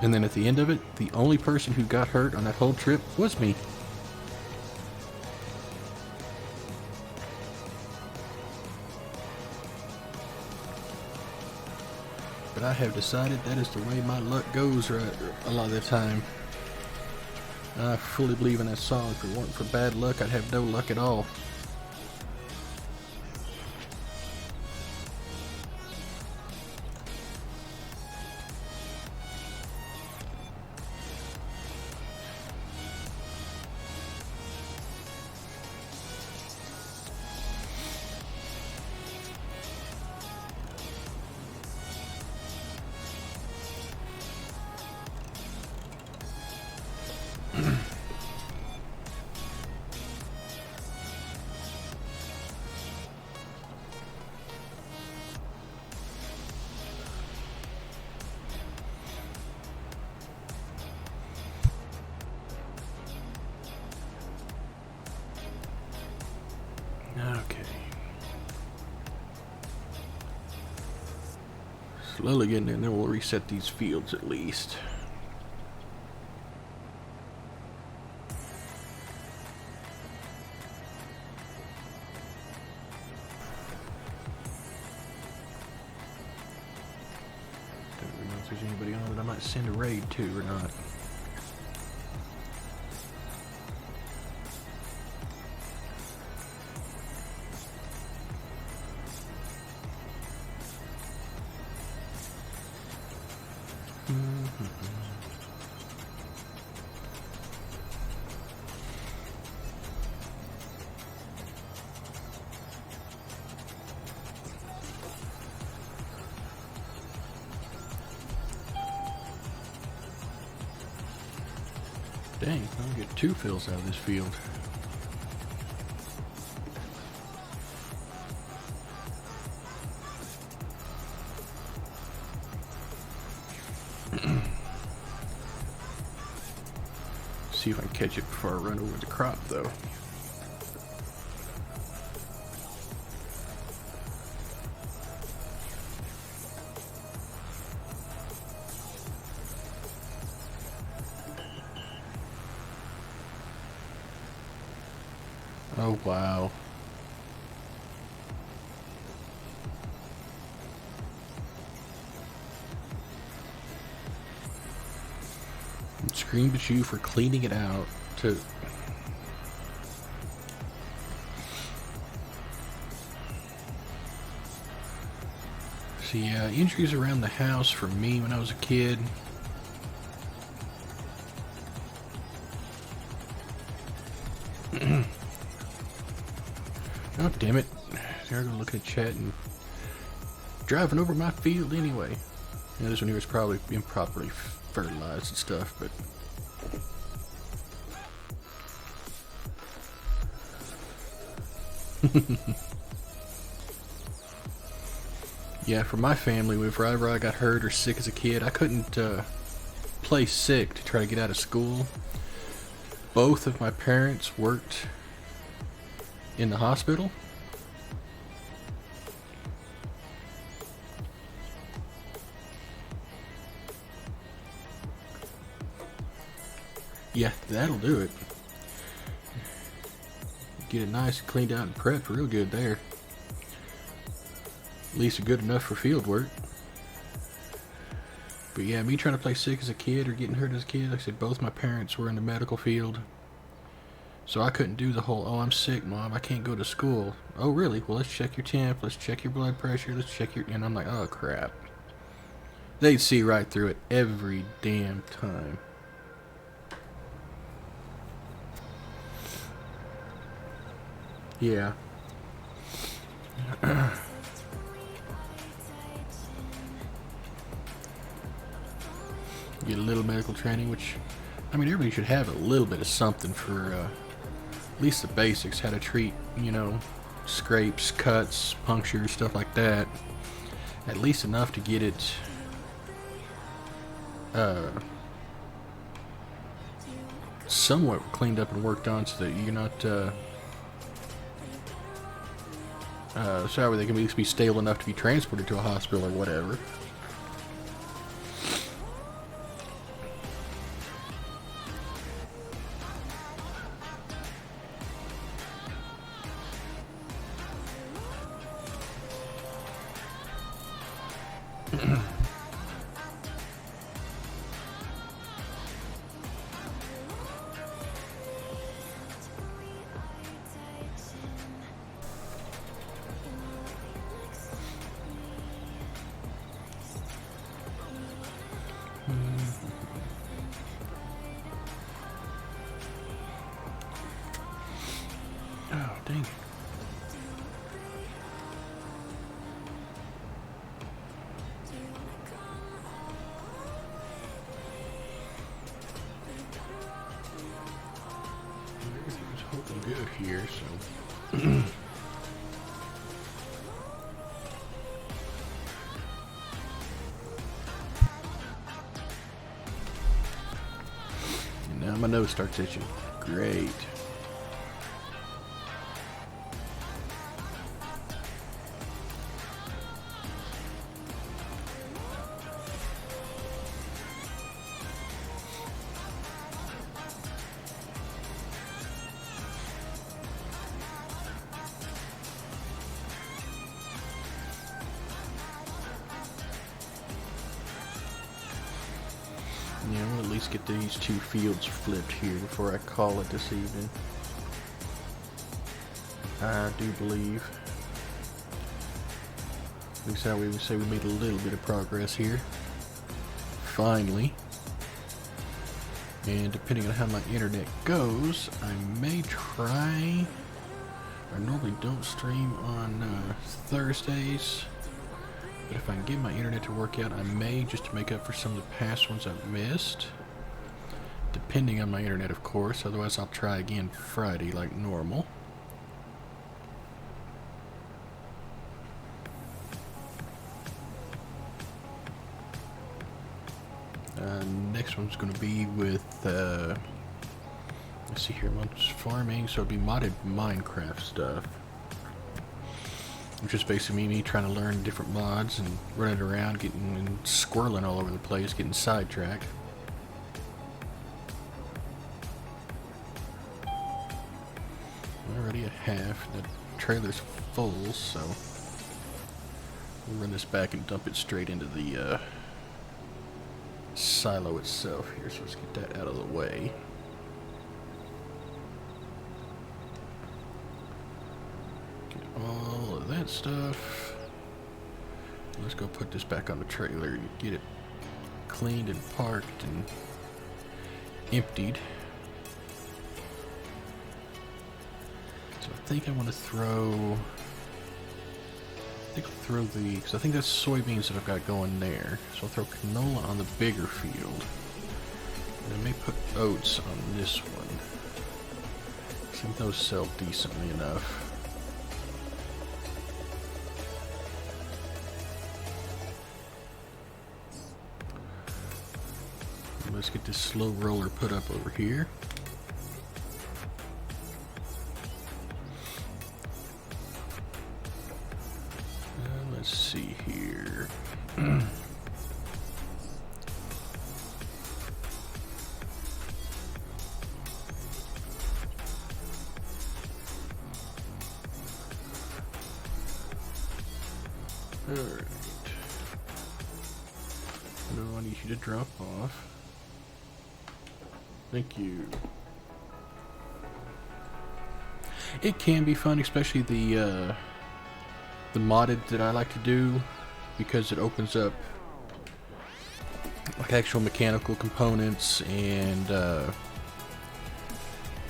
And then at the end of it, the only person who got hurt on that whole trip was me. But I have decided that is the way my luck goes a lot of the time. I fully believe in that song. If it weren't for bad luck, I'd have no luck at all. Okay. Slowly getting in there, we'll reset these fields at least. Don't really know if there's anybody on that I might send a raid to or not. Dang, I'll get 2 fills out of this field. See if I can catch it before I run over the crop, though. Oh, wow. Screamed at you for cleaning it out to... See, injuries around the house for me when I was a kid. Oh, damn it. They're gonna look at chat and driving over my field anyway. Yeah, this one here was probably improperly fertilized and stuff, but... Yeah, for my family, whenever I got hurt or sick as a kid, I couldn't play sick to try to get out of school. Both of my parents worked in the hospital. Yeah, that'll do it. Get it nice and cleaned out and prepped real good there. At least good enough for field work. But yeah, me trying to play sick as a kid or getting hurt as a kid, like I said, both my parents were in the medical field. So I couldn't do the whole, oh, I'm sick, Mom, I can't go to school. Oh, really? Well, let's check your temp, let's check your blood pressure, let's check your... And I'm like, oh, crap. They'd see right through it every damn time. Yeah. Get a little medical training, which, I mean, everybody should have a little bit of something for at least the basics, how to treat, you know, scrapes, cuts, punctures, stuff like that. At least enough to get it somewhat cleaned up and worked on so that you're not so they can at least be stable enough to be transported to a hospital or whatever. Oh, dang it. Everything's holding good here, so... And now my nose starts itching. Great. least get these 2 fields flipped here before I call it this evening. I do believe. At least that way we say we made a little bit of progress here. Finally. And depending on how my internet goes, I may try. I normally don't stream on Thursdays. But if I can get my internet to work out, I may, just to make up for some of the past ones I've missed. Depending on my internet, of course. Otherwise, I'll try again Friday like normal. Next one's going to be with, let's see here, months farming, so it'll be modded Minecraft stuff. Which is basically me trying to learn different mods and running around, getting and squirreling all over the place, getting sidetracked. Already at half. The trailer's full, so we'll run this back and dump it straight into the silo itself here. So let's get that out of the way. All of that stuff. Let's go put this back on the trailer and get it cleaned and parked and emptied. So I think I want to throw. Because I think that's soybeans that I've got going there. So I'll throw canola on the bigger field. And I may put oats on this one. I think those sell decently enough. Let's get this slow roller put up over here. Let's see here. Alright. No, I need you to drop off. Thank you. It can be fun, especially the modded that I like to do, because it opens up like actual mechanical components and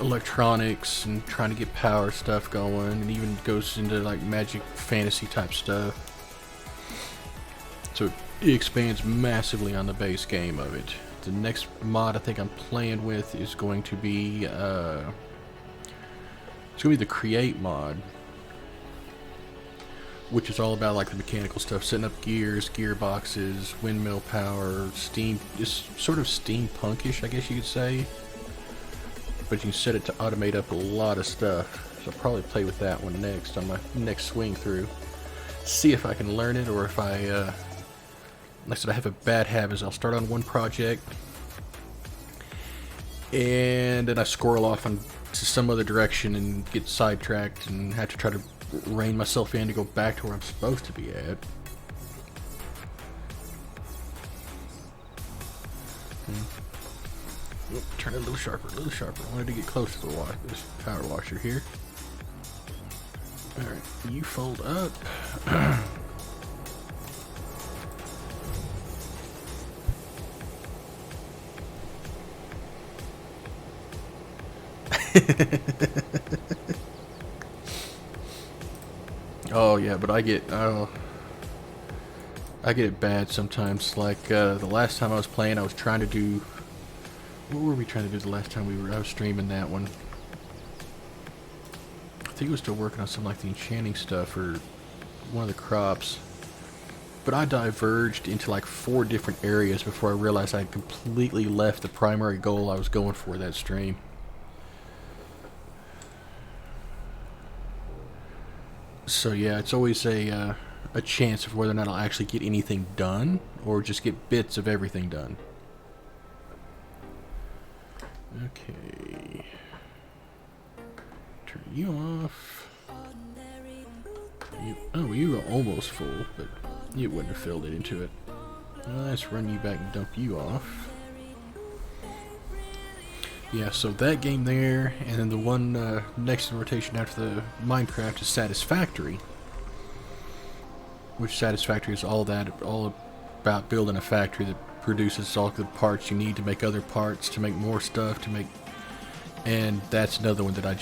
electronics and trying to get power stuff going, and even goes into like magic fantasy type stuff. So it expands massively on the base game of it. The next mod I think I'm playing with is going to be it's going to be the Create mod, which is all about like the mechanical stuff, setting up gears, gearboxes, windmill power, steam. It's sort of steampunkish, I guess you could say, but you can set it to automate up a lot of stuff. So I'll probably play with that one next on my next swing through. See if I can learn it, or if I like I said, I have a bad habit is I'll start on one project and then I squirrel off to some other direction and get sidetracked and have to try to rein myself in to go back to where I'm supposed to be at. Oh, turn it a little sharper, a little sharper. I wanted to get close to this power washer here. Alright, you fold up. Oh yeah, but I get it bad sometimes. Like the last time I was playing, I was trying to do. What were we trying to do the last time I was streaming that one? I think I was still working on some like the enchanting stuff or one of the crops. But I diverged into like 4 different areas before I realized I had completely left the primary goal I was going for that stream. So yeah, it's always a chance of whether or not I'll actually get anything done, or just get bits of everything done. Okay. Turn you off. You were almost full, but you wouldn't have filled it into it. Let's run you back and dump you off. Yeah, so that game there, and then the one next in rotation after the Minecraft is Satisfactory. Which Satisfactory is all about building a factory that produces all the parts you need to make other parts, to make more stuff, to make... And that's another one that I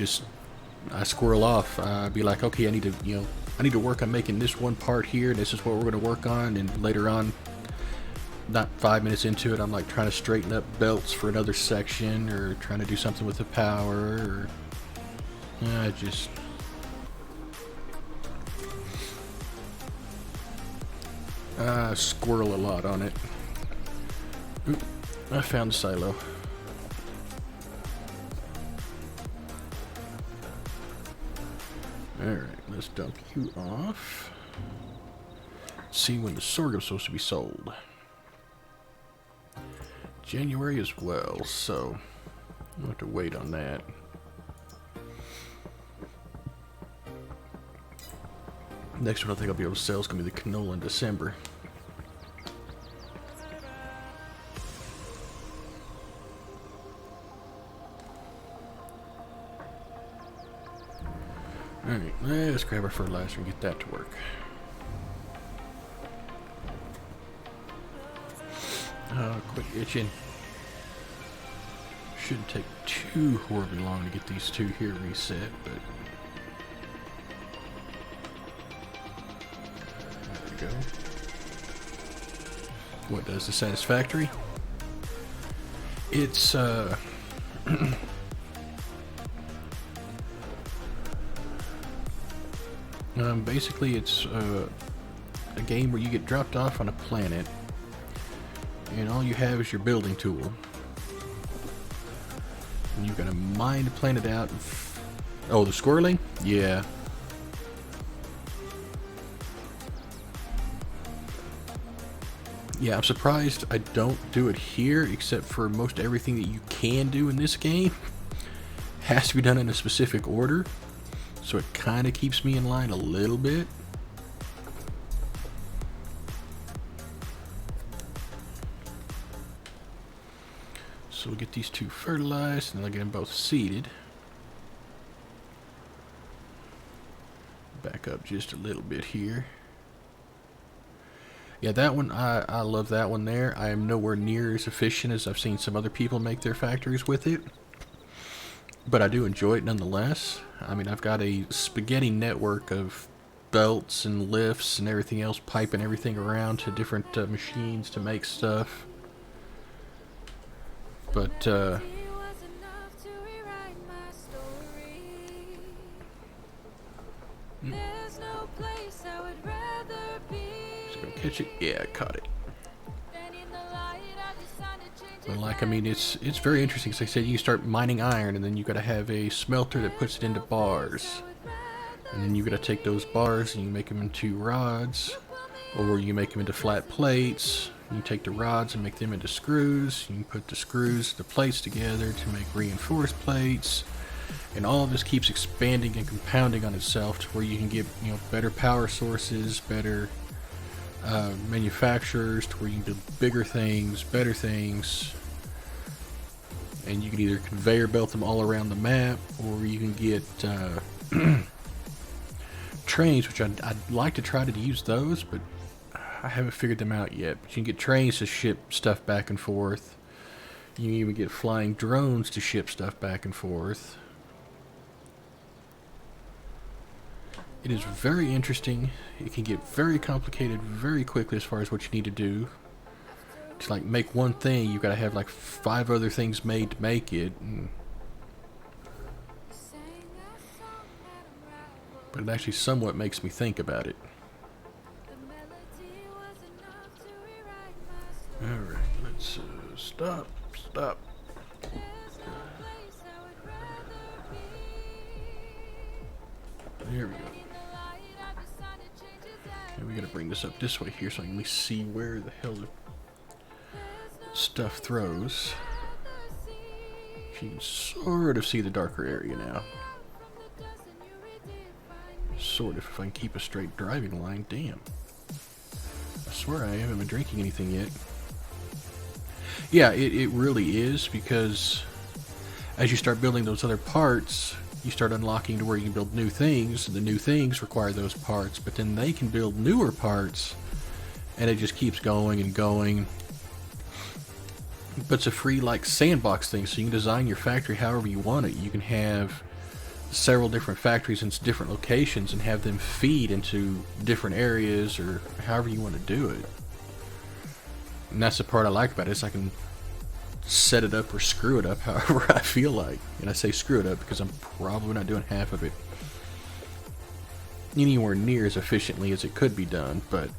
squirrel off. I'd be like, okay, I need to work on making this one part here, and this is what we're going to work on, and later on, not 5 minutes into it, I'm like trying to straighten up belts for another section, or trying to do something with the power, or just squirrel a lot on it. Oop, I found the silo. Alright, let's dump you off. See when the sorghum's supposed to be sold. January as well, so I'll have to wait on that. Next one I think I'll be able to sell is going to be the canola in December. Alright, let's grab our fertilizer and get that to work. Quit itching. Shouldn't take too horribly long to get these two here reset, but there we go. What does the Satisfactory? It's basically it's a game where you get dropped off on a planet, and all you have is your building tool. And you've got to mine the planet out. Oh, the squirreling? Yeah. Yeah, I'm surprised I don't do it here, except for most everything that you can do in this game has to be done in a specific order. So it kind of keeps me in line a little bit. So we'll get these two fertilized, and I'll get them both seeded. Back up just a little bit here. Yeah, that one, I love that one there. I am nowhere near as efficient as I've seen some other people make their factories with it. But I do enjoy it nonetheless. I mean, I've got a spaghetti network of belts and lifts and everything else, piping everything around to different machines to make stuff. But, just gonna catch it. Yeah, I caught it. But like, I mean, it's very interesting. Because like I said, you start mining iron, and then you got to have a smelter that puts it into bars, and then you got to take those bars and you make them into rods, or you make them into flat plates. You take the rods and make them into screws. You can put the screws, the plates together to make reinforced plates, and all of this keeps expanding and compounding on itself to where you can get, you know, better power sources, better manufacturers, to where you can do bigger things, better things, and you can either conveyor belt them all around the map, or you can get trains, which I'd like to try to use those, but I haven't figured them out yet. But you can get trains to ship stuff back and forth. You can even get flying drones to ship stuff back and forth. It is very interesting. It can get very complicated very quickly as far as what you need to do. To like make one thing, you've got to have like 5 other things made to make it. But it actually somewhat makes me think about it. Alright, let's stop. There we go. Okay, we gotta bring this up this way here so I can at least see where the hell the stuff throws. You can sort of see the darker area now. Sort of, if I can keep a straight driving line. Damn. I swear I haven't been drinking anything yet. Yeah, it really is, because as you start building those other parts, you start unlocking to where you can build new things. The new things require those parts, but then they can build newer parts, and it just keeps going and going. But it's a free, like, sandbox thing, so you can design your factory however you want it. You can have several different factories in different locations and have them feed into different areas or however you want to do it. And that's the part I like about it, is I can set it up or screw it up however I feel like. And I say screw it up because I'm probably not doing half of it anywhere near as efficiently as it could be done, but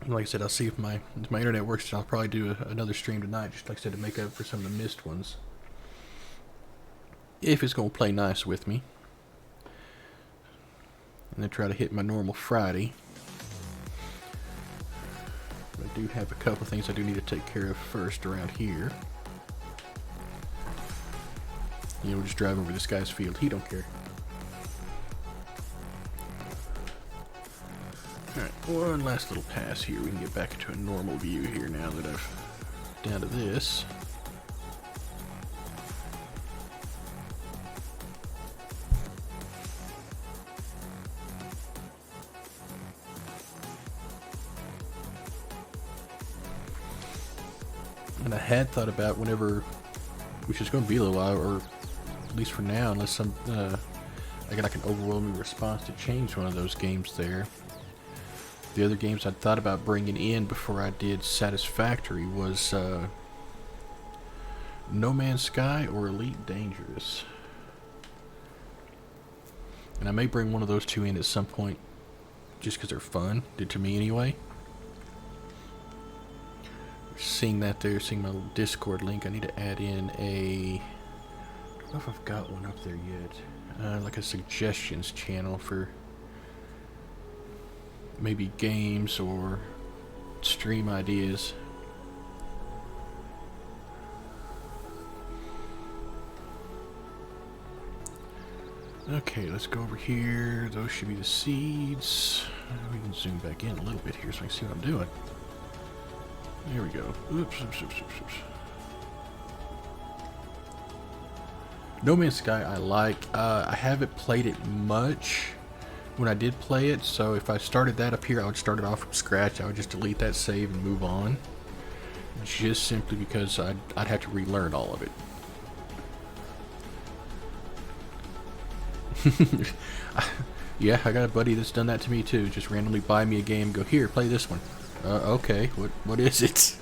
like I said, I'll see if my internet works, and I'll probably do another stream tonight, just like I said, to make up for some of the missed ones. If it's going to play nice with me. And then try to hit my normal Friday. But I do have a couple things I do need to take care of first around here. You know, we'll just drive over this guy's field. He don't care. Alright, one last little pass here. We can get back into a normal view here now that I've down to this. And I had thought about whenever, which is going to be a little while, or at least for now, unless I get like an overwhelming response, to change one of those games there. The other games I'd thought about bringing in before I did Satisfactory was No Man's Sky or Elite Dangerous. And I may bring one of those two in at some point, just because they're fun, did to me anyway. Seeing that there, seeing my little Discord link, I need to add in a, I don't know if I've got one up there yet, like a suggestions channel for maybe games or stream ideas. Okay, let's go over here. Those should be the seeds. We can zoom back in a little bit here so I can see what I'm doing. There we go. Oops. No Man's Sky I like. I haven't played it much when I did play it, so if I started that up here, I would start it off from scratch. I would just delete that save and move on. Just simply because I'd have to relearn all of it. Yeah, I got a buddy that's done that to me too. Just randomly buy me a game and go, here, play this one. Okay, what is it?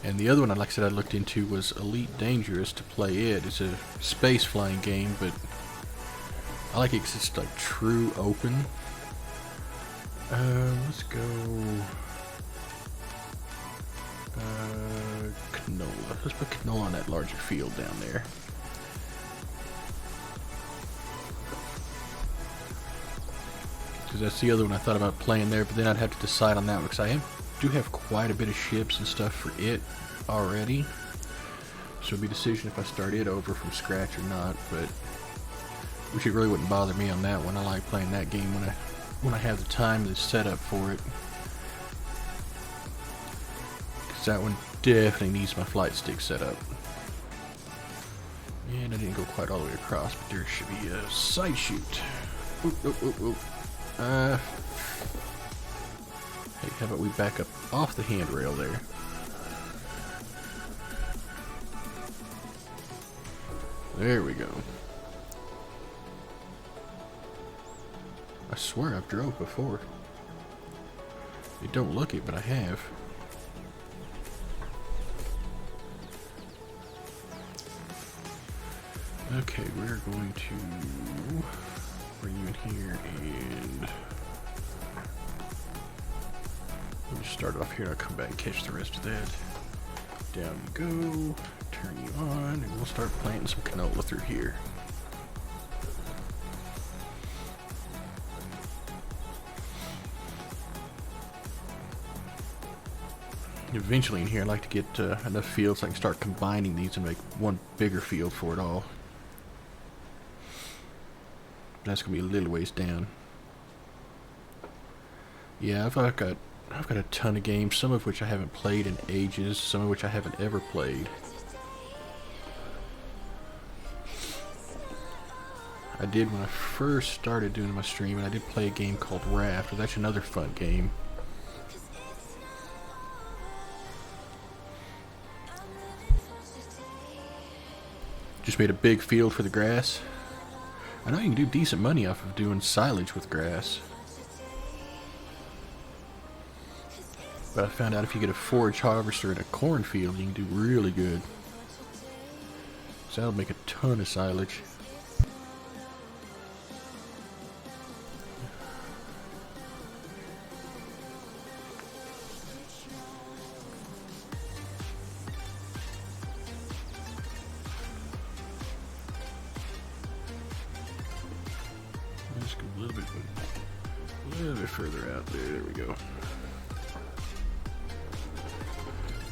And the other one, like I said, I looked into was Elite Dangerous to play it. It's a space flying game, but I like it because it's like true open. Let's go canola. Let's put canola on that larger field down there. Because that's the other one I thought about playing there, but then I'd have to decide on that one, because I do have quite a bit of ships and stuff for it already. So it'll be a decision if I start it over from scratch or not, but which it really wouldn't bother me on that one. I like playing that game when I have the time to set up for it. Because that one definitely needs my flight stick set up. And I didn't go quite all the way across, but there should be a side shoot. Oop. Hey, how about we back up off the handrail there? There we go. I swear I've drove before. You don't look it, but I have. Okay, we're going to bring you in here and we'll just start off here and I'll come back and catch the rest of that. Down you go, turn you on, and we'll start planting some canola through here. Eventually in here I'd like to get enough fields so I can start combining these and make one bigger field for it all. That's going to be a little ways down. Yeah, I've got a ton of games, some of which I haven't played in ages, some of which I haven't ever played. I did when I first started doing my stream, and I did play a game called Raft. It was actually another fun game. Just made a big field for the grass. I know you can do decent money off of doing silage with grass. But I found out if you get a forage harvester in a cornfield, you can do really good. So that'll make a ton of silage. Let's go a little bit further out there. There we go.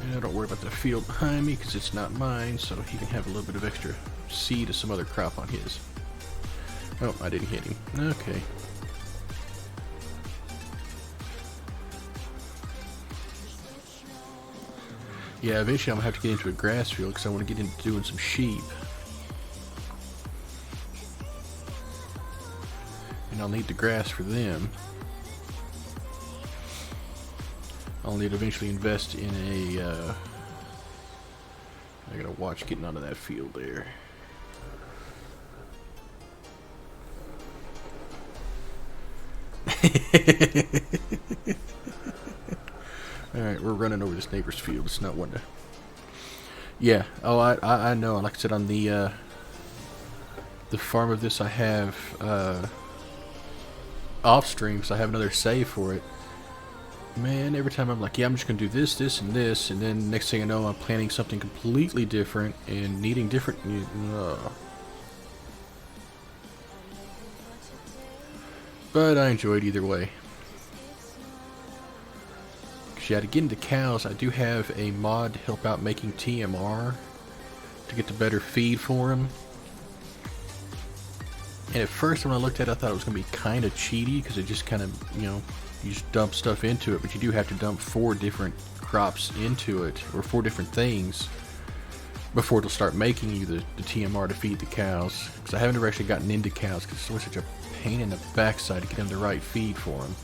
And don't worry about the field behind me because it's not mine, so he can have a little bit of extra seed of some other crop on his. Oh, I didn't hit him. Okay. Yeah, eventually I'm going to have to get into a grass field because I want to get into doing some sheep. And I'll need the grass for them. I'll need to eventually invest in a, I gotta watch getting onto that field there. Alright, we're running over this neighbor's field. It's not one to... Yeah, oh, I know. Like I said, on the farm of this I have, off stream, so I have another save for it. Man, every time I'm like, yeah, I'm just going to do this, this, and this, and then next thing I know, I'm planning something completely different and needing different... But I enjoyed either way. Because yeah, to get into cows, I do have a mod to help out making TMR to get the better feed for them. And at first when I looked at it, I thought it was going to be kind of cheaty because it just kind of, you know, you just dump stuff into it, but you do have to dump 4 different crops into it, or 4 different things, before it'll start making you the TMR to feed the cows. Because I haven't ever actually gotten into cows, because it's always such a pain in the backside to get them the right feed for them.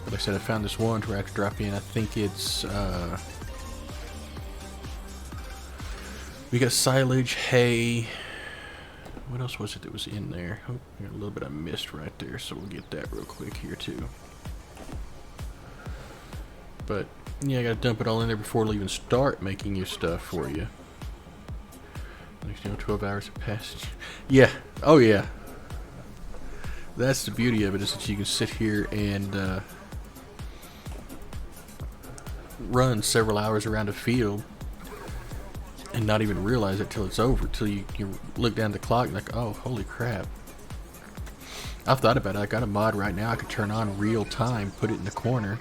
But like I said, I found this one where I have to drop in, I think it's, we got silage, hay. What else was it that was in there? Oh, a little bit I missed right there, so we'll get that real quick here too. But yeah, I gotta dump it all in there before it'll even start making you stuff for you. Next, 12 hours of passage. Yeah, oh yeah. That's the beauty of it, is that you can sit here and run several hours around a field and not even realize it till it's over, till you look down the clock and like, oh, holy crap. I've thought about it. I got a mod right now I could turn on real time, put it in the corner.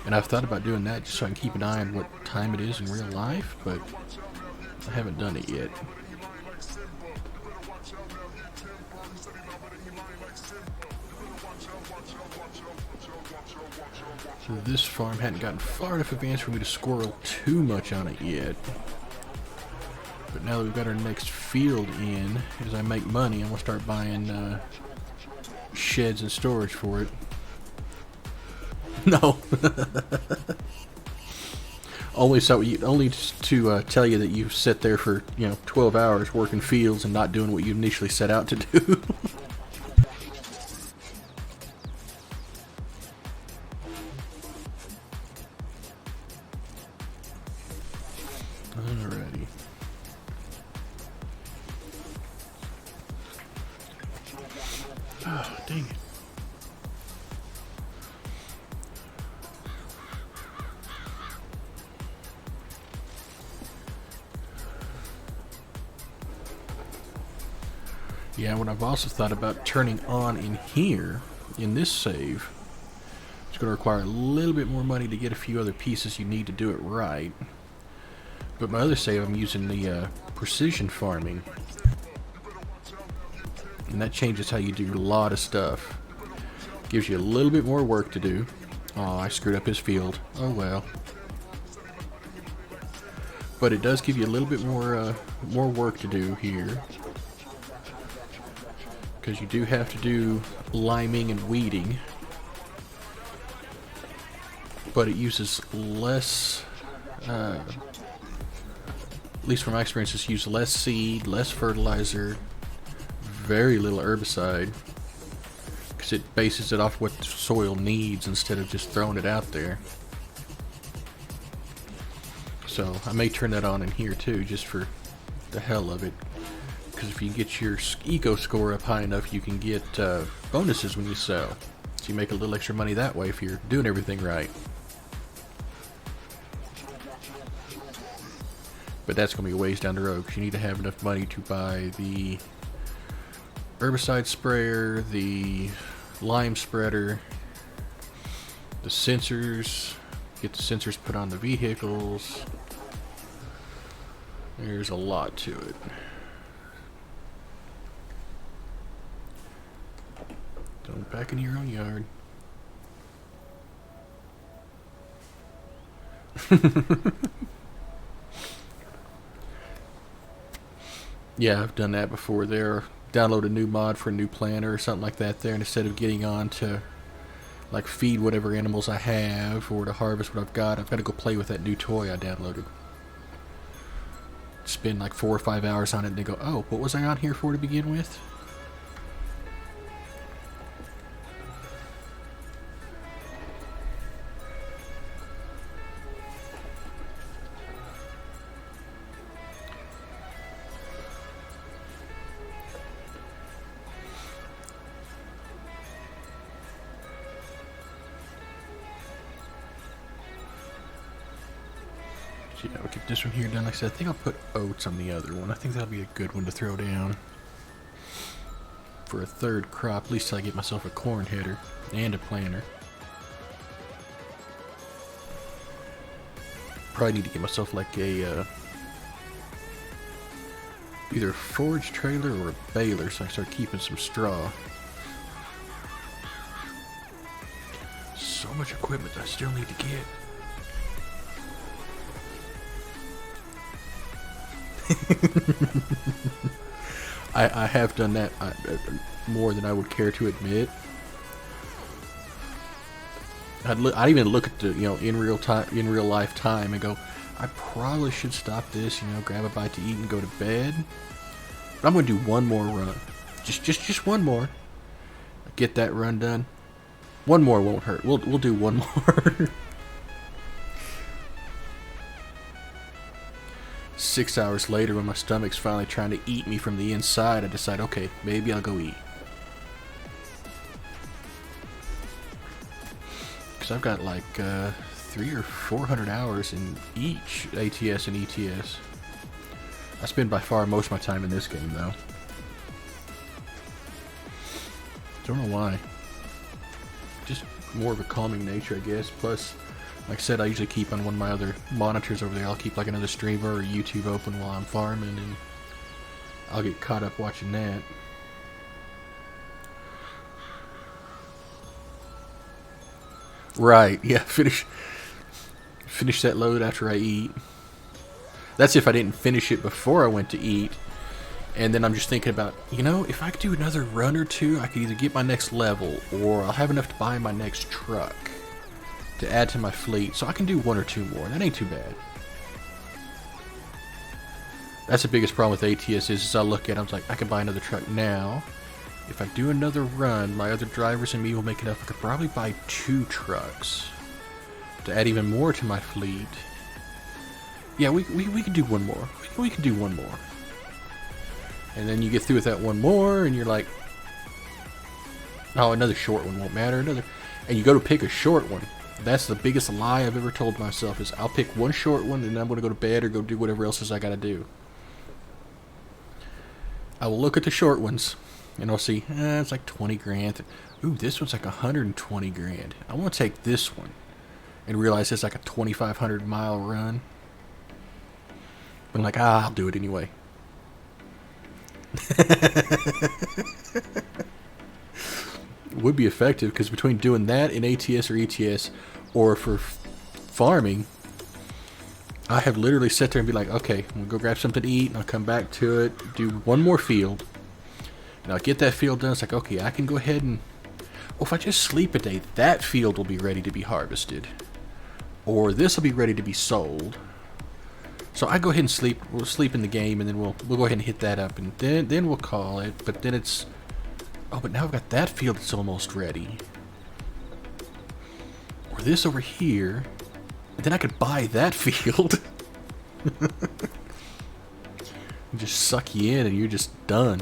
And I've thought about doing that just so I can keep an eye on what time it is in real life, but I haven't done it yet. So this farm hadn't gotten far enough advanced for me to squirrel too much on it yet. But now that we've got our next field in, as I make money, I'm going to start buying sheds and storage for it. No. Only to tell you that you sit there for 12 hours working fields and not doing what you initially set out to do. Alrighty. Oh, dang it. Yeah, what I've also thought about turning on in here, in this save, is It's going to require a little bit more money to get a few other pieces you need to do it right. But my other save, I'm using the precision farming. And that changes how you do a lot of stuff. Gives you a little bit more work to do. Oh, I screwed up his field. Oh well. But it does give you a little bit more work to do here. Because you do have to do liming and weeding. But it uses less, at least from my experience, it's used less seed, less fertilizer, very little herbicide. Because it bases it off what the soil needs instead of just throwing it out there. So I may turn that on in here too, just for the hell of it. Because if you get your eco score up high enough, you can get bonuses when you sell. So you make a little extra money that way if you're doing everything right. But that's going to be a ways down the road, because you need to have enough money to buy the herbicide sprayer, the lime spreader, the sensors, get the sensors put on the vehicles. There's a lot to it. Don't back in your own yard. Yeah, I've done that before there. Download a new mod for a new planter or something like that there, and instead of getting on to like feed whatever animals I have or to harvest what I've got to go play with that new toy I downloaded. Spend like 4 or 5 hours on it and they go, oh, what was I on here for to begin with? Yeah, we'll get this one here done. Like I said, I think I'll put oats on the other one. I think that'll be a good one to throw down for a third crop. At least till I get myself a corn header and a planter. Probably need to get myself like a either a forage trailer or a baler so I can start keeping some straw. So much equipment that I still need to get. I have done that more than I would care to admit. I'd even look at the in real life time and go, I probably should stop this, grab a bite to eat and go to bed. But I'm gonna do one more run, just one more. Get that run done. One more won't hurt. We'll do one more. 6 hours later, when my stomach's finally trying to eat me from the inside, I decide, okay, maybe I'll go eat. Because I've got like 300 or 400 hours in each ATS and ETS. I spend by far most of my time in this game, though. Don't know why. Just more of a calming nature, I guess. Plus, like I said, I usually keep on one of my other monitors over there. I'll keep like another streamer or YouTube open while I'm farming, and I'll get caught up watching that. Right, yeah, finish that load after I eat. That's if I didn't finish it before I went to eat. And then I'm just thinking about, if I could do another run or two, I could either get my next level, or I'll have enough to buy my next truck to add to my fleet, so I can do one or two more. That ain't too bad. That's the biggest problem with ATS is I look at it, I'm like, I can buy another truck now. If I do another run, my other drivers and me will make enough. I could probably buy 2 trucks to add even more to my fleet. Yeah, we can do one more. We can do one more. And then you get through with that one more, and you're like, oh, another short one won't matter. And you go to pick a short one. That's the biggest lie I've ever told myself, is I'll pick one short one and then I'm going to go to bed or go do whatever else is I got to do. I will look at the short ones And I'll see, it's like 20 grand. Ooh, this one's like 120 grand. I want to take this one and realize it's like a 2,500 mile run. But I'm like, I'll do it anyway. Would be effective because between doing that in ATS or ETS or for farming, I have literally sat there and be like, okay, I'm gonna go grab something to eat and I'll come back to it, do one more field, and I'll get that field done. It's like, okay, I can go ahead and, oh, if I just sleep a day, that field will be ready to be harvested, or this will be ready to be sold. So I go ahead and sleep. We'll sleep in the game, and then we'll go ahead and hit that up, and then we'll call it. But then it's, oh, but now I've got that field that's almost ready, or this over here, and then I could buy that field. And just suck you in, and you're just done.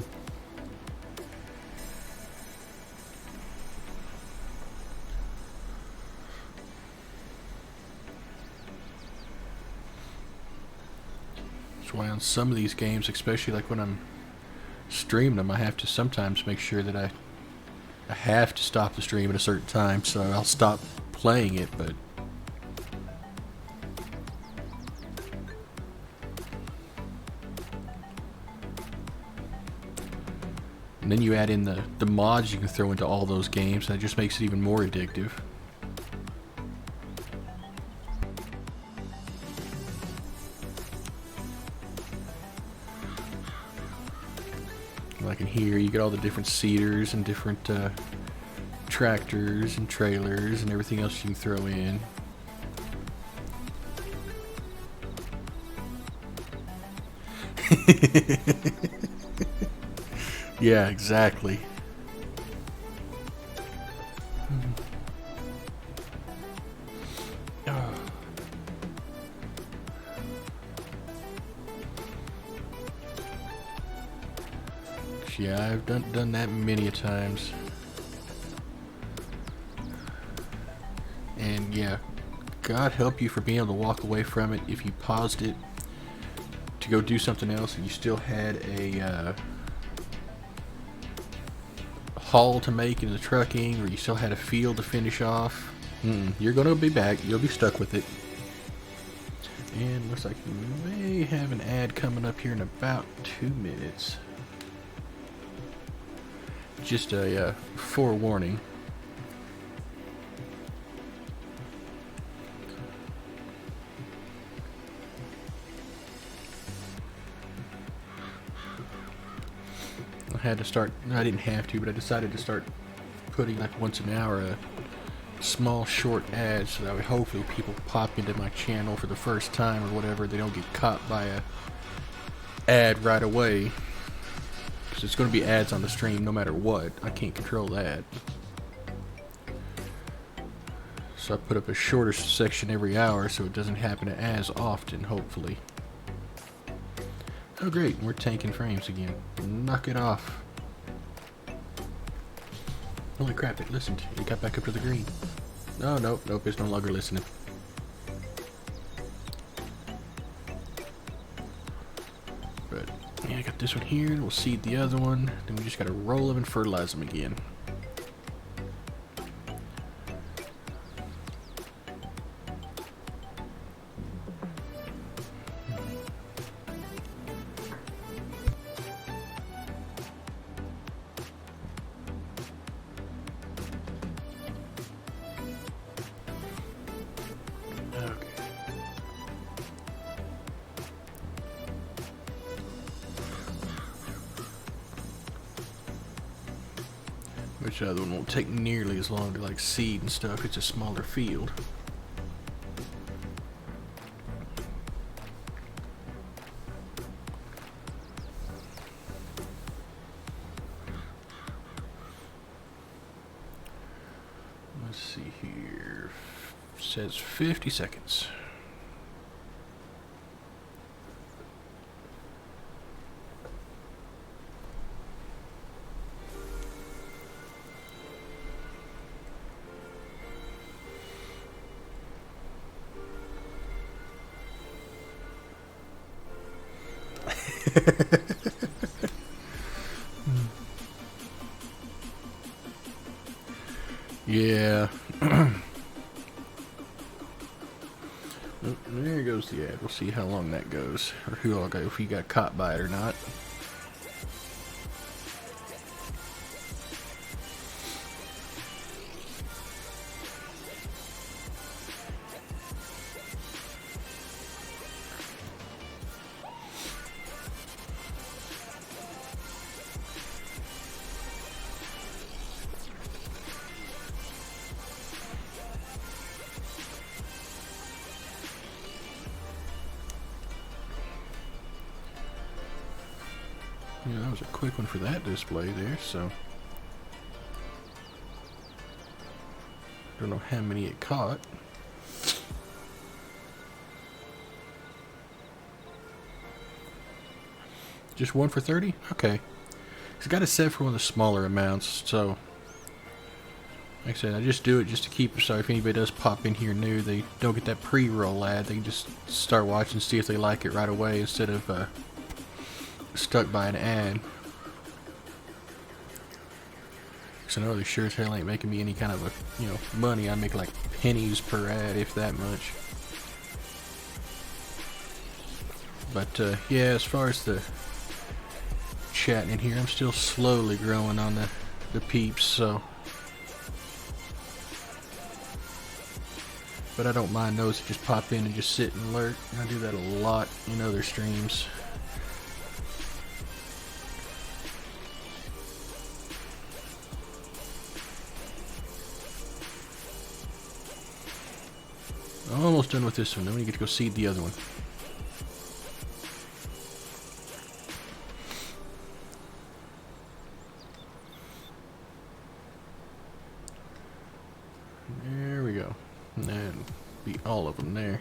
That's why on some of these games, especially like when I'm streaming them, I have to sometimes make sure that I have to stop the stream at a certain time, so I'll stop playing it, but and then you add in the mods you can throw into all those games, and it just makes it even more addictive. Like in here, you get all the different seeders and different tractors and trailers and everything else you can throw in. Yeah, exactly. Yeah, I've done that many a times. And yeah, God help you for being able to walk away from it if you paused it to go do something else and you still had a haul to make in the trucking, or you still had a field to finish off. You're gonna be back. You'll be stuck with it. And looks like we may have an ad coming up here in about 2 minutes. Just a forewarning. I had to start, I didn't have to, but I decided to start putting like once an hour a small short ad so that way hopefully people pop into my channel for the first time or whatever, they don't get caught by a ad right away. Because it's going to be ads on the stream no matter what. I can't control that. So I put up a shorter section every hour so it doesn't happen as often, hopefully. Oh great, we're tanking frames again. Knock it off. Holy crap, it listened. It got back up to the green. Oh, nope, it's no longer listening. But, yeah, I got this one here, and we'll seed the other one. Then we just gotta roll them and fertilize them again. Which other one won't take nearly as long to like seed and stuff. It's a smaller field. Let's see here. It says 50 seconds. Yeah. There goes the ad. We'll see how long that goes, or who I'll go if he got caught by it or not. Yeah, that was a quick one for that display there, so don't know how many it caught. Just one for 30? Okay. It's got it set for one of the smaller amounts, so like I said, I just do it just to keep it so if anybody does pop in here new, they don't get that pre-roll ad. They can just start watching, see if they like it right away instead of stuck by an ad. Because I know they sure as hell ain't making me any kind of money. I make like pennies per ad, if that much. But yeah, as far as the chatting in here, I'm still slowly growing on the peeps, so. But I don't mind those that just pop in and just sit and lurk. I do that a lot in other streams. I'm almost done with this one. Then we get to go seed the other one. There we go. And that'll be all of them there.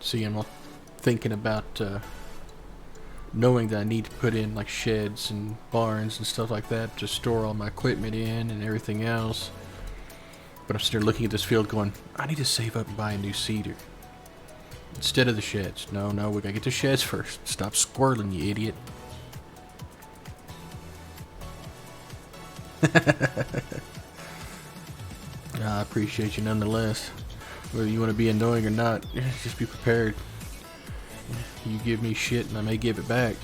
See, I'm thinking about knowing that I need to put in like sheds and barns and stuff like that to store all my equipment in and everything else. But I'm sitting there looking at this field going, I need to save up and buy a new seeder instead of the sheds. No, we gotta get the sheds first. Stop squirreling, you idiot. I appreciate you nonetheless. Whether you want to be annoying or not, just be prepared. You give me shit and I may give it back.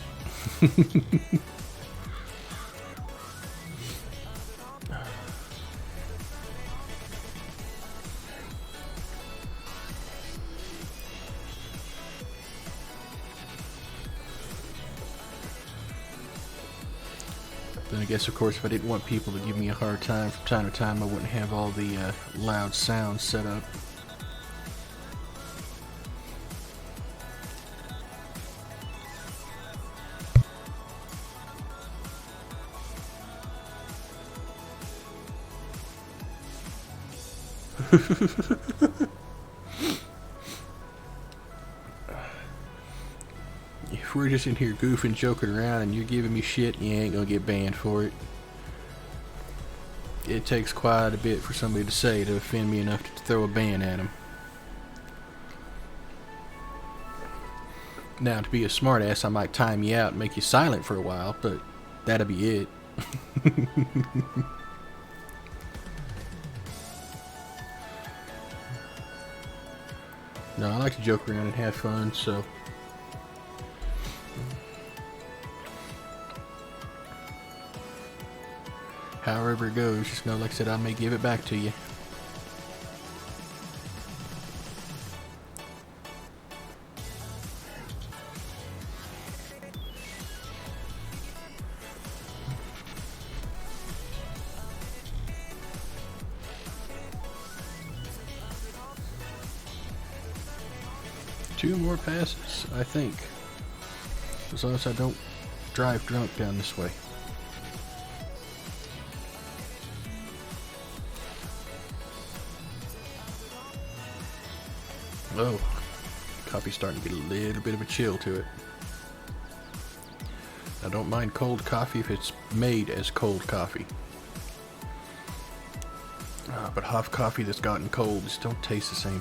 Then I guess, of course, if I didn't want people to give me a hard time from time to time, I wouldn't have all the loud sounds set up. If we're just in here goofing, joking around, and you're giving me shit, you ain't gonna get banned for it. It takes quite a bit for somebody to say to offend me enough to throw a ban at them. Now, to be a smartass, I might time you out and make you silent for a while, but that'll be it. No, I like to joke around and have fun, so. However it goes, just know, like I said, I may give it back to you. Two more passes, I think. As long as I don't drive drunk down this way. Oh, coffee's starting to get a little bit of a chill to it. I don't mind cold coffee if it's made as cold coffee. But hot coffee that's gotten cold just don't taste the same.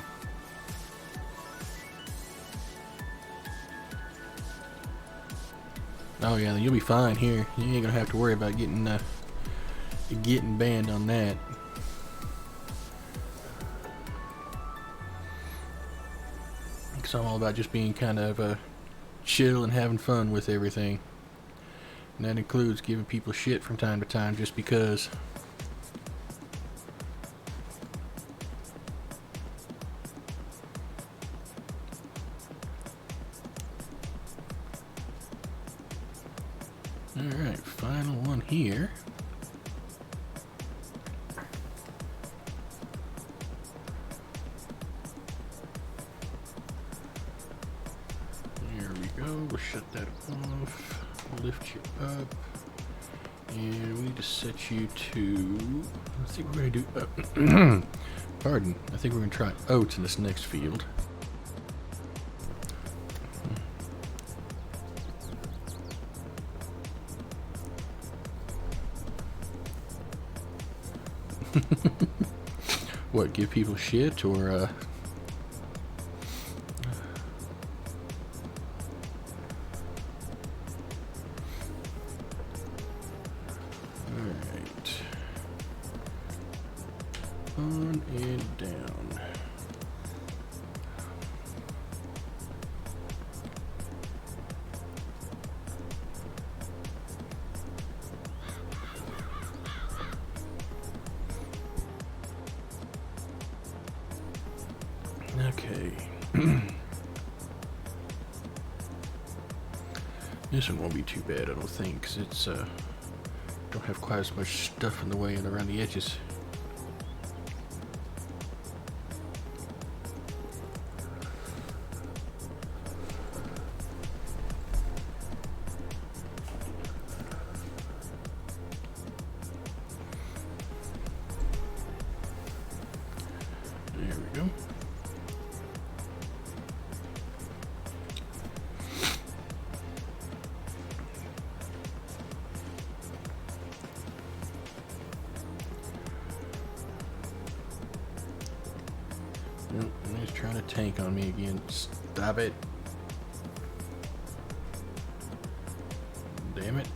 Oh yeah, then you'll be fine here. You ain't gonna have to worry about getting banned on that. Because I'm all about just being kind of chill and having fun with everything. And that includes giving people shit from time to time just because. Alright, final one here. There we go. We'll shut that off. Lift you up. And we need to set you to. I think we're going to do. Pardon. I think we're going to try oats in this next field. What, give people shit or Alright. On and down. Okay. This one won't be too bad, I don't think, because it's don't have quite as much stuff in the way and around the edges. There we go. Nope, he's trying to tank on me again. Stop it. Damn it.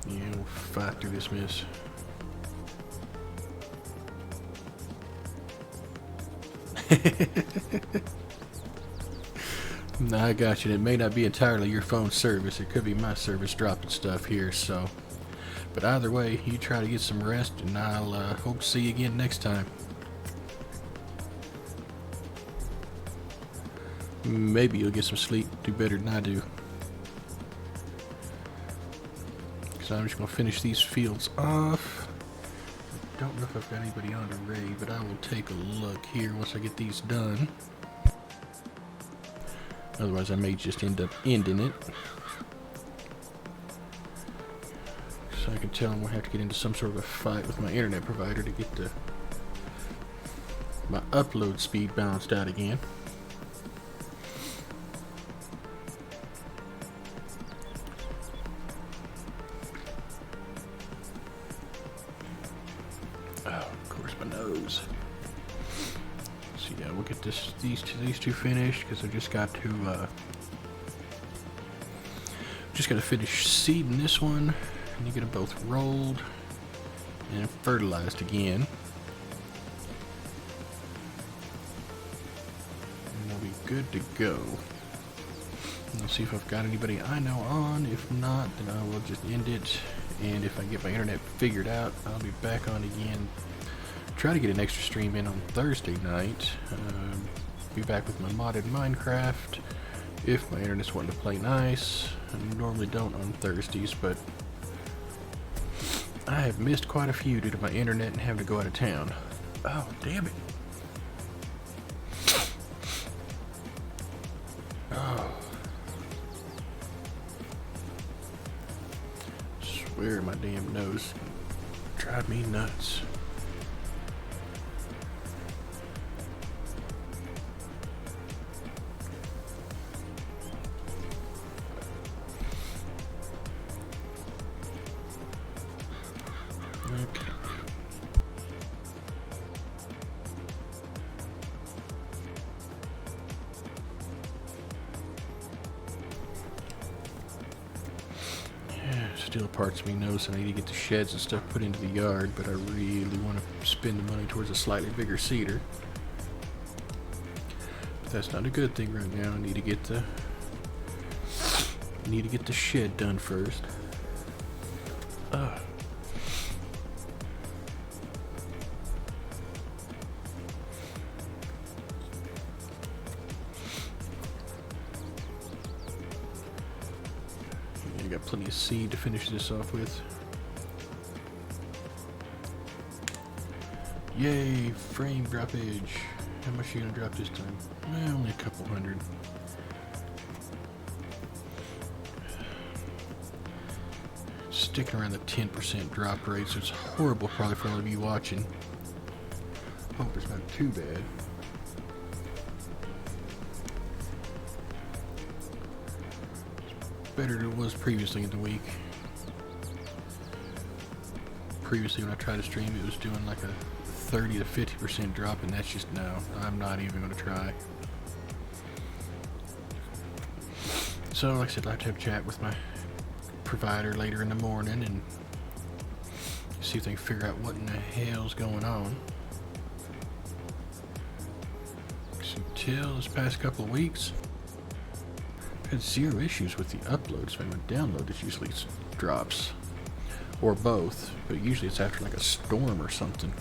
Yeah, we'll fight through this mess. No, I got you. It may not be entirely your phone service. It could be my service dropping stuff here, so. But either way, you try to get some rest, and I'll hope to see you again next time. Maybe you'll get some sleep. Do better than I do. Because I'm just going to finish these fields off. Don't know if I've got anybody on to raid, but I will take a look here once I get these done. Otherwise, I may just end up ending it. So I can tell I'm going to have to get into some sort of a fight with my internet provider to get my upload speed balanced out again. Oh, of course, my nose. So yeah, we'll get these two finished because I just got to finish seeding this one, and you get them both rolled and fertilized again, and we'll be good to go. And I'll see if I've got anybody I know on. If not, then I will just end it. And if I get my internet figured out, I'll be back on again. Try to get an extra stream in on Thursday night. Be back with my modded Minecraft. If my internet's wanting to play nice. I normally don't on Thursdays, but I have missed quite a few due to my internet and having to go out of town. Oh, damn it. Oh. swear my damn nose drive me nuts. Okay. Still parts of me knows I need to get the sheds and stuff put into the yard, but I really want to spend the money towards a slightly bigger cedar. But that's not a good thing right now. I need to get the shed done first. Got plenty of seed to finish this off with. Yay, frame droppage. How much are you gonna drop this time? Only a couple hundred. Sticking around the 10% drop rate, so it's horrible probably for all of you watching. Hope it's not too bad. Better than it was previously in the week. Previously when I tried to stream it was doing like a 30 to 50% drop, and that's just no, I'm not even going to try. So like I said, I'll have to have a chat with my provider later in the morning and see if they can figure out what in the hell's going on. So until this past couple of weeks, had zero issues with the uploads, but my download is usually drops, or both, but usually it's after like a storm or something.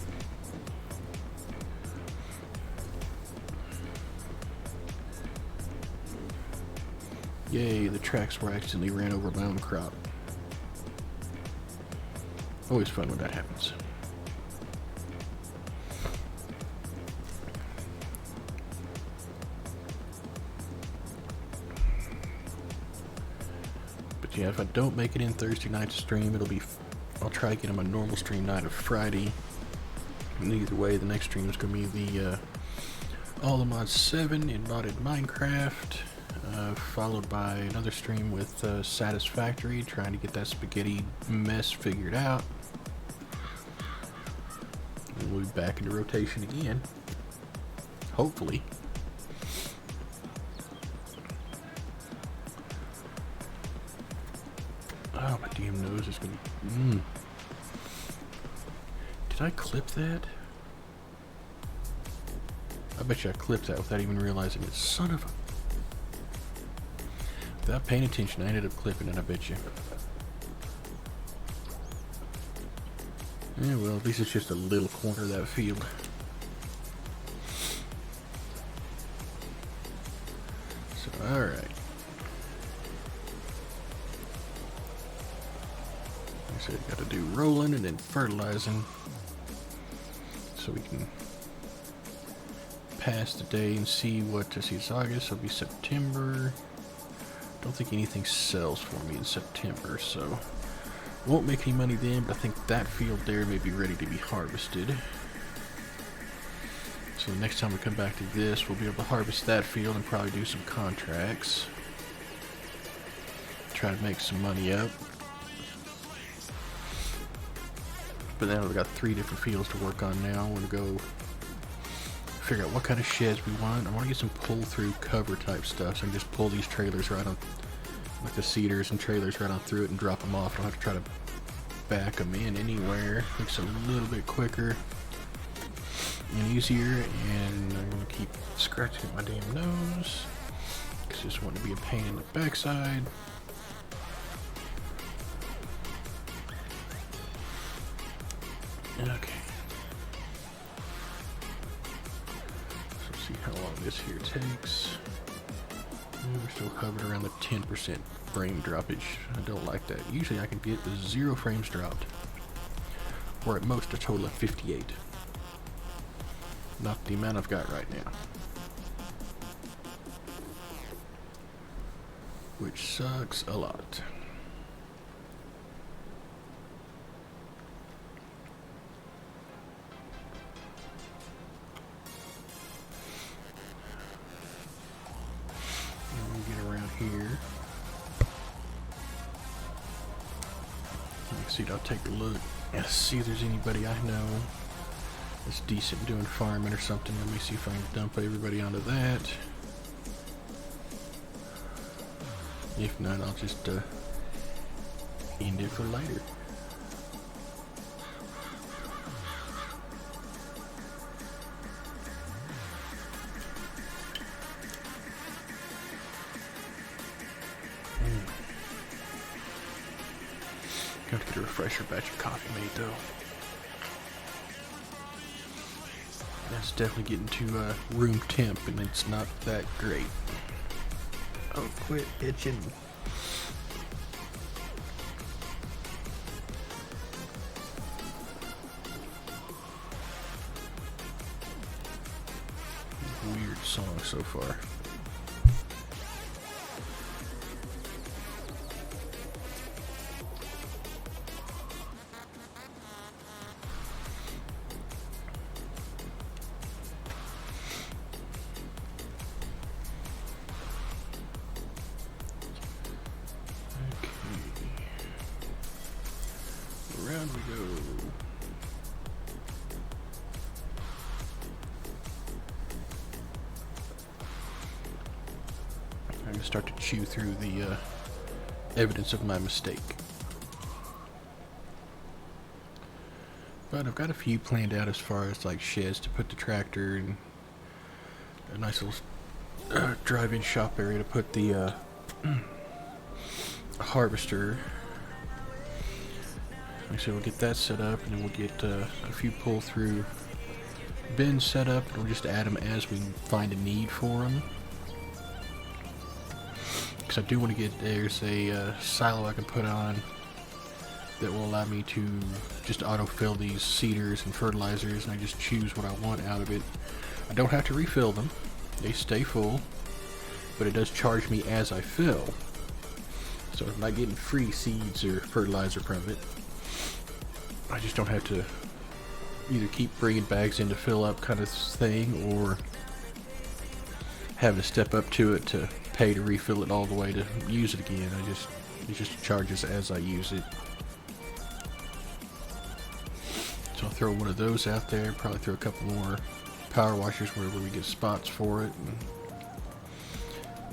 Yay, the tracks where I accidentally ran over my own crop. Always fun when that happens. Yeah, if I don't make it in Thursday night to stream, I'll try to get on my normal stream night of Friday. And either way, the next stream is going to be the All the Mods 7 in modded Minecraft, followed by another stream with Satisfactory, trying to get that spaghetti mess figured out. And we'll be back into rotation again, hopefully. Oh, my damn nose is gonna... Did I clip that? I bet you I clipped that without even realizing it. Son of a... Without paying attention, I ended up clipping it, I bet you. Yeah, well, at least it's just a little corner of that field. So, alright. So you got to do rolling and then fertilizing so we can pass the day and see what to see. It's August, so it'll be September. Don't think anything sells for me in September, so won't make any money then, but I think that field there may be ready to be harvested. So the next time we come back to this, we'll be able to harvest that field and probably do some contracts. Try to make some money up. But now we've got 3 different fields to work on now. We're going to go figure out what kind of sheds we want. I want to get some pull-through cover type stuff, so I can just pull these trailers right on, like the cedars and trailers right on through it and drop them off. I don't have to try to back them in anywhere. Makes it a little bit quicker and easier, and I'm going to keep scratching at my damn nose because I just want to be a pain in the backside. Okay. So see how long this here takes. We're still hovering around the 10% frame droppage. I don't like that. Usually I can get 0 frames dropped, or at most a total of 58. Not the amount I've got right now, which sucks a lot. See, I'll take a look and see if there's anybody I know that's decent doing farming or something. Let me see if I can dump everybody onto that. If not, I'll just end it for later. Got to get a refresher batch of coffee made though. That's definitely getting to room temp, and it's not that great. Oh, quit itching. Weird song so far. Around we go. I'm going to start to chew through the evidence of my mistake. But I've got a few planned out as far as like sheds to put the tractor and a nice little drive-in shop area to put the harvester. So we'll get that set up, and then we'll get a few pull-through bins set up, and we'll just add them as we find a need for them. Because I do want to get, there's a silo I can put on that will allow me to just autofill these seeders and fertilizers, and I just choose what I want out of it. I don't have to refill them, they stay full, but it does charge me as I fill. So I'm not getting free seeds or fertilizer from it. I just don't have to either keep bringing bags in to fill up kind of thing, or having to step up to it to pay to refill it all the way to use it again. It just charges as I use it. So I'll throw one of those out there, probably throw a couple more power washers wherever we get spots for it. And,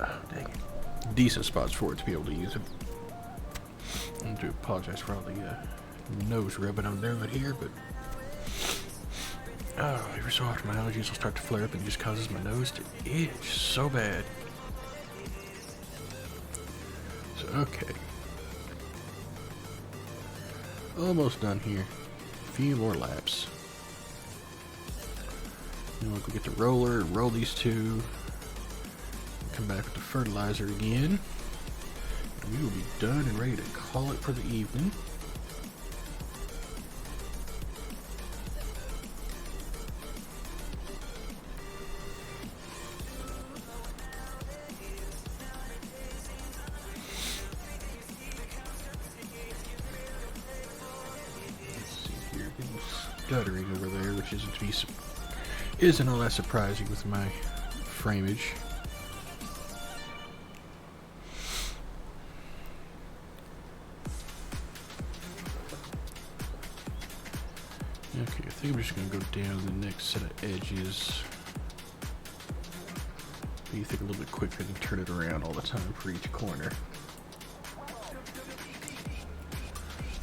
oh, dang it. Decent spots for it to be able to use it. I do apologize for all the nose rubbing I'm doing here, but every so often my allergies will start to flare up and it just causes my nose to itch so bad. So, okay. Almost done here. A few more laps. Then we'll go get the roller and roll these two. Come back with the fertilizer again. And we will be done and ready to call it for the evening. Guttering over there, which isn't all that surprising with my frameage. Okay, I think I'm just gonna go down the next set of edges. You think a little bit quicker than turn it around all the time for each corner.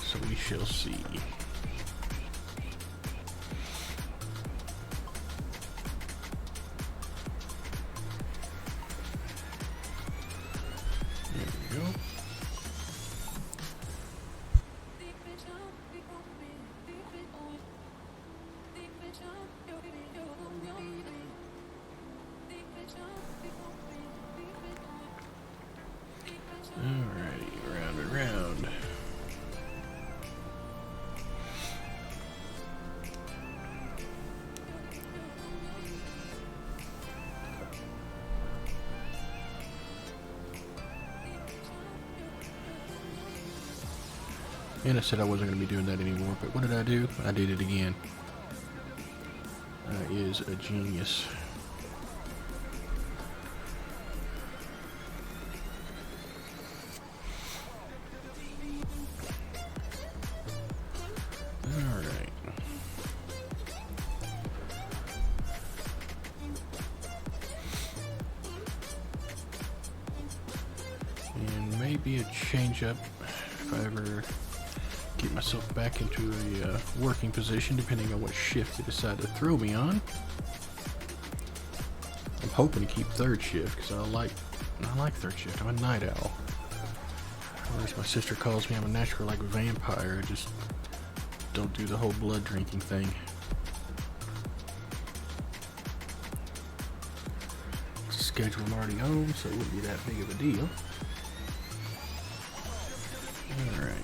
So we shall see. Alrighty, round and round. And I said I wasn't going to be doing that anymore, but what did I do? I did it again. That is a genius. might be a change up if I ever get myself back into a working position, depending on what shift they decide to throw me on. I'm hoping to keep third shift because I like third shift. I'm a night owl. Or as my sister calls me, I'm a natural like vampire. I just don't do the whole blood drinking thing. It's a schedule I'm already on, so it wouldn't be that big of a deal. Alright.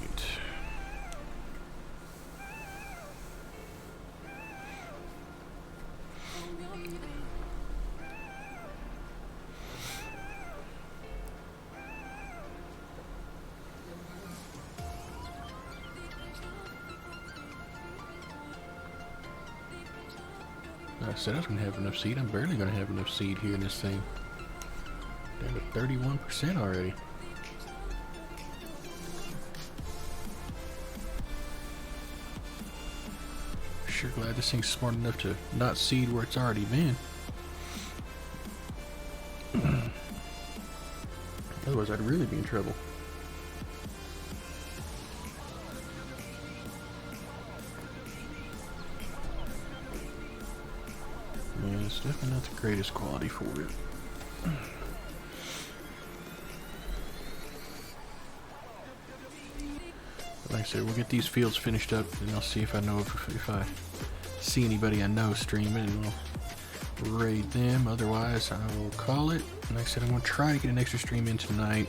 I said I was going to have enough seed. I'm barely going to have enough seed here in this thing. Down to 31% already. Sure glad this thing's smart enough to not seed where it's already been. Otherwise I'd really be in trouble. Yeah, it's definitely not the greatest quality for it. Like I said, we'll get these fields finished up, and I'll see if I know if I see anybody I know streaming, and we'll raid them. Otherwise, I will call it. Like I said, I'm going to try to get an extra stream in tonight.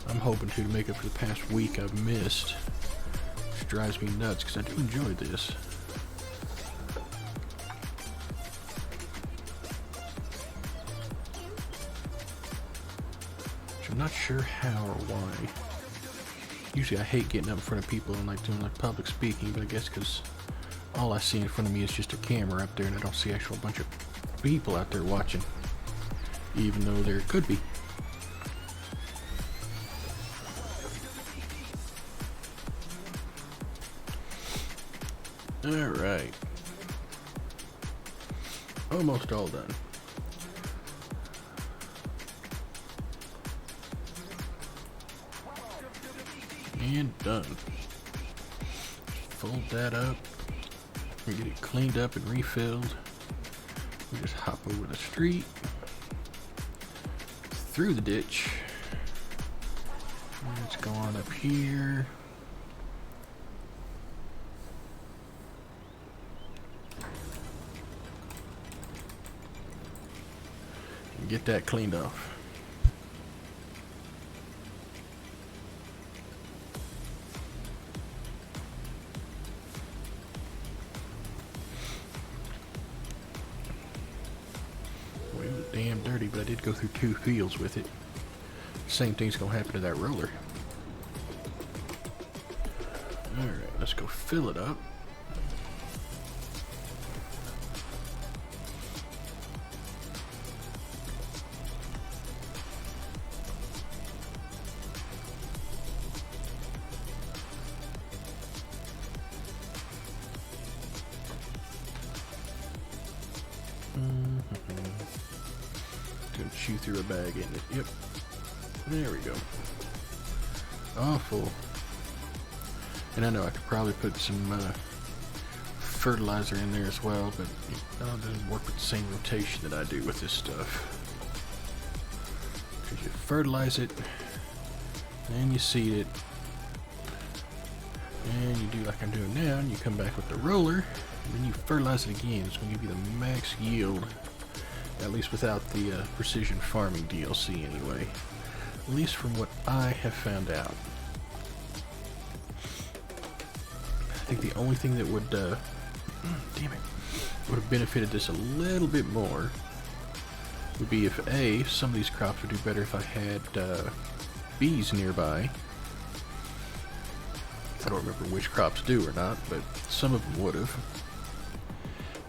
I'm hoping to make up for the past week I've missed, which drives me nuts because I do enjoy this. Which I'm not sure how or why. Usually I hate getting up in front of people and like doing like public speaking, but I guess because all I see in front of me is just a camera up there and I don't see actual bunch of people out there watching, even though there could be. Alright. Almost all done. And done. Fold that up. We get it cleaned up and refilled. We just hop over the street, through the ditch. Let's go on up here. And get that cleaned off. Damn dirty, but I did go through 2 fields with it. Same thing's gonna happen to that roller. Alright, let's go fill it up. Gonna chew through a bag, ain't it? Yep. There we go. Awful. And I know I could probably put some fertilizer in there as well, but it doesn't work with the same rotation that I do with this stuff. Because you fertilize it, and you seed it, and you do like I'm doing now, and you come back with the roller, and then you fertilize it again. It's going to give you the max yield. At least without the precision farming DLC anyway. At least from what I have found out. I think the only thing that would, damn it, would have benefited this a little bit more would be if A, some of these crops would do better if I had bees nearby. I don't remember which crops do or not, but some of them would have.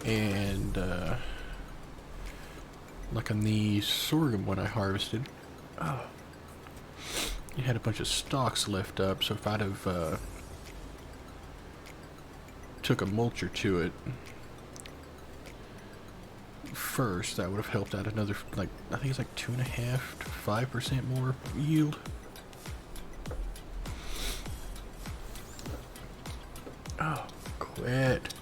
And, like on the sorghum one I harvested, it had a bunch of stalks left up, so if I'd have took a mulcher to it first, that would have helped out another, like, I think it's like 2.5 to 5% more yield. Quit.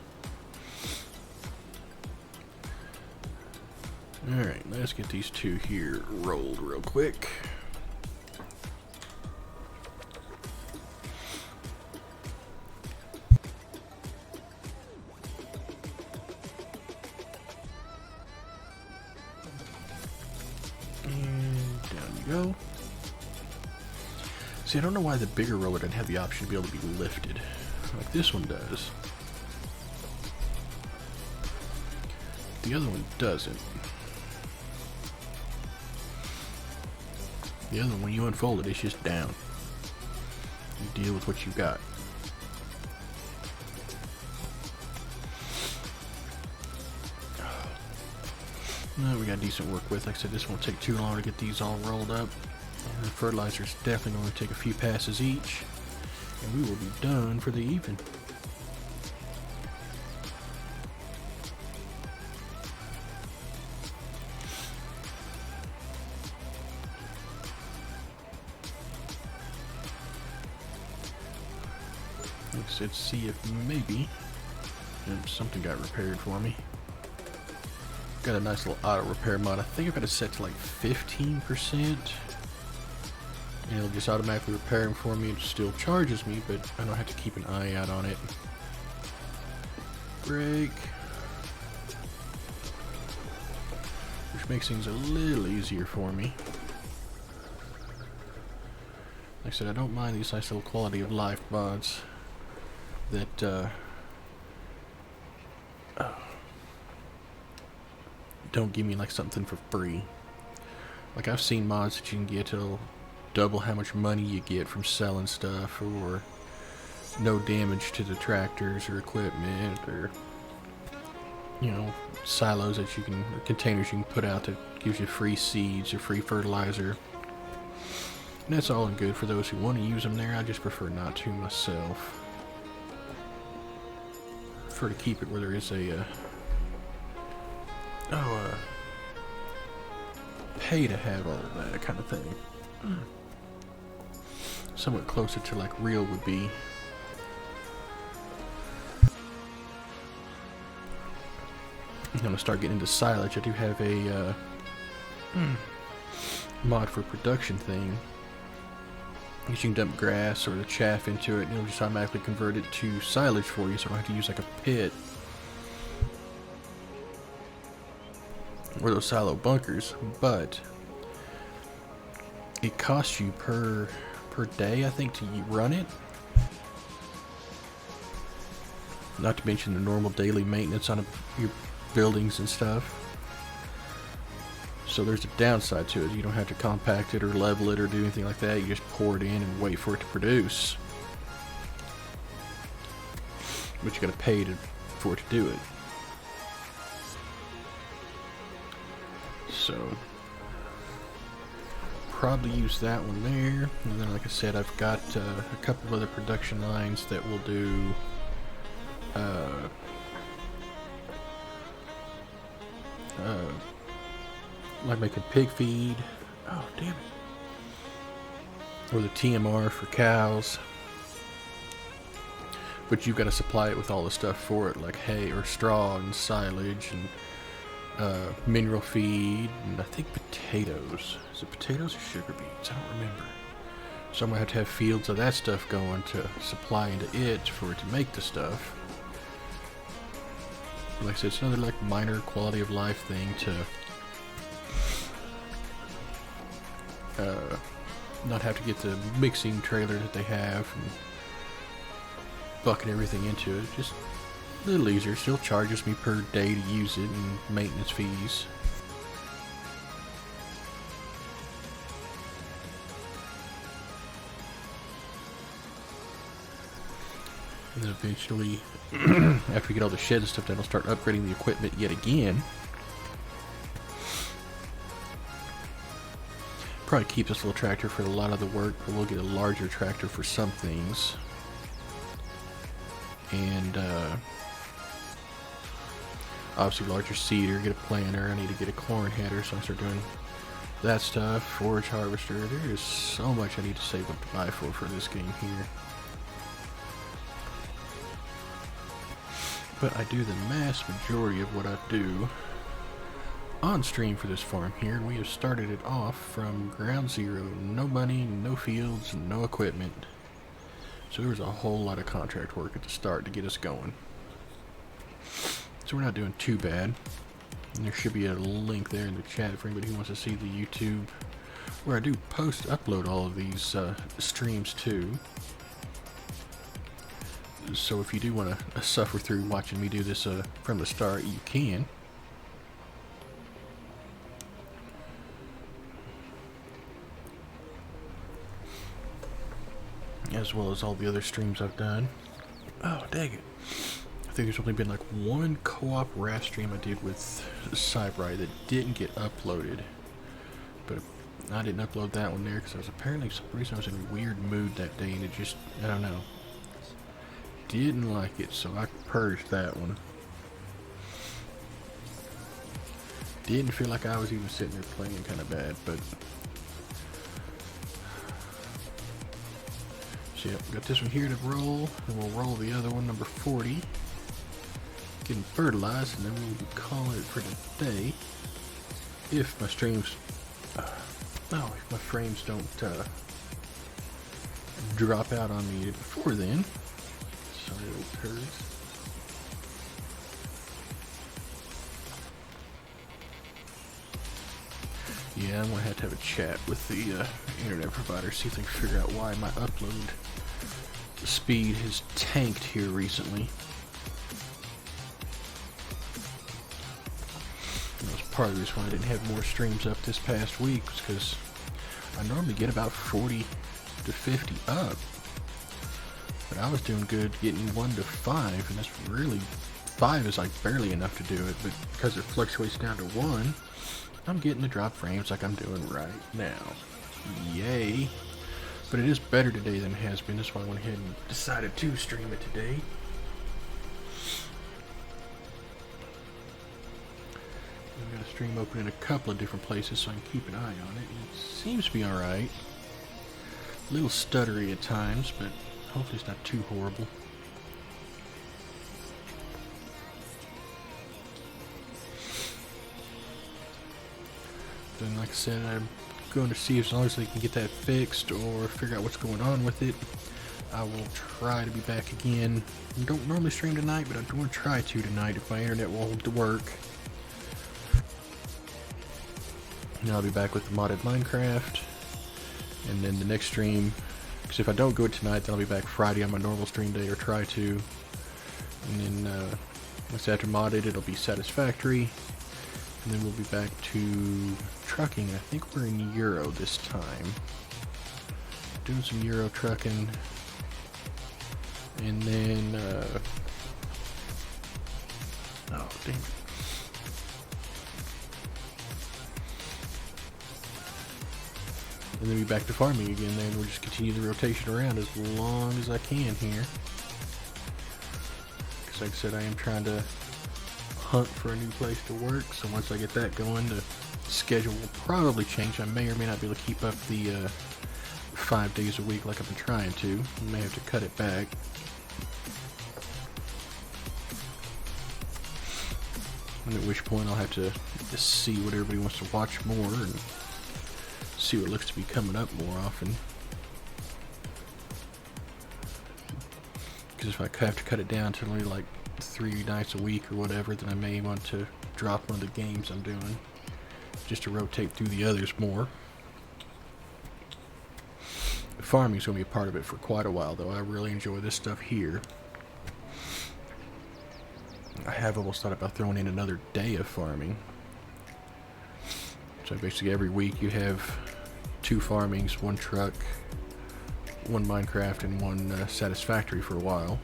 Alright, let's get these two here rolled real quick. And down you go. See, I don't know why the bigger roller didn't have the option to be able to be lifted, like this one does. The other one doesn't. The other one, when you unfold it, it's just down. You deal with what you got. No, we got decent work with. Like I said, this won't take too long to get these all rolled up. And the fertilizer's definitely going to take a few passes each. And we will be done for the evening. Let's see if maybe something got repaired for me. Got a nice little auto repair mod. I think I've got it set to like 15%. And it'll just automatically repair them for me. It still charges me, but I don't have to keep an eye out on it. Break. Which makes things a little easier for me. Like I said, I don't mind these nice little quality of life mods that don't give me like something for free. Like I've seen mods that you can get till double how much money you get from selling stuff, or no damage to the tractors or equipment, or you know, silos that you can, or containers you can put out that gives you free seeds or free fertilizer. And that's all and good for those who want to use them there. I just prefer not to myself. Prefer to keep it where there is a pay to have all of that kind of thing. Somewhat closer to like real would be. I'm gonna start getting into silage. I do have a mod for production thing. You can dump grass or the chaff into it, and it'll just automatically convert it to silage for you, so I don't have to use like a pit or those silo bunkers. But it costs you per day, I think, to run it. Not to mention the normal daily maintenance on your buildings and stuff. So there's a downside to it. You don't have to compact it or level it or do anything like that. You just pour it in and wait for it to produce. But you gotta pay for it to do it. So probably use that one there. And then, like I said, I've got a couple of other production lines that will do like making pig feed. Oh, damn it. Or the TMR for cows. But you've got to supply it with all the stuff for it, like hay or straw and silage and mineral feed, and I think potatoes. Is it potatoes or sugar beets? I don't remember. So I'm going to have fields of that stuff going to supply into it for it to make the stuff. Like I said, it's another like minor quality of life thing to not have to get the mixing trailer that they have and bucking everything into it. Just a little easier. Still charges me per day to use it and maintenance fees. And then eventually, after we get all the shed and stuff done, I'll start upgrading the equipment yet again. Probably keep this little tractor for a lot of the work, but we'll get a larger tractor for some things. And obviously larger seeder, get a planter. I need to get a corn header, so I start doing that stuff. Forage harvester. There is so much I need to save up to buy for this game here. but I do the mass majority of what I do on stream for this farm here, and we have started it off from ground zero. No money, no fields, no equipment. So there was a whole lot of contract work at the start to get us going. So we're not doing too bad. And there should be a link there in the chat for anybody who wants to see the YouTube, where I do upload all of these streams too. So if you do want to suffer through watching me do this from the start, you can. As well as all the other streams I've done. Oh, dang it. I think there's only been like one co-op RAS stream I did with Cybrite that didn't get uploaded. But I didn't upload that one there because I was apparently, for some reason, I was in a weird mood that day and it just, I don't know. Didn't like it, so I purged that one. Didn't feel like I was even sitting there playing kind of bad, but... So yeah, got this one here to roll, and we'll roll the other one, number 40. Getting fertilized, and then we'll be calling it for today. If my streams... if my frames don't drop out on me before then. Sorry, little turds. Yeah, I'm gonna have to have a chat with the internet provider, see if they can figure out why my upload speed has tanked here recently. That was part of the reason why I didn't have more streams up this past week, was because I normally get about 40 to 50 up. But I was doing good getting 1 to 5, and that's really, 5 is like barely enough to do it, but because it fluctuates down to 1, I'm getting the drop frames like I'm doing right now. Yay. But it is better today than it has been, that's why I went ahead and decided to stream it today. I've got a stream open in a couple of different places so I can keep an eye on it. It seems to be alright. A little stuttery at times, but hopefully it's not too horrible. Then like I said, I'm going to see as long as they can get that fixed or figure out what's going on with it. I will try to be back again. I don't normally stream tonight, but I do want to try to tonight if my internet will hold to work. And I'll be back with the modded Minecraft. And then the next stream, because if I don't go tonight, then I'll be back Friday on my normal stream day, or try to. And then once after modded, it'll be Satisfactory. And then we'll be back to trucking. I think we're in Euro this time. Doing some Euro trucking. And then, oh, dang it. And then be back to farming again, then we'll just continue the rotation around as long as I can here. Because like I said, I am trying to hunt for a new place to work, so once I get that going, the schedule will probably change. I may or may not be able to keep up the 5 days a week like I've been trying to. I may have to cut it back. And at which point I'll have to just see what everybody wants to watch more and see what looks to be coming up more often. Because if I have to cut it down to only like 3 nights a week or whatever, then I may want to drop one of the games I'm doing just to rotate through the others more. Farming is going to be a part of it for quite a while, though. I really enjoy this stuff here. I have almost thought about throwing in another day of farming. So basically every week you have 2 farmings, 1 truck, 1 Minecraft, and 1 Satisfactory for a while.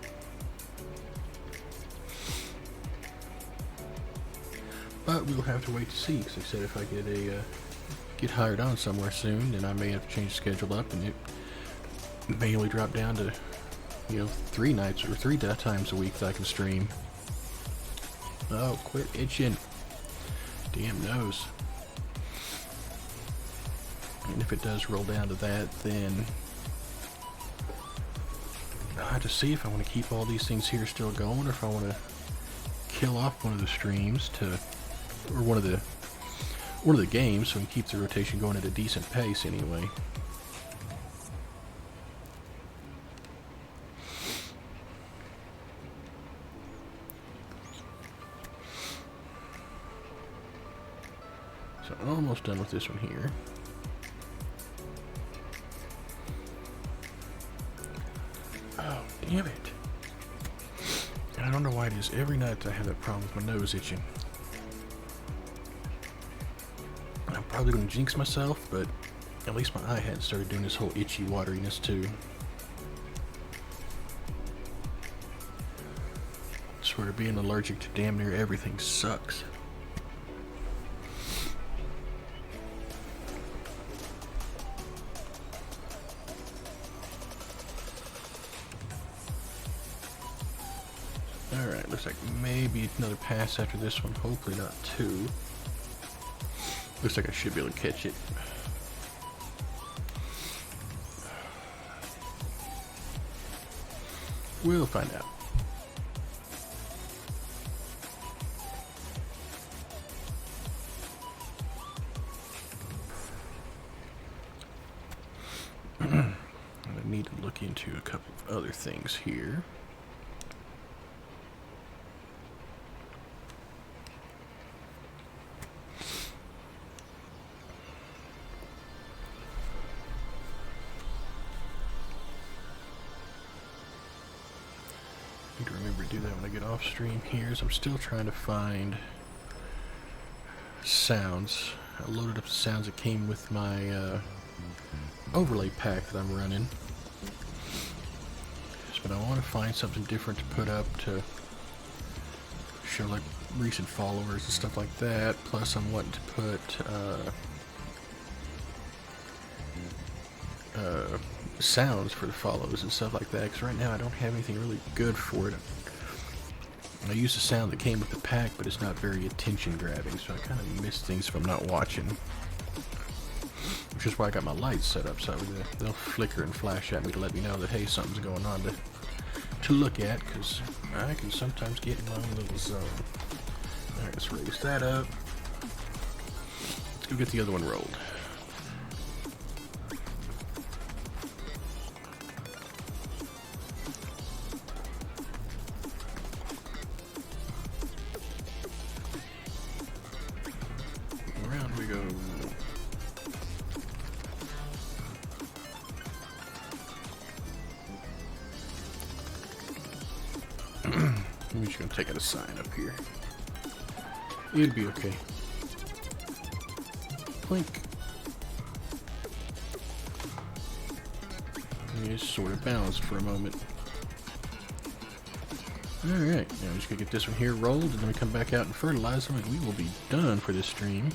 But we'll have to wait to see, because I said if I get hired on somewhere soon, then I may have to change the schedule up, and it may only drop down to, 3 nights or 3 times a week that I can stream. Oh, quit itching. Damn nose. And if it does roll down to that, then I have to see if I want to keep all these things here still going, or if I want to kill off one of the streams or one of the games, so we can keep the rotation going at a decent pace anyway. So I'm almost done with this one here. Oh, damn it. And I don't know why it is every night I have that problem with my nose itching. I'm probably going to jinx myself, but at least my eye hadn't started doing this whole itchy wateriness too. I swear, being allergic to damn near everything sucks. Alright, looks like maybe another pass after this one. Hopefully not two. Looks like I should be able to catch it. We'll find out. I need to look into a couple of other things here. Need to remember to do that when I get off stream here. So I'm still trying to find sounds. I loaded up the sounds that came with my overlay pack that I'm running. But I want to find something different to put up to show like recent followers and stuff like that. Plus I'm wanting to put sounds for the follows and stuff like that, because right now I don't have anything really good for it. I used the sound that came with the pack, but it's not very attention grabbing, so I kind of miss things if I'm not watching. Which is why I got my lights set up, so they'll flicker and flash at me to let me know that, hey, something's going on to look at, because I can sometimes get in my own little zone. Alright, let's raise that up. Let's go get the other one rolled. Around we go. I'm just gonna take it a sign up here. It'd be okay. Plink. Just sort of balance for a moment. Alright, now I'm just gonna get this one here rolled, and then we come back out and fertilize them, and we will be done for this stream.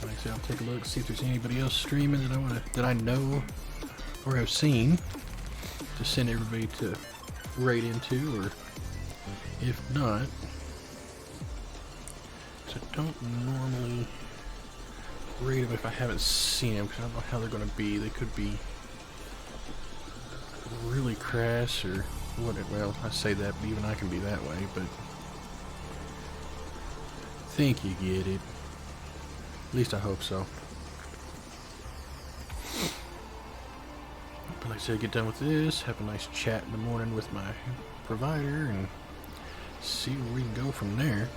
Like I said, I'll take a look, see if there's anybody else streaming that I know or have seen to send everybody to raid into, or if not, so I don't normally raid them if I haven't seen them, because I don't know how they're going to be. They could be really crass or what. Well, I say that, but even I can be that way, but I think you get it. At least I hope so. But like I said, get done with this, have a nice chat in the morning with my provider, and see where we can go from there.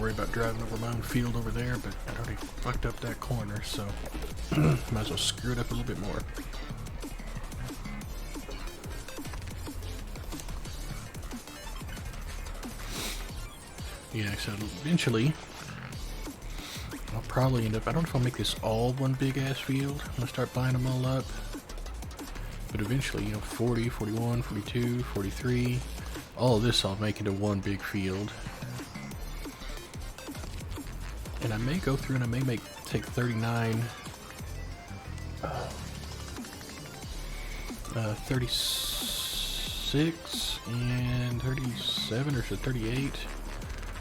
Worry about driving over my own field over there, but I already fucked up that corner, so might as well screw it up a little bit more. Yeah, so eventually I'll probably end up, I don't know if I'll make this all one big ass field. I'm gonna start buying them all up, but eventually, 40, 41, 42, 43, all of this I'll make into one big field. And I may go through and I may make take 39, 36, and 37, or so 38,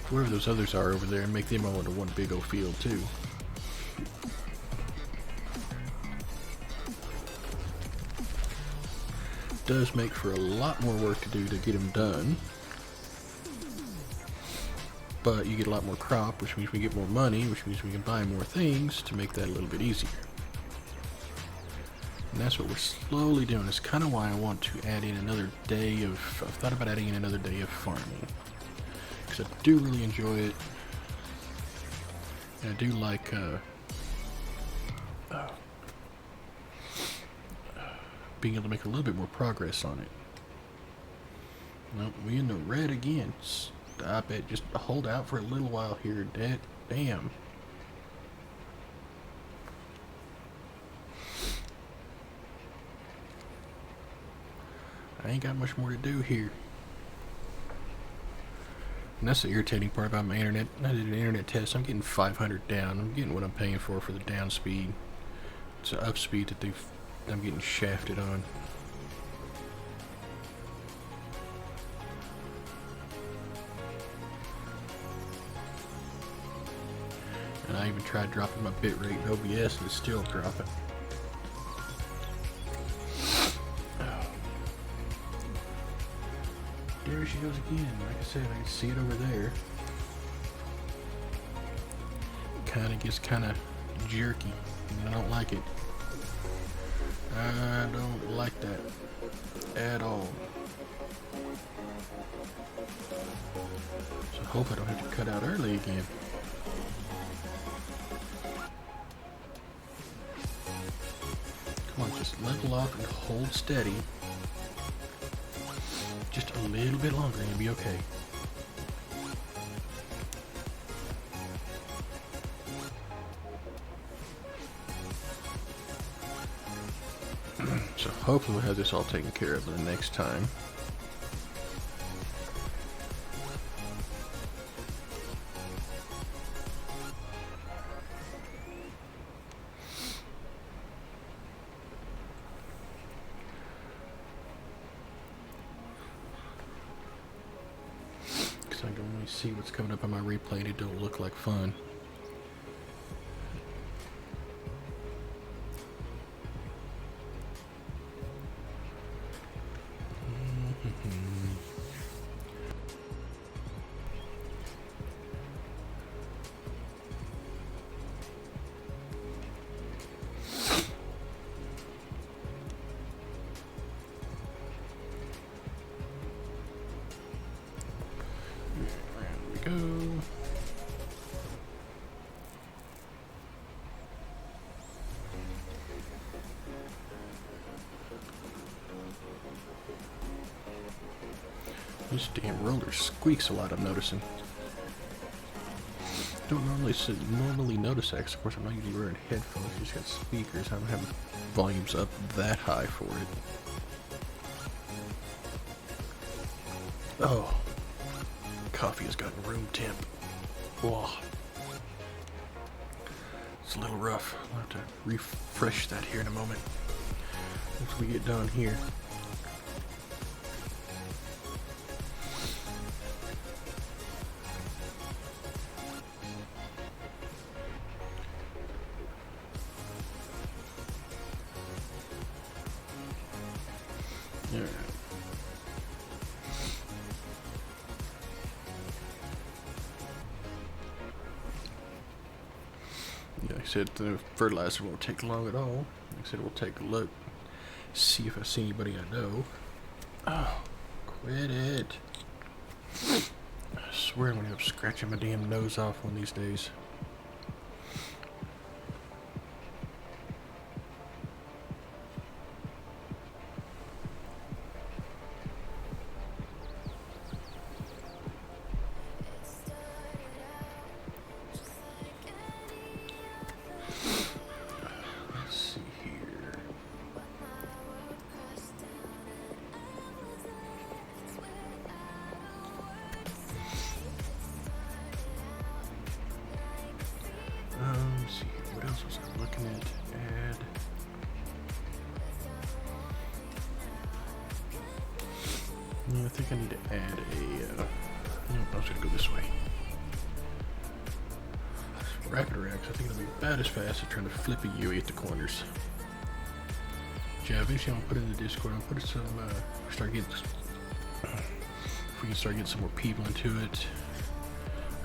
wherever those others are over there, and make them all into one big old field too. Does make for a lot more work to do to get them done, but you get a lot more crop, which means we get more money, which means we can buy more things to make that a little bit easier. And that's what we're slowly doing. It's kind of why I want to add in another day of, I've thought about adding in another day of farming, because I do really enjoy it, and I do like being able to make a little bit more progress on it. Nope, we in the red again. Stop it. Just hold out for a little while here. Damn. I ain't got much more to do here. And that's the irritating part about my internet. I did an internet test. I'm getting 500 down. I'm getting what I'm paying for the down speed. It's an up speed that I'm getting shafted on. And I even tried dropping my bitrate in OBS and it's still dropping. There she goes again. Like I said, I can see it over there. Gets kind of jerky, and I don't like it. I don't like that at all. So I hope I don't have to cut out early again. Come on, just level off and hold steady. Just a little bit longer and you'll be okay. So hopefully we'll have this all taken care of the next time. Because I can only see what's coming up on my replay and it don't look like fun. Go. This damn roller squeaks a lot, I'm noticing. Don't normally notice that, 'cause of course I'm not usually wearing headphones, I just got speakers. I don't have volumes up that high for it. Oh. Coffee has gotten room temp. Whoa. It's a little rough. I'll have to refresh that here in a moment once we get done here. All right. Like I said, the fertilizer won't take long at all. Like I said, we'll take a look, see if I see anybody I know. Oh, quit it. I swear I'm gonna end up scratching my damn nose off one of these days. looking at add. Yeah, I think I need to add a. Nope, I was gonna go this way. Rapid Reacts, I think it'll be about as fast as trying to flip a UE at the corners. Yeah, eventually I'm gonna put it in the Discord. I'm gonna put some, start getting, if we can start getting some more people into it,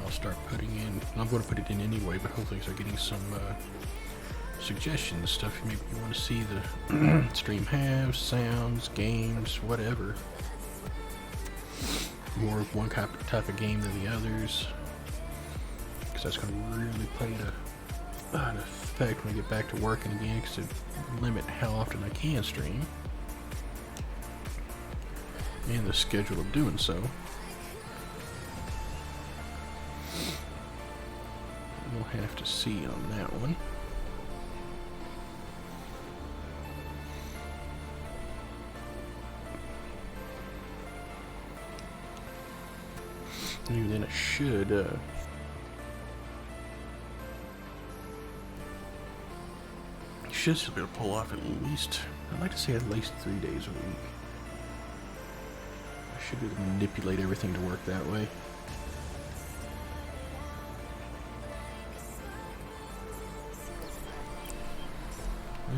I'll start putting in, I'm gonna put it in anyway, but hopefully start getting some, suggestions, stuff maybe you want to see the stream have, sounds, games, whatever. More of one type of game than the others. Because that's going to really play an effect when I get back to working again, because it limit how often I can stream and the schedule of doing so. We'll have to see on that one. And then it should still be able to pull off at least, I'd like to say at least 3 days a week. I should be able to manipulate everything to work that way.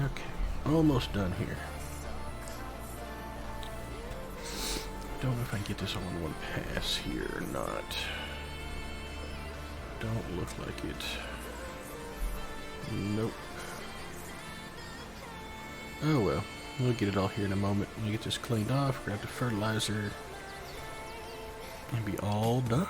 Okay, almost done here. Don't know if I can get this all in one pass here or not. Don't look like it. Nope. Oh well, we'll get it all here in a moment. When you get this cleaned off, grab the fertilizer, and be all done.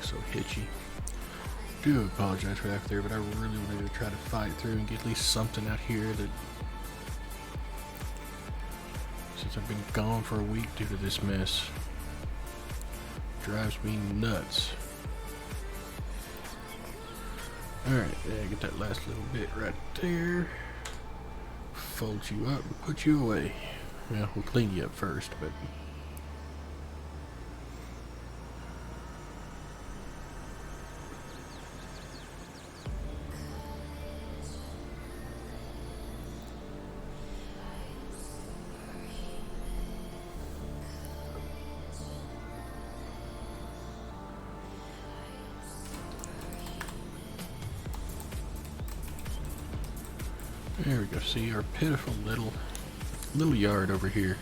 So hitchy. Do apologize for that there, but I really wanted to try to fight through and get at least something out here that, since I've been gone for a week due to this mess, drives me nuts. Alright, yeah, get that last little bit right there. Fold you up and put you away. Well, we'll clean you up first, but there we go. See our pitiful little yard over here.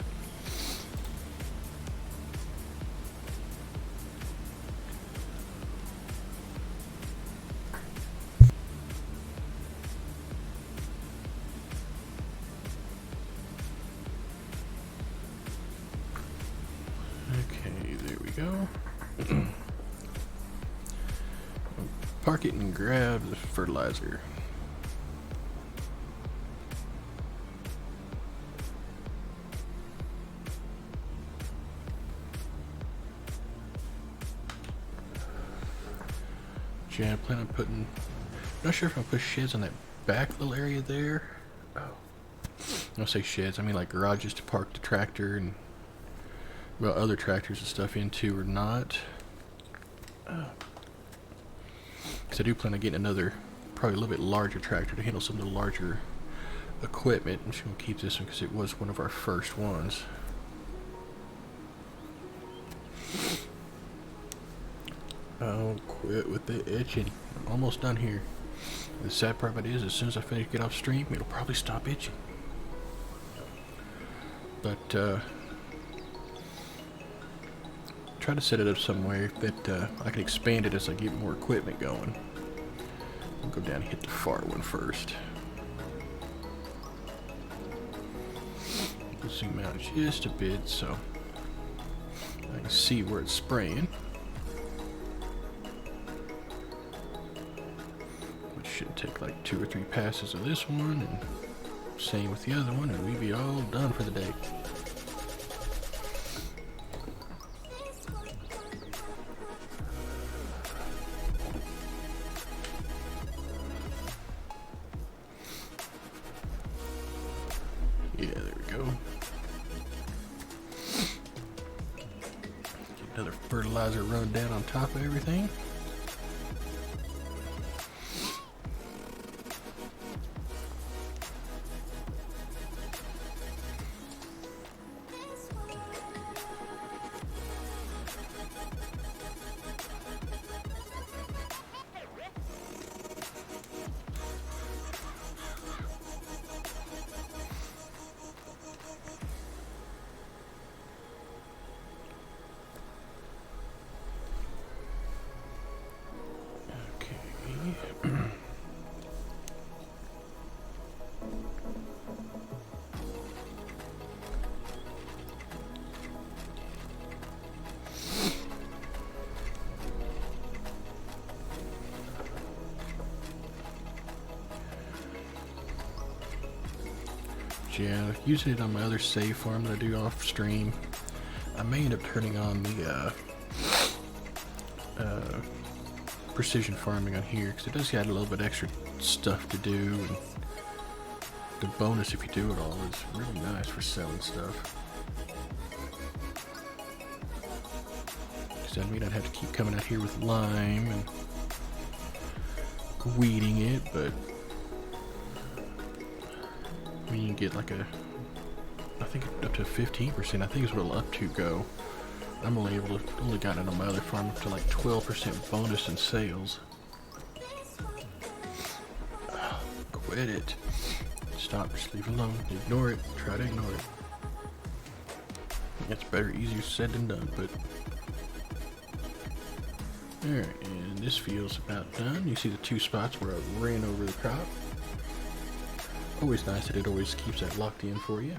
Okay, there we go. Park it and grab the fertilizer. Yeah, I plan on putting, not sure if I'll put sheds on that back little area there. Oh, I don't say sheds, I mean like garages to park the tractor and, well, other tractors and stuff into or not. Because I do plan on getting another, probably a little bit larger tractor to handle some of the larger equipment. I'm just going to keep this one because it was one of our first ones. Oh, quit with the itching. I'm almost done here. The sad part about it is, as soon as I finish get off stream, it'll probably stop itching. But try to set it up somewhere that I can expand it as I get more equipment going. I'll go down and hit the far one first. We'll zoom out just a bit so I can see where it's spraying. Should take like 2 or 3 passes of this one, and Same with the other one, and we'd be all done for the day. Yeah, there we go. Get another fertilizer run down on top of everything. Yeah, using it on my other save farm that I do off stream, I may end up turning on the precision farming on here because it does add a little bit extra stuff to do, and the bonus if you do it all is really nice for selling stuff. Because that means I'd have to keep coming out here with lime and weeding it, but you can get like a, I think up to 15%, I think is what it'll up to go. I'm only gotten it on my other farm up to like 12% bonus in sales. Oh, quit it. Stop, just leave it alone. Ignore it. Try to ignore it. It's better, easier said than done, but. Alright, and this field's about done. You see the two spots where I ran over the crop. Always nice that it always keeps that locked in for you.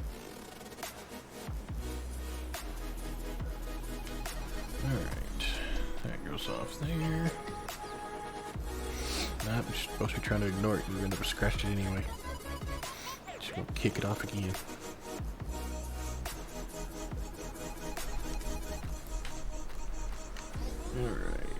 Alright, that goes off there. Nah, I'm just supposed to be trying to ignore it. You end up scratching it anyway. Just gonna kick it off again. Alright.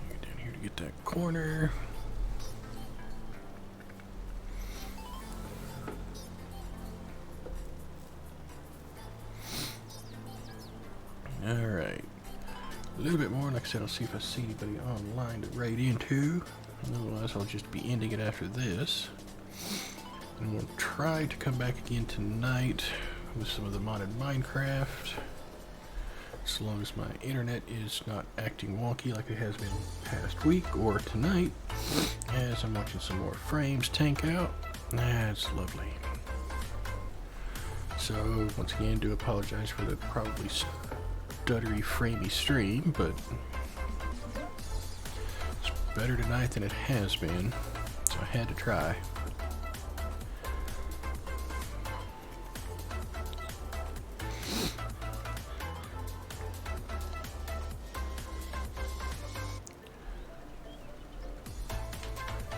Get down here to get that corner. Alright. A little bit more, like I said, I'll see if I see anybody online to raid into. Otherwise, I'll just be ending it after this. And we'll try to come back again tonight with some of the modded Minecraft. As long as my internet is not acting wonky like it has been past week or tonight. As I'm watching some more frames tank out. That's lovely. So, once again, do apologize for the probably stuttery, framey stream, but it's better tonight than it has been, so I had to try.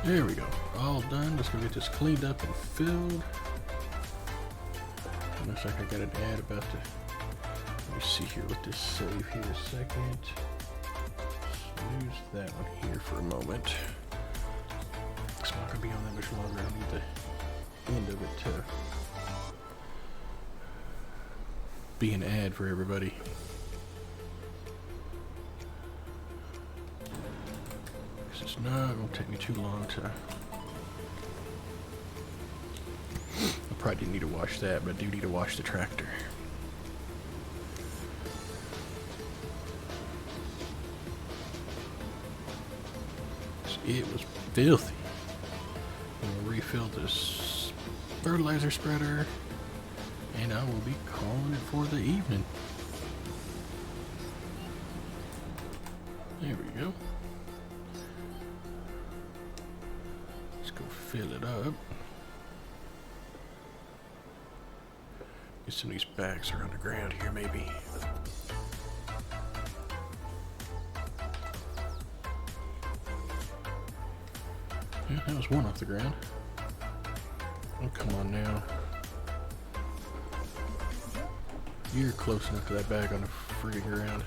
There we go. All done. Let's go get this cleaned up and filled. Looks like I got an ad about to. Let me see here what this save here a second. Let's use that one here for a moment. It's not going to be on that much longer. I need the end of it to be an ad for everybody. It's not going to take me too long to. I probably didn't need to wash that, but I do need to wash the tractor. It was filthy. I'm going to refill this fertilizer spreader, and I will be calling it for the evening. There we go. Let's go fill it up. Get some of these bags are on the ground here, maybe. Yeah, that was one off the ground. Oh, come on now. You're close enough to that bag on the friggin' ground.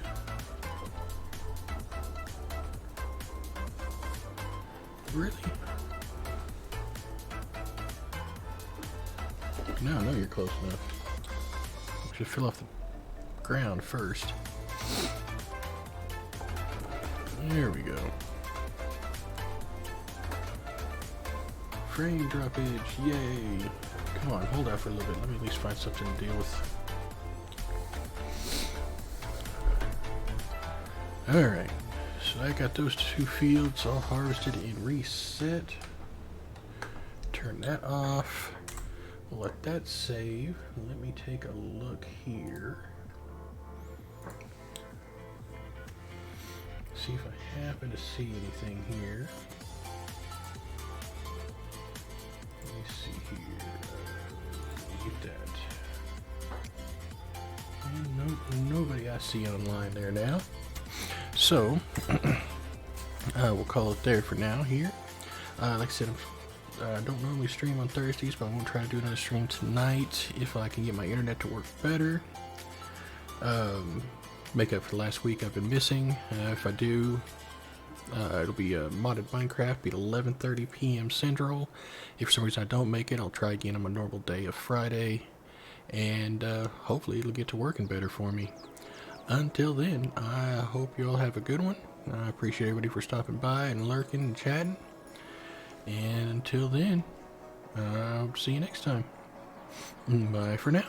Really? No, I know you're close enough. You should fill off the ground first. There we go. Frame droppage, yay! Come on, hold out for a little bit. Let me at least find something to deal with. Alright, so I got those two fields all harvested and reset. Turn that off. We'll let that save. Let me take a look here. See if I happen to see anything here. Let me see here. Get that. And nobody I see online there now. So, we'll call it there for now here. Like I said, I don't normally stream on Thursdays, but I'm going to try to do another stream tonight if I can get my internet to work better. Make up for the last week I've been missing. If I do, it'll be a modded Minecraft, be at 11:30 p.m. Central. If for some reason I don't make it, I'll try again on my normal day of Friday. And hopefully it'll get to working better for me. Until then, I hope you all have a good one. I appreciate everybody for stopping by and lurking and chatting. And until then, I'll see you next time. Bye for now.